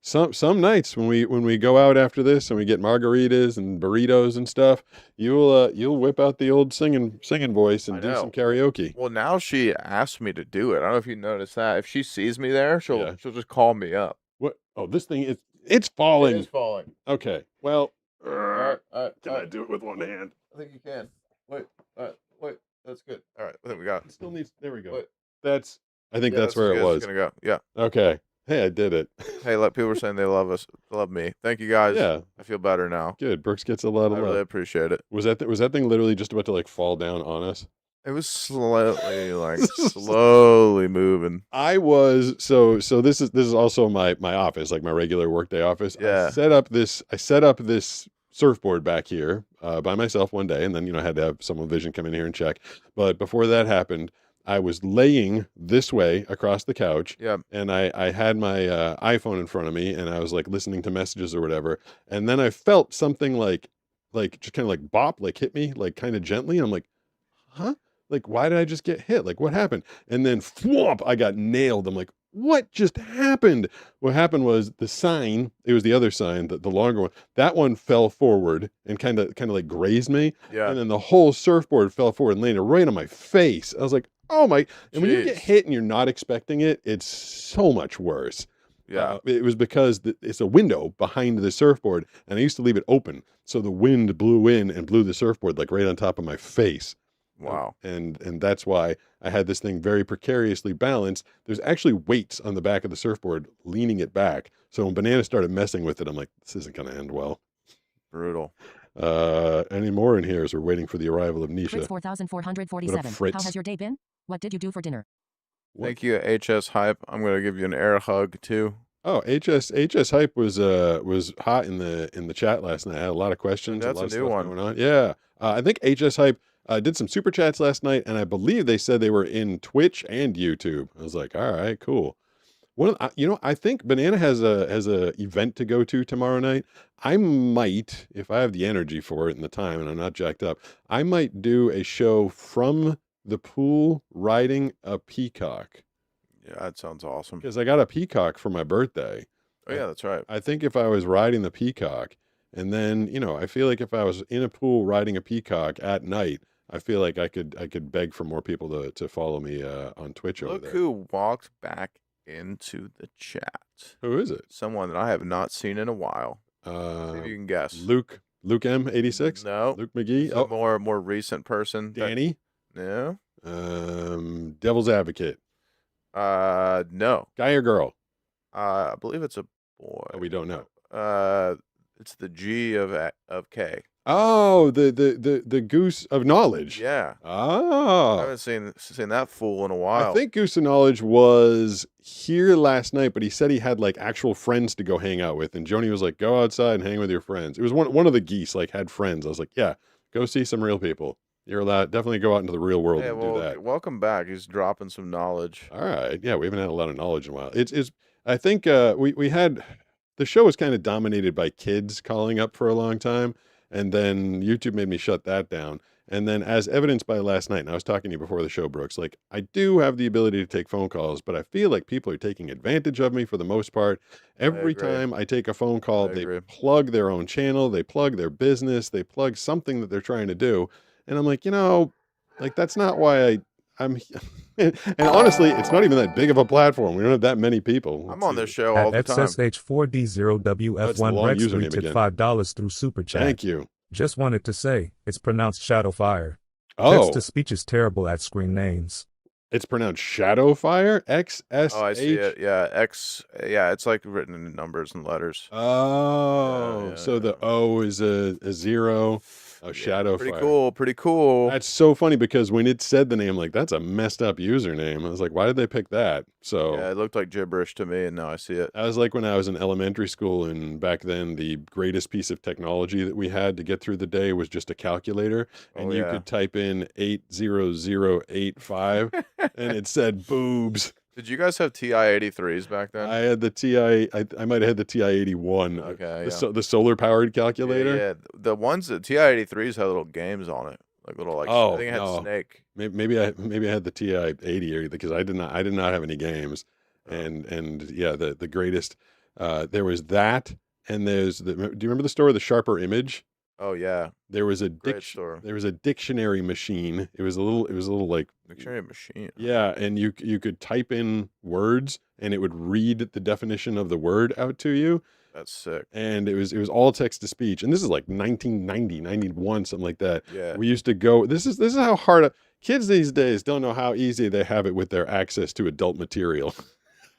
some nights when we go out after this and we get margaritas and burritos and stuff, you'll whip out the old singing voice and do some karaoke. Well, now she asked me to do it. I don't know if you noticed that. If she sees me there, she'll just call me up. What? Oh, this thing it's falling. It is falling. Okay. Well, can I do it with one hand? I think you can. Wait. That's good. All right. I think we got it. It still needs. There we go. Wait. I think that's where it was. It's gonna go. Yeah. Okay. Hey, I did it. Hey, people are saying they love us, love me. Thank you guys. Yeah, I feel better now. Good. Brooks gets a lot of love. I really appreciate it. Was that thing literally just about to like fall down on us? It was slowly moving. I was so this is also my office, like my regular workday office. Yeah. I set up this surfboard back here by myself one day, and then I had to have someone vision come in here and check. But before that happened, I was laying this way across the couch, and I had my iPhone in front of me, and I was like listening to messages or whatever, and then I felt something like just kind of like bop, like hit me, like kind of gently, and I'm like, huh? Like, why did I just get hit? Like, what happened? And then whoop, I got nailed. I'm like, what just happened? What happened was the sign, it was the other sign, the longer one, that one fell forward and kind of like grazed me. Yeah. And then the whole surfboard fell forward and landed right on my face. I was like, oh my, and when you get hit and you're not expecting it, it's so much worse. Yeah. It was because it's a window behind the surfboard, and I used to leave it open. So the wind blew in and blew the surfboard like right on top of my face. Wow. And that's why I had this thing very precariously balanced. There's actually weights on the back of the surfboard leaning it back. So when Banana started messing with it, I'm like, this isn't going to end well. Brutal. Any more in here as we're waiting for the arrival of Nisha? Fritz 4447. How has your day been? What did you do for dinner? Thank you, HS Hype. I'm going to give you an air hug too. Oh, HS Hype was hot in the chat last night. I had a lot of questions. That's a lot of new stuff one. Going on. Yeah. I think HS Hype did some super chats last night, and I believe they said they were in Twitch and YouTube. I was like, all right, cool. I think Banana has a event to go to tomorrow night. I might, if I have the energy for it and the time, and I'm not jacked up, I might do a show from the pool riding a peacock. Yeah, that sounds awesome. because I got a peacock for my birthday. Oh yeah, that's right. I think if I was riding the peacock, and then I feel like if I was in a pool riding a peacock at night, I feel like I could beg for more people to follow me on Twitch over Look there. who walked back into the chat. Who is it? Someone that I have not seen in a while. See if you can guess. Luke M86. No. Luke McGee. It's a more recent person. Danny. No. Devil's Advocate. No. Guy or girl? I believe it's a boy. Oh, we don't know. It's the G of K. Oh, the Goose of Knowledge. Yeah. I Oh. haven't seen that fool in a while. I think Goose of Knowledge was here last night, but he said he had like actual friends to go hang out with, and Joni was like, "Go outside and hang with your friends." It was one of the geese like had friends. I was like, "Yeah, go see some real people. You're allowed. Definitely go out into the real world and do that." Welcome back. He's dropping some knowledge. All right, yeah, we haven't had a lot of knowledge in a while. It's I think we had the show was kind of dominated by kids calling up for a long time, and then YouTube made me shut that down. And then, as evidenced by last night, and I was talking to you before the show, Brooks, like I do have the ability to take phone calls, but I feel like people are taking advantage of me for the most part. Every agree. time I take a phone call, I they agree. plug their own channel, they plug their business, they plug something that they're trying to do. And I'm like, like that's not why I'm. And honestly, it's not even that big of a platform. We don't have that many people. I'm Let's on see. this show all the At time. XSH4D0WF1 That's the long Rex 3 username tipped again. $5 through Super Chat. Thank you. Just wanted to say, it's pronounced Shadowfire. Oh, Text-to-speech is terrible at screen names. it's pronounced Shadowfire. XSH. Oh, I see it. Yeah, Yeah, it's like written in numbers and letters. Oh, Yeah, so yeah. the O is a zero, a Yeah, Shadowfire. Pretty cool. Pretty cool. That's so funny because when it said the name, like that's a messed up username. I was like, why did they pick that? So Yeah, it looked like gibberish to me, and now I see it. that was like when I was in elementary school, and back then the greatest piece of technology that we had to get through the day was just a calculator, and Oh, you yeah. could type in 80085, and it said boobs. Did you guys have TI-83s back then? I had the TI. I might have had the TI-81. Okay, the solar powered calculator. Yeah, the ones that TI-83s had little games on it, like little like Oh, I think it had no. Snake. Maybe I had the TI-80 because I did not have any games, Oh. and yeah, the greatest. There was that, and do you remember the store, the Sharper Image? Oh yeah, There was a great store. there was a dictionary machine. It was a little like Dictionary machine. yeah, and you could type in words and it would read the definition of the word out to you. That's sick. And it was all text to speech, and this is like 1990, 91, something like that. Yeah. We used to go. This is how hard kids these days don't know how easy they have it with their access to adult material.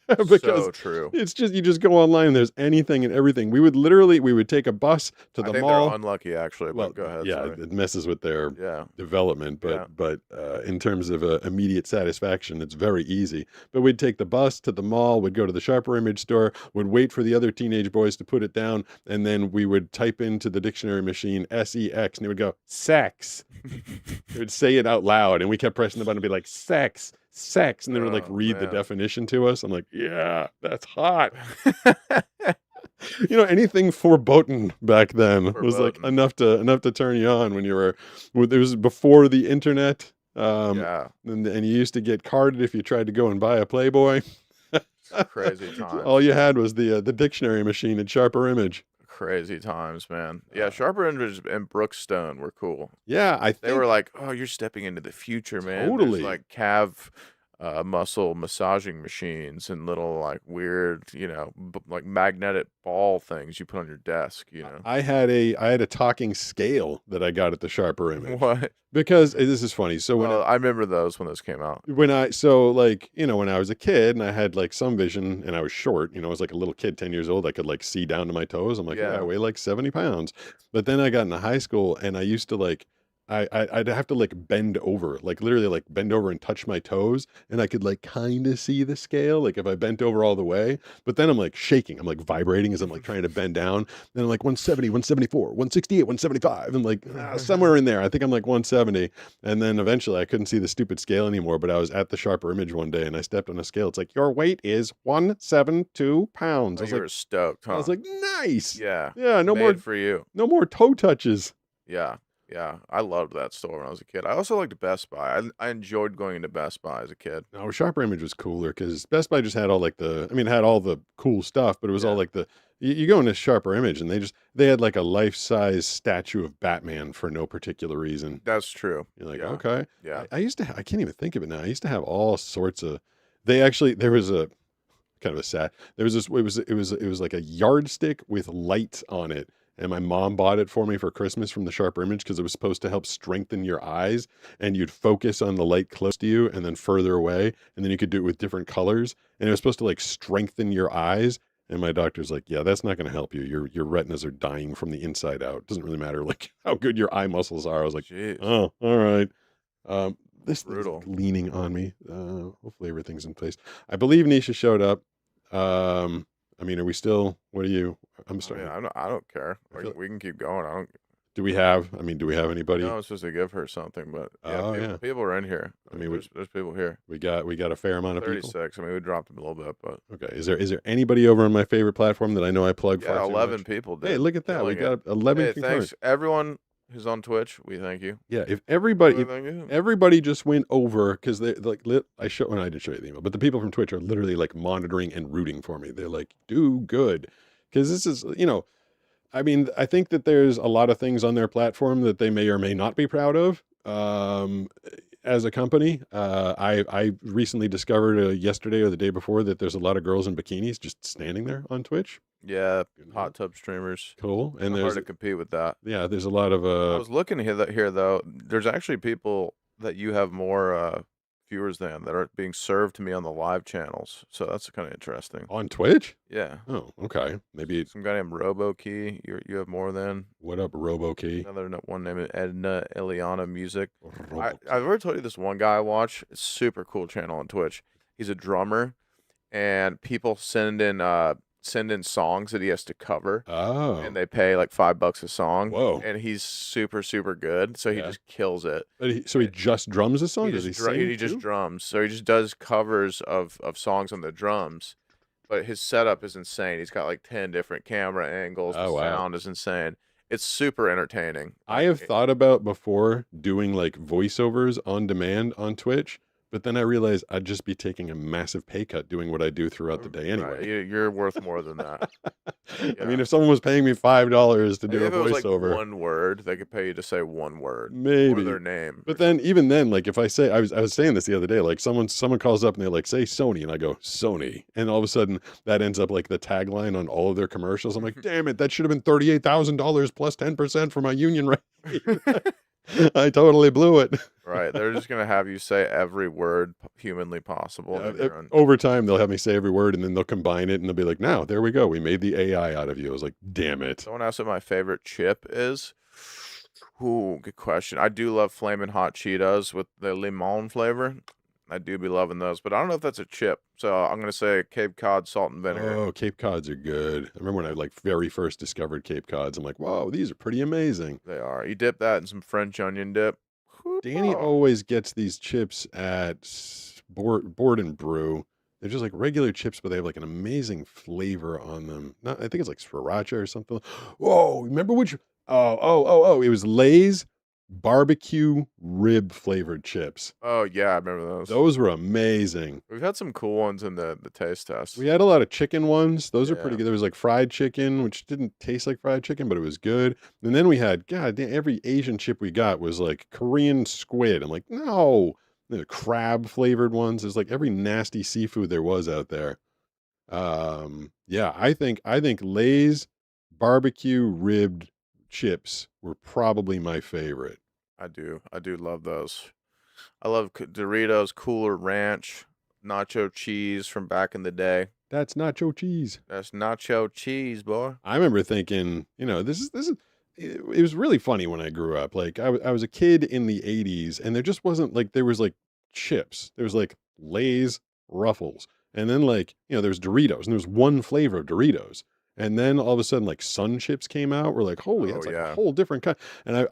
Because so true. it's just you just go online and there's anything and everything. We would take a bus to I the think mall. they're unlucky actually. Well, But go ahead. yeah, sorry. it messes with their Yeah. development, Yeah. but in terms of immediate satisfaction, it's very easy. But we'd take the bus to the mall, would go to the Sharper Image store, would wait for the other teenage boys to put it down, and then we would type into the dictionary machine SEX, and it would go sex. It would say it out loud, and we kept pressing the button and be like sex, and then it would like Oh, read the man. definition to us. I'm like, yeah, that's hot. Anything foreboding back then was like Foreboding. enough to turn you on when you were. It was before the internet, Yeah. and you used to get carded if you tried to go and buy a Playboy. Crazy times. All you had was the dictionary machine and Sharper Image. Crazy times, man. Yeah, Sharper Image and Brookstone were cool. Yeah, I think They were like, "Oh, you're stepping into the future, man." There's, Totally. like calf muscle massaging machines and little like weird, like magnetic ball things you put on your desk. I had a talking scale that I got at the Sharper Image What? because this is funny. So Well, I remember those when those came out. when I was a kid and I had like some vision and I was short, I was like a little kid, 10 years old, I could like see down to my toes. I'm like, yeah, Yeah. I weigh like 70 pounds. But then I got into high school and I used to like, I'd have to like bend over, like literally like bend over and touch my toes. And I could like kind of see the scale, like if I bent over all the way, but then I'm like shaking, I'm like vibrating as I'm like trying to bend down. Then I'm like 170, 174, 168, 175. And like somewhere in there, I think I'm like 170. And then eventually I couldn't see the stupid scale anymore, but I was at the Sharper Image one day and I stepped on a scale. It's like, your weight is 172 pounds. Oh, I was you like, were stoked, huh? I was like, nice. yeah, Yeah, no made more for you. toe touches. Yeah. Yeah, I loved that store when I was a kid. I also liked Best Buy. I enjoyed going into Best Buy as a kid. No, Sharper Image was cooler because Best Buy just had all like it had all the cool stuff, but it was all Yeah. like you go into Sharper Image and they had like a life-size statue of Batman for no particular reason. That's true. You're like, Yeah. okay. Yeah. I used to, I can't even think of it now. I used to have all sorts of, there was a kind of a sad, there was this, it was like a yardstick with lights on it. And my mom bought it for me for Christmas from the Sharper Image because it was supposed to help strengthen your eyes, and you'd focus on the light close to you and then further away. And then you could do it with different colors. And it was supposed to like strengthen your eyes. And my doctor's like, yeah, that's not going to help you. Your retinas are dying from the inside out. It doesn't really matter like how good your eye muscles are. I was like, Jeez. oh, all right. This thing's Brutal. leaning on me. Hopefully everything's in place. I believe Nisha showed up. I mean, are we still? What are you? I'm I sorry. mean, I don't care. I Like, feel- we can keep going. I don't. Do we have? I mean, do we have anybody? No, I'm supposed to give her something, but yeah, Oh, people, yeah. people are in here. I mean, we- there's people here. We got a fair amount of people. 36. I mean, we dropped them a little bit, but Okay. Is there anybody over on my favorite platform that I know I plug yeah, far too 11 much? people did. Hey, look at that. We Killing it. got 11 Hey, concurrent. thanks everyone who's on Twitch. We thank you. Yeah, if everybody We thank you. everybody just went over because they like I didn't show you the email, but the people from Twitch are literally like monitoring and rooting for me. They're like, do good. Because this is, I mean, I think that there's a lot of things on their platform that they may or may not be proud of. As a company, I recently discovered yesterday or the day before that there's a lot of girls in bikinis just standing there on Twitch. Yeah, hot tub streamers. Cool. And Hard there's, to compete with that. yeah, there's a lot of, I was looking here though. There's actually people that you have more viewers than that are being served to me on the live channels. So that's kind of interesting. on Twitch. Yeah. Oh, okay. Maybe, Some guy named RoboKey. You have more than what up, RoboKey? one named Edna Eliana Music. Robo- I've already told you this one guy I watch. It's a super cool channel on Twitch. He's a drummer, and people send in songs that he has to cover, oh, and they pay like $5 a song. Whoa. And he's super good, so he Yeah. just kills it. but so he just drums the song? Does he sing He just too? drums, so he just does covers of songs on the drums. But his setup is insane. He's got like 10 different camera angles. Oh, The wow. sound is insane. It's super entertaining. I have thought about before doing like voiceovers on demand on Twitch, but then I realized I'd just be taking a massive pay cut doing what I do throughout the day Right, anyway. You're worth more than that. I mean, if someone was paying me $5 to Like, do a if it was like voiceover, one word, they could pay you to say one word or maybe. their name. But then, even then, like if I say, I was saying this the other day, like someone calls up and they're like, say Sony, and I go Sony, and all of a sudden that ends up like the tagline on all of their commercials. I'm like, damn it, that should have been $38,000 plus 10% for my union rate. I totally blew it. Right, they're just gonna have you say every word humanly possible. Yeah, and you're on- over time, they'll have me say every word, and then they'll combine it, and they'll be like, "Now, there we go. We made the AI out of you." I was like, "Damn it!" Someone asked what my favorite chip is. Ooh, good question. I do love Flamin' Hot Cheetos with the limon flavor. I do be loving those, but I don't know if that's a chip. So I'm gonna say Cape Cod salt and vinegar. Oh, Cape Cods are good. I remember when I like very first discovered Cape Cods. I'm like, "Whoa, these are pretty amazing." They are. You dip that in some French onion dip. Danny Oh. always gets these chips at Board and Brew. They're just like regular chips, but they have like an amazing flavor on them. Not, I think it's like sriracha or something. Whoa, remember which? Oh! It was Lay's barbecue rib flavored chips. Oh yeah, I remember those. Those were amazing. We've had some cool ones in the taste test. We had a lot of chicken ones. Those are pretty Yeah. good. There was like fried chicken, which didn't taste like fried chicken, but it was good. And then we had, God damn, every Asian chip we got was like Korean squid. I'm like, no. The crab flavored ones. There's like every nasty seafood there was out there. Yeah, I think Lay's barbecue ribbed chips were probably my favorite. I do love those. I love Doritos Cooler Ranch, nacho cheese from back in the day. That's nacho cheese. That's nacho cheese, boy. I remember thinking, this is it was really funny when I grew up. Like I was a kid in the 80s, and there just wasn't like, there was like chips. There was like Lay's, Ruffles, and then like, there was Doritos, and there was one flavor of Doritos. And then all of a sudden, like Sun Chips came out. We're like, holy, Oh, that's like yeah. a whole different kind. And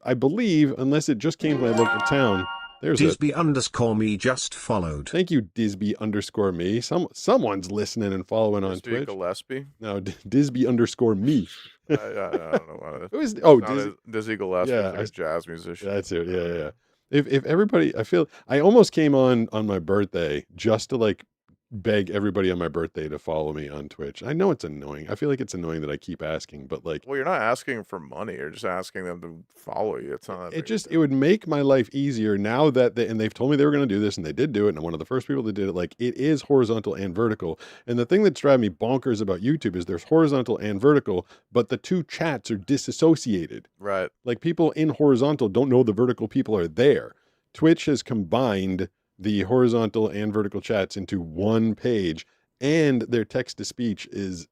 I believe, unless it just came to my local town, There's a Disby_me just followed. thank you, Disby_me. Someone's listening and following on Crispy Twitch. Gillespie. No, Disby_me. I don't know what it Who is sounded. Dizzy Gillespie Yeah, is like a jazz musician. That's it. I Yeah, don't yeah. know. Yeah. If everybody, I feel I almost came on my birthday just to like beg everybody on my birthday to follow me on Twitch. I know it's annoying. I feel like it's annoying that I keep asking, but like Well, you're not asking for money. You're just asking them to follow you. It's not that it big a just it deal. would make my life easier now that and they've told me they were going to do this and they did do it, and I'm one of the first people that did it. Like, it is horizontal and vertical, and the thing that's driving me bonkers about YouTube is there's horizontal and vertical, but the two chats are disassociated. Right. Like, people in horizontal don't know the vertical people are there. Twitch has combined the horizontal and vertical chats into one page, and their text to speech is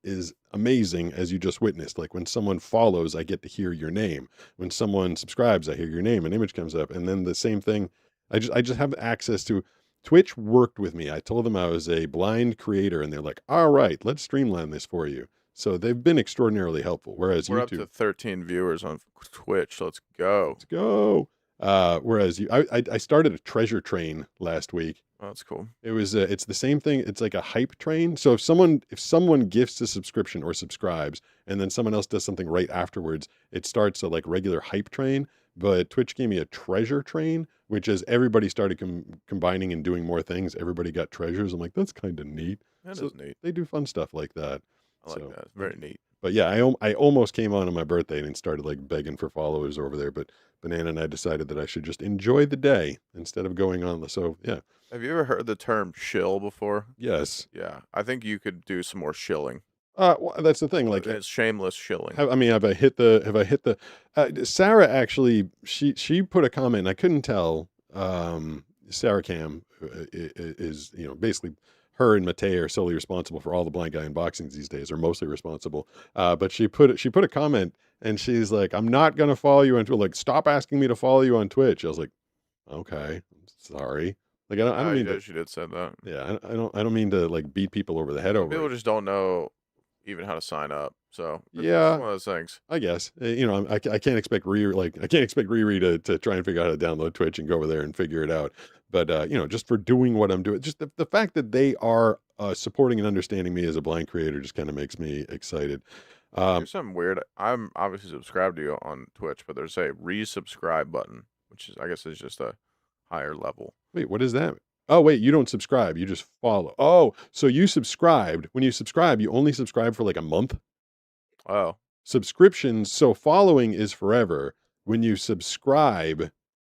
amazing, as you just witnessed. Like, when someone follows, I get to hear your name. When someone subscribes, I hear your name, an image comes up, and then the same thing. I just have access to. Twitch worked with me. I told them I was a blind creator, and they're like, all right, let's streamline this for you. So they've been extraordinarily helpful. Whereas We're up YouTube, to 13 viewers on Twitch. Let's go. let's go. Whereas I started a treasure train last week. Oh, that's cool. It was it's the same thing. It's like a hype train. So if someone gifts a subscription or subscribes, and then someone else does something right afterwards, it starts a like regular hype train. But Twitch gave me a treasure train, which as everybody started combining and doing more things, everybody got treasures. I'm like, that's kind of neat. That So is neat. they do fun stuff like that. I like So, that. It's very neat. but yeah, I almost came on my birthday and started like begging for followers over there. But Banana and I decided that I should just enjoy the day instead of going on. So yeah, Have you ever heard the term shill before? yes. Yeah. I think you could do some more shilling. Well, that's the thing. Like, It's shameless shilling. have I hit the? Sarah actually, she put a comment. I couldn't tell. Sarah Cam is basically her and Matei are solely responsible for all the blind guy unboxings these days, or mostly responsible. But she put a comment, and she's like, "I'm not gonna follow you on Twitch. Like, stop asking me to follow you on Twitch." I was like, "Okay, sorry." Like, I don't mean to. She did say that. Yeah, I don't mean to like beat people over the head over People it. just don't know even how to sign up. So it's Yeah. one of those things. I guess I can't expect Riri to try and figure out how to download Twitch and go over there and figure it out. But just for doing what I'm doing, just the fact that they are supporting and understanding me as a blind creator just kind of makes me excited. Here's something weird. I'm obviously subscribed to you on Twitch, but there's a resubscribe button, which is I guess is just a higher level. Wait, what is that? Oh, wait, you don't subscribe. You just follow. Oh, so you subscribed. When you subscribe, you only subscribe for like a month? Oh, Subscriptions, so following is forever. When you subscribe,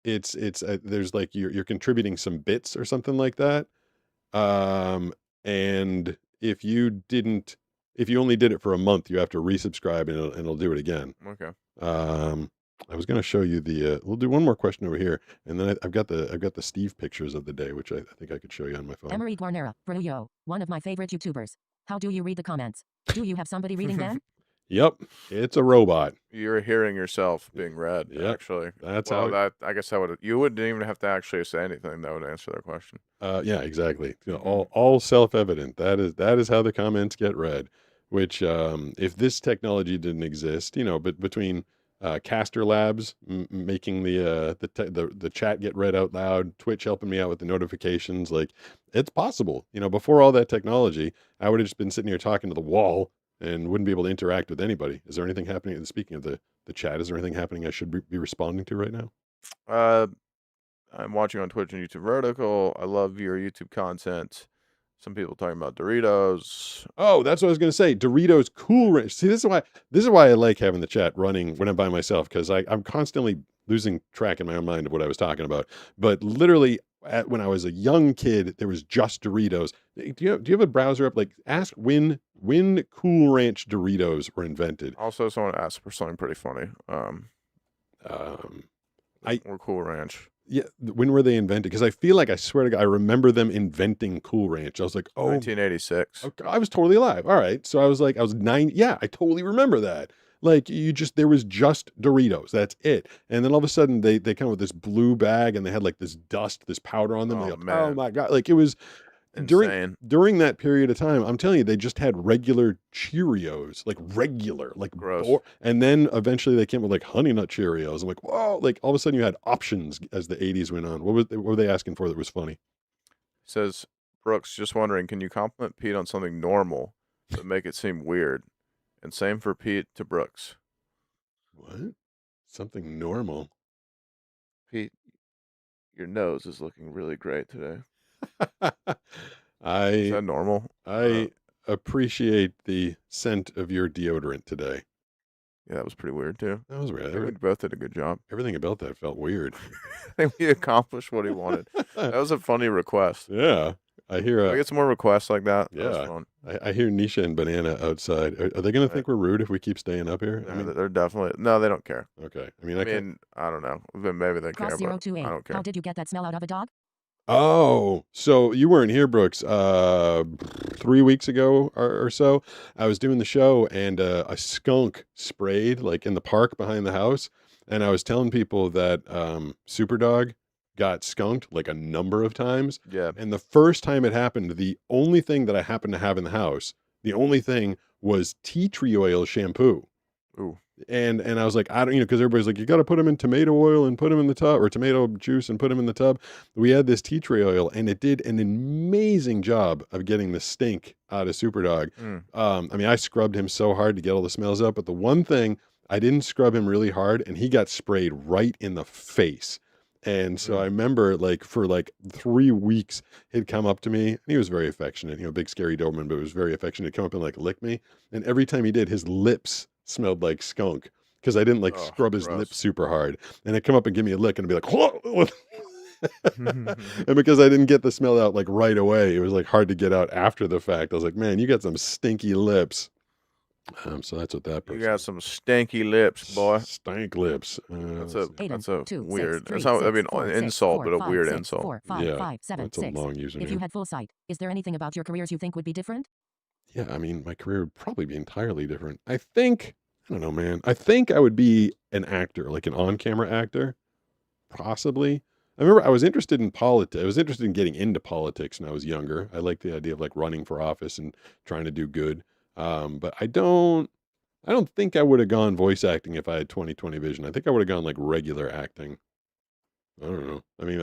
it's there's like you're contributing some bits or something like that. And if you only did it for a month, you have to resubscribe and it'll do it again. okay. I was going to show you we'll do one more question over here, and then I've got the Steve pictures of the day, which I think I could show you on my phone. Emery Guarnera, Bruyo, one of my favorite YouTubers. How do you read the comments? Do you have somebody reading them? Yep, it's a robot. You're hearing yourself being read. Yep, Actually, that's well, how. I guess that would. You wouldn't even have to actually say anything that would answer that question. Yeah, exactly. All self-evident. That is how the comments get read. Which, if this technology didn't exist, but between Caster Labs making the chat get read out loud, Twitch helping me out with the notifications, like, it's possible. Before all that technology, I would have just been sitting here talking to the wall and wouldn't be able to interact with anybody. Is there anything happening? Speaking of the chat, is there anything happening I should be responding to right now? I'm watching on Twitch and YouTube Vertical. I love your YouTube content. Some people talking about Doritos. Oh, that's what I was going to say. Doritos Cool Ranch. See, this is why I like having the chat running when I'm by myself, because I'm constantly losing track in my own mind of what I was talking about. But literally, when I was a young kid, there was just Doritos. Do you have a browser up? Like, ask when Cool Ranch Doritos were invented. Also, someone asked for something pretty funny. Or Cool Ranch. Yeah, when were they invented? Because I swear to God, I remember them inventing Cool Ranch. I was like, oh, 1986. okay, I was totally alive. All right, so I was 9. Yeah, I totally remember that. Like, there was just Doritos. That's it. And then all of a sudden, they come with this blue bag, and they had like this dust, this powder on them. Oh, Like, man. oh my God! Like, it was insane. during that period of time, I'm telling you, they just had regular Cheerios, like regular, like Gross. and then eventually they came with like Honey Nut Cheerios. I'm like, whoa! Like all of a sudden you had options as the '80s went on. What were they asking for that was funny? Says Brooks, just wondering, can you compliment Pete on something normal but make it seem weird? And same for Pete to Brooks. What? Something normal? Pete, your nose is looking really great today. Is I that normal? I appreciate the scent of your deodorant today. Yeah, that was pretty weird too. That was I weird. think we both did a good job. Everything about that felt weird. I think we accomplished what he wanted. That was a funny request. Yeah, I hear. Can we get some more requests like that? That was Yeah. fun. I hear Nisha and Banana outside. Are they going to think we're rude if we keep staying up here? I Yeah, mean, they're definitely no, they don't care. okay. I don't know. Maybe they care, Cross but I 028. don't care. How did you get that smell out of a dog? Oh, so you weren't here, Brooks. 3 weeks ago or so, I was doing the show and a skunk sprayed like in the park behind the house, and I was telling people that Superdog got skunked like a number of times. Yeah. And the first time it happened, the only thing that I happened to have in the house, the only thing was tea tree oil shampoo. Ooh. And I was like, I don't, because everybody's like, you got to put them in tomato oil and put them in the tub, or tomato juice and put them in the tub. We had this tea tree oil, and it did an amazing job of getting the stink out of Superdog. I mean, I scrubbed him so hard to get all the smells out, but the one thing, I didn't scrub him really hard, and he got sprayed right in the face. And so I remember, like, for like 3 weeks, he'd come up to me, and he was very affectionate, big scary Doberman, but he was very affectionate. He'd come up and like lick me, and every time he did, his lips smelled like skunk because I didn't like scrub his lips super hard, and he'd come up and give me a lick and be like, whoa. And because I didn't get the smell out like right away, it was like hard to get out after the fact. I was like, man, you got some stinky lips. So that's what that person. You got some stinky lips, boy. Stank lips. That's Aiden, a 2, weird. 6, That's 3, how, I 6, mean, 4, an 6, insult, 4, but a 5, weird 6, insult. 4, 5, Yeah, 5, 7, that's a 6. long username. If you had full sight, is there anything about your careers you think would be different? Yeah, I mean, my career would probably be entirely different. I don't know, man. I think I would be an actor, like an on-camera actor, possibly. I remember I was interested in politics. I was interested in getting into politics when I was younger. I liked the idea of like running for office and trying to do good. But I don't think I would have gone voice acting if I had 20/20 vision. I think I would have gone like regular acting. I don't know. I mean,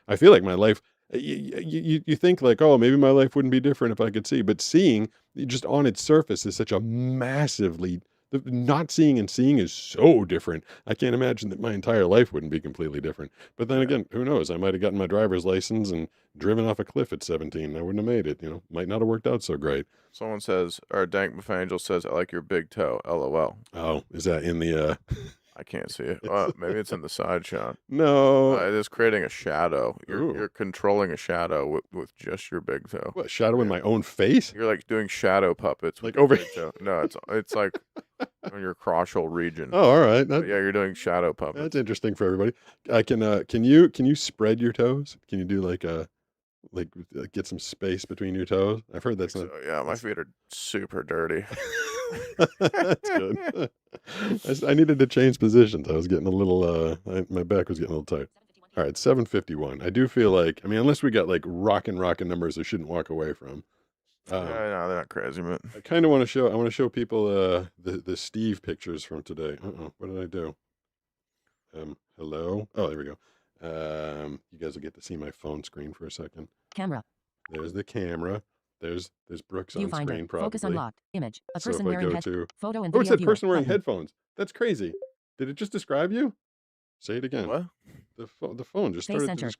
I feel like my life. You think like, oh, maybe my life wouldn't be different if I could see, but seeing just on its surface is such a massively. Not seeing and seeing is so different. I can't imagine that my entire life wouldn't be completely different. But then again, who knows? I might have gotten my driver's license and driven off a cliff at 17. I wouldn't have made it. Might not have worked out so great. Someone says, or Dank Angel says, I like your big toe. LOL. Oh, is that in the? I can't see it. Maybe it's in the side shot. No, it is creating a shadow. You're controlling a shadow with just your big toe. What, shadow in my own face? You're like doing shadow puppets. Like over. Big toe. No, it's like on your crotchal region. Oh, all right. Yeah, you're doing shadow puppets. That's interesting for everybody. I can you spread your toes? Can you do like get some space between your toes? I've heard that's not. So, yeah, my feet are super dirty. That's good. I needed to change positions. I was getting a little. My back was getting a little tight. All right, 7:51. I do feel like. I mean, unless we got like rocking numbers, I shouldn't walk away from. No, they're not crazy, man. I kind of want to show. I want to show people the Steve pictures from today. What did I do? Hello. Oh, there we go. You guys will get to see my phone screen for a second. Camera. There's the camera. There's Brooks on Viewfinder. screen, probably. Focus unlocked. Image. A So person if I wearing go head. to, Photo and oh, video it said viewer. person wearing Button. headphones. That's crazy. Did it just describe you? Say it again. What? The phone just Face started centered.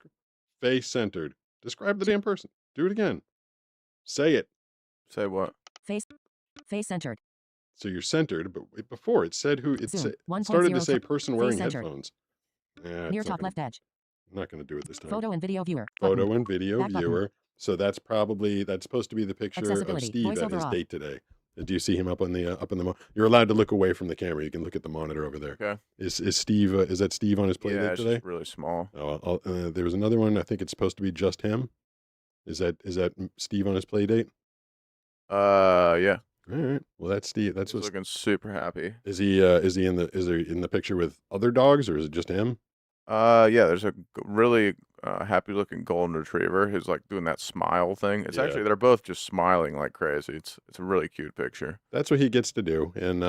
face centered. Describe the damn person. Do it again. Say it. Say what? Face centered. So you're centered, but before it said who it Zoom. said. It 1.0 started to say check. person Face wearing centered. headphones. Yeah, Near it's top not left edge. I'm not going to do it this time. Photo and video viewer. Photo Button. and video Back button. viewer. So that's supposed to be the picture of Accessibility. Steve Voice at over his off. date today. Do you see him up in the You're allowed to look away from the camera. You can look at the monitor over there. Okay. Is Steve? Is that Steve on his play Yeah, date it's today? just really small. Oh, there was another one. I think it's supposed to be just him. Is that Steve on his play date? Yeah. All right. Well, that's Steve. That's He's what. looking super happy. Is he in the picture with other dogs, or is it just him? Yeah, there's a really happy-looking golden retriever who's like doing that smile thing. It's Yeah. actually they're both just smiling like crazy. It's a really cute picture. That's what he gets to do. And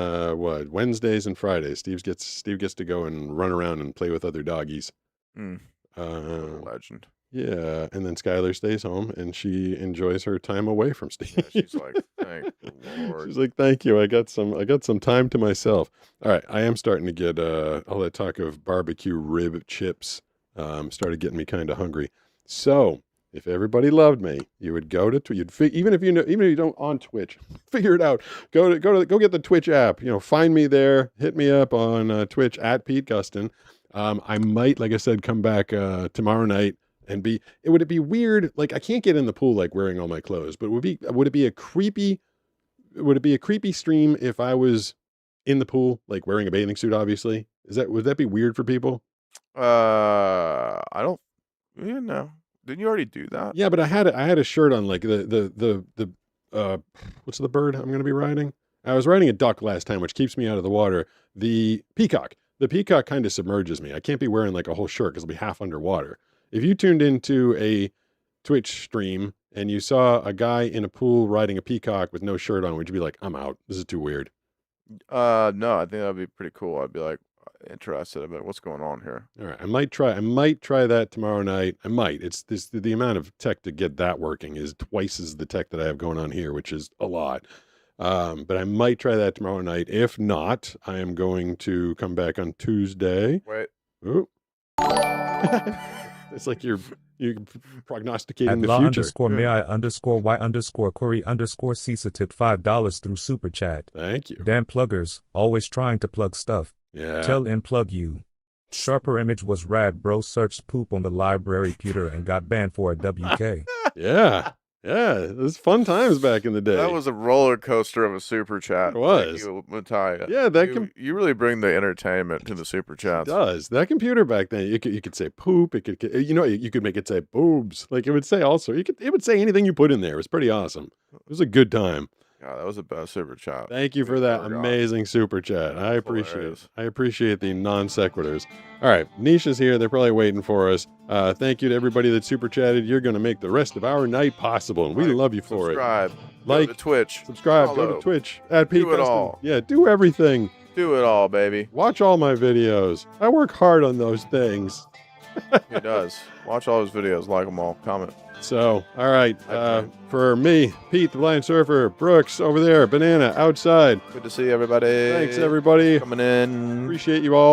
Wednesdays and Fridays, Steve gets to go and run around and play with other doggies. What a legend. Yeah, and then Skylar stays home and she enjoys her time away from Steve. Yeah, she's like, thank the Lord. She's like, thank you. I got some time to myself. All right, I am starting to get all that talk of barbecue rib chips. Started getting me kind of hungry. So if everybody loved me, you would go to even if you don't on Twitch, figure it out. Go get the Twitch app. Find me there. Hit me up on Twitch at Pete Gustin. I might, like I said, come back tomorrow night. And would it be weird? Like I can't get in the pool like wearing all my clothes, but would it be a creepy stream if I was in the pool, like wearing a bathing suit, obviously? Would that be weird for people? I don't. Yeah, no. Didn't you already do that? Yeah, but I had a shirt on, like the what's the bird I'm going to be riding? I was riding a duck last time, which keeps me out of the water. The peacock. The peacock kind of submerges me. I can't be wearing like a whole shirt because I'll be half underwater. If you tuned into a Twitch stream and you saw a guy in a pool riding a peacock with no shirt on, would you be like, I'm out. This is too weird. No, I think that'd be pretty cool. I'd be like interested about what's going on here. All right. I might try that tomorrow night. I might. It's the amount of tech to get that working is twice as the tech that I have going on here, which is a lot. But I might try that tomorrow night. If not, I am going to come back on Tuesday. Wait. Ooh. It's like you're prognosticating At the law future. _my_y_Corey_Cisa tipped $5 through Super Chat. Thank you. Damn pluggers, always trying to plug stuff. Yeah. Tell Plug you. Sharper Image was rad, bro. Searched poop on the library pewter and got banned for a WK. Yeah. Yeah. It was fun times back in the day. That was a roller coaster of a super chat. It was. Thank you, Mattia. Yeah, you really bring the entertainment to the super It chats. does. That computer back then, you could say poop. It could, you could make it say boobs. Like it would say also, it would say anything you put in there. It was pretty awesome. It was a good time. Yeah, that was the best super chat. Thank you for that amazing super chat. I appreciate it. I appreciate the non sequiturs. All right, Nisha's here. They're probably waiting for us. Thank you to everybody that super chatted. You're going to make the rest of our night possible, and we love you for subscribe. it. Go to Twitch. Subscribe. Follow. Go to Twitch at Pete Do it Gustin. all. Yeah, do everything. Do it all, baby. Watch all my videos. I work hard on those things. He does. Watch all his videos. Like them all. Comment. So, all right. For me, Pete, the Blind Surfer, Brooks over there, Banana outside. Good to see everybody. Thanks, everybody. Coming in. Appreciate you all.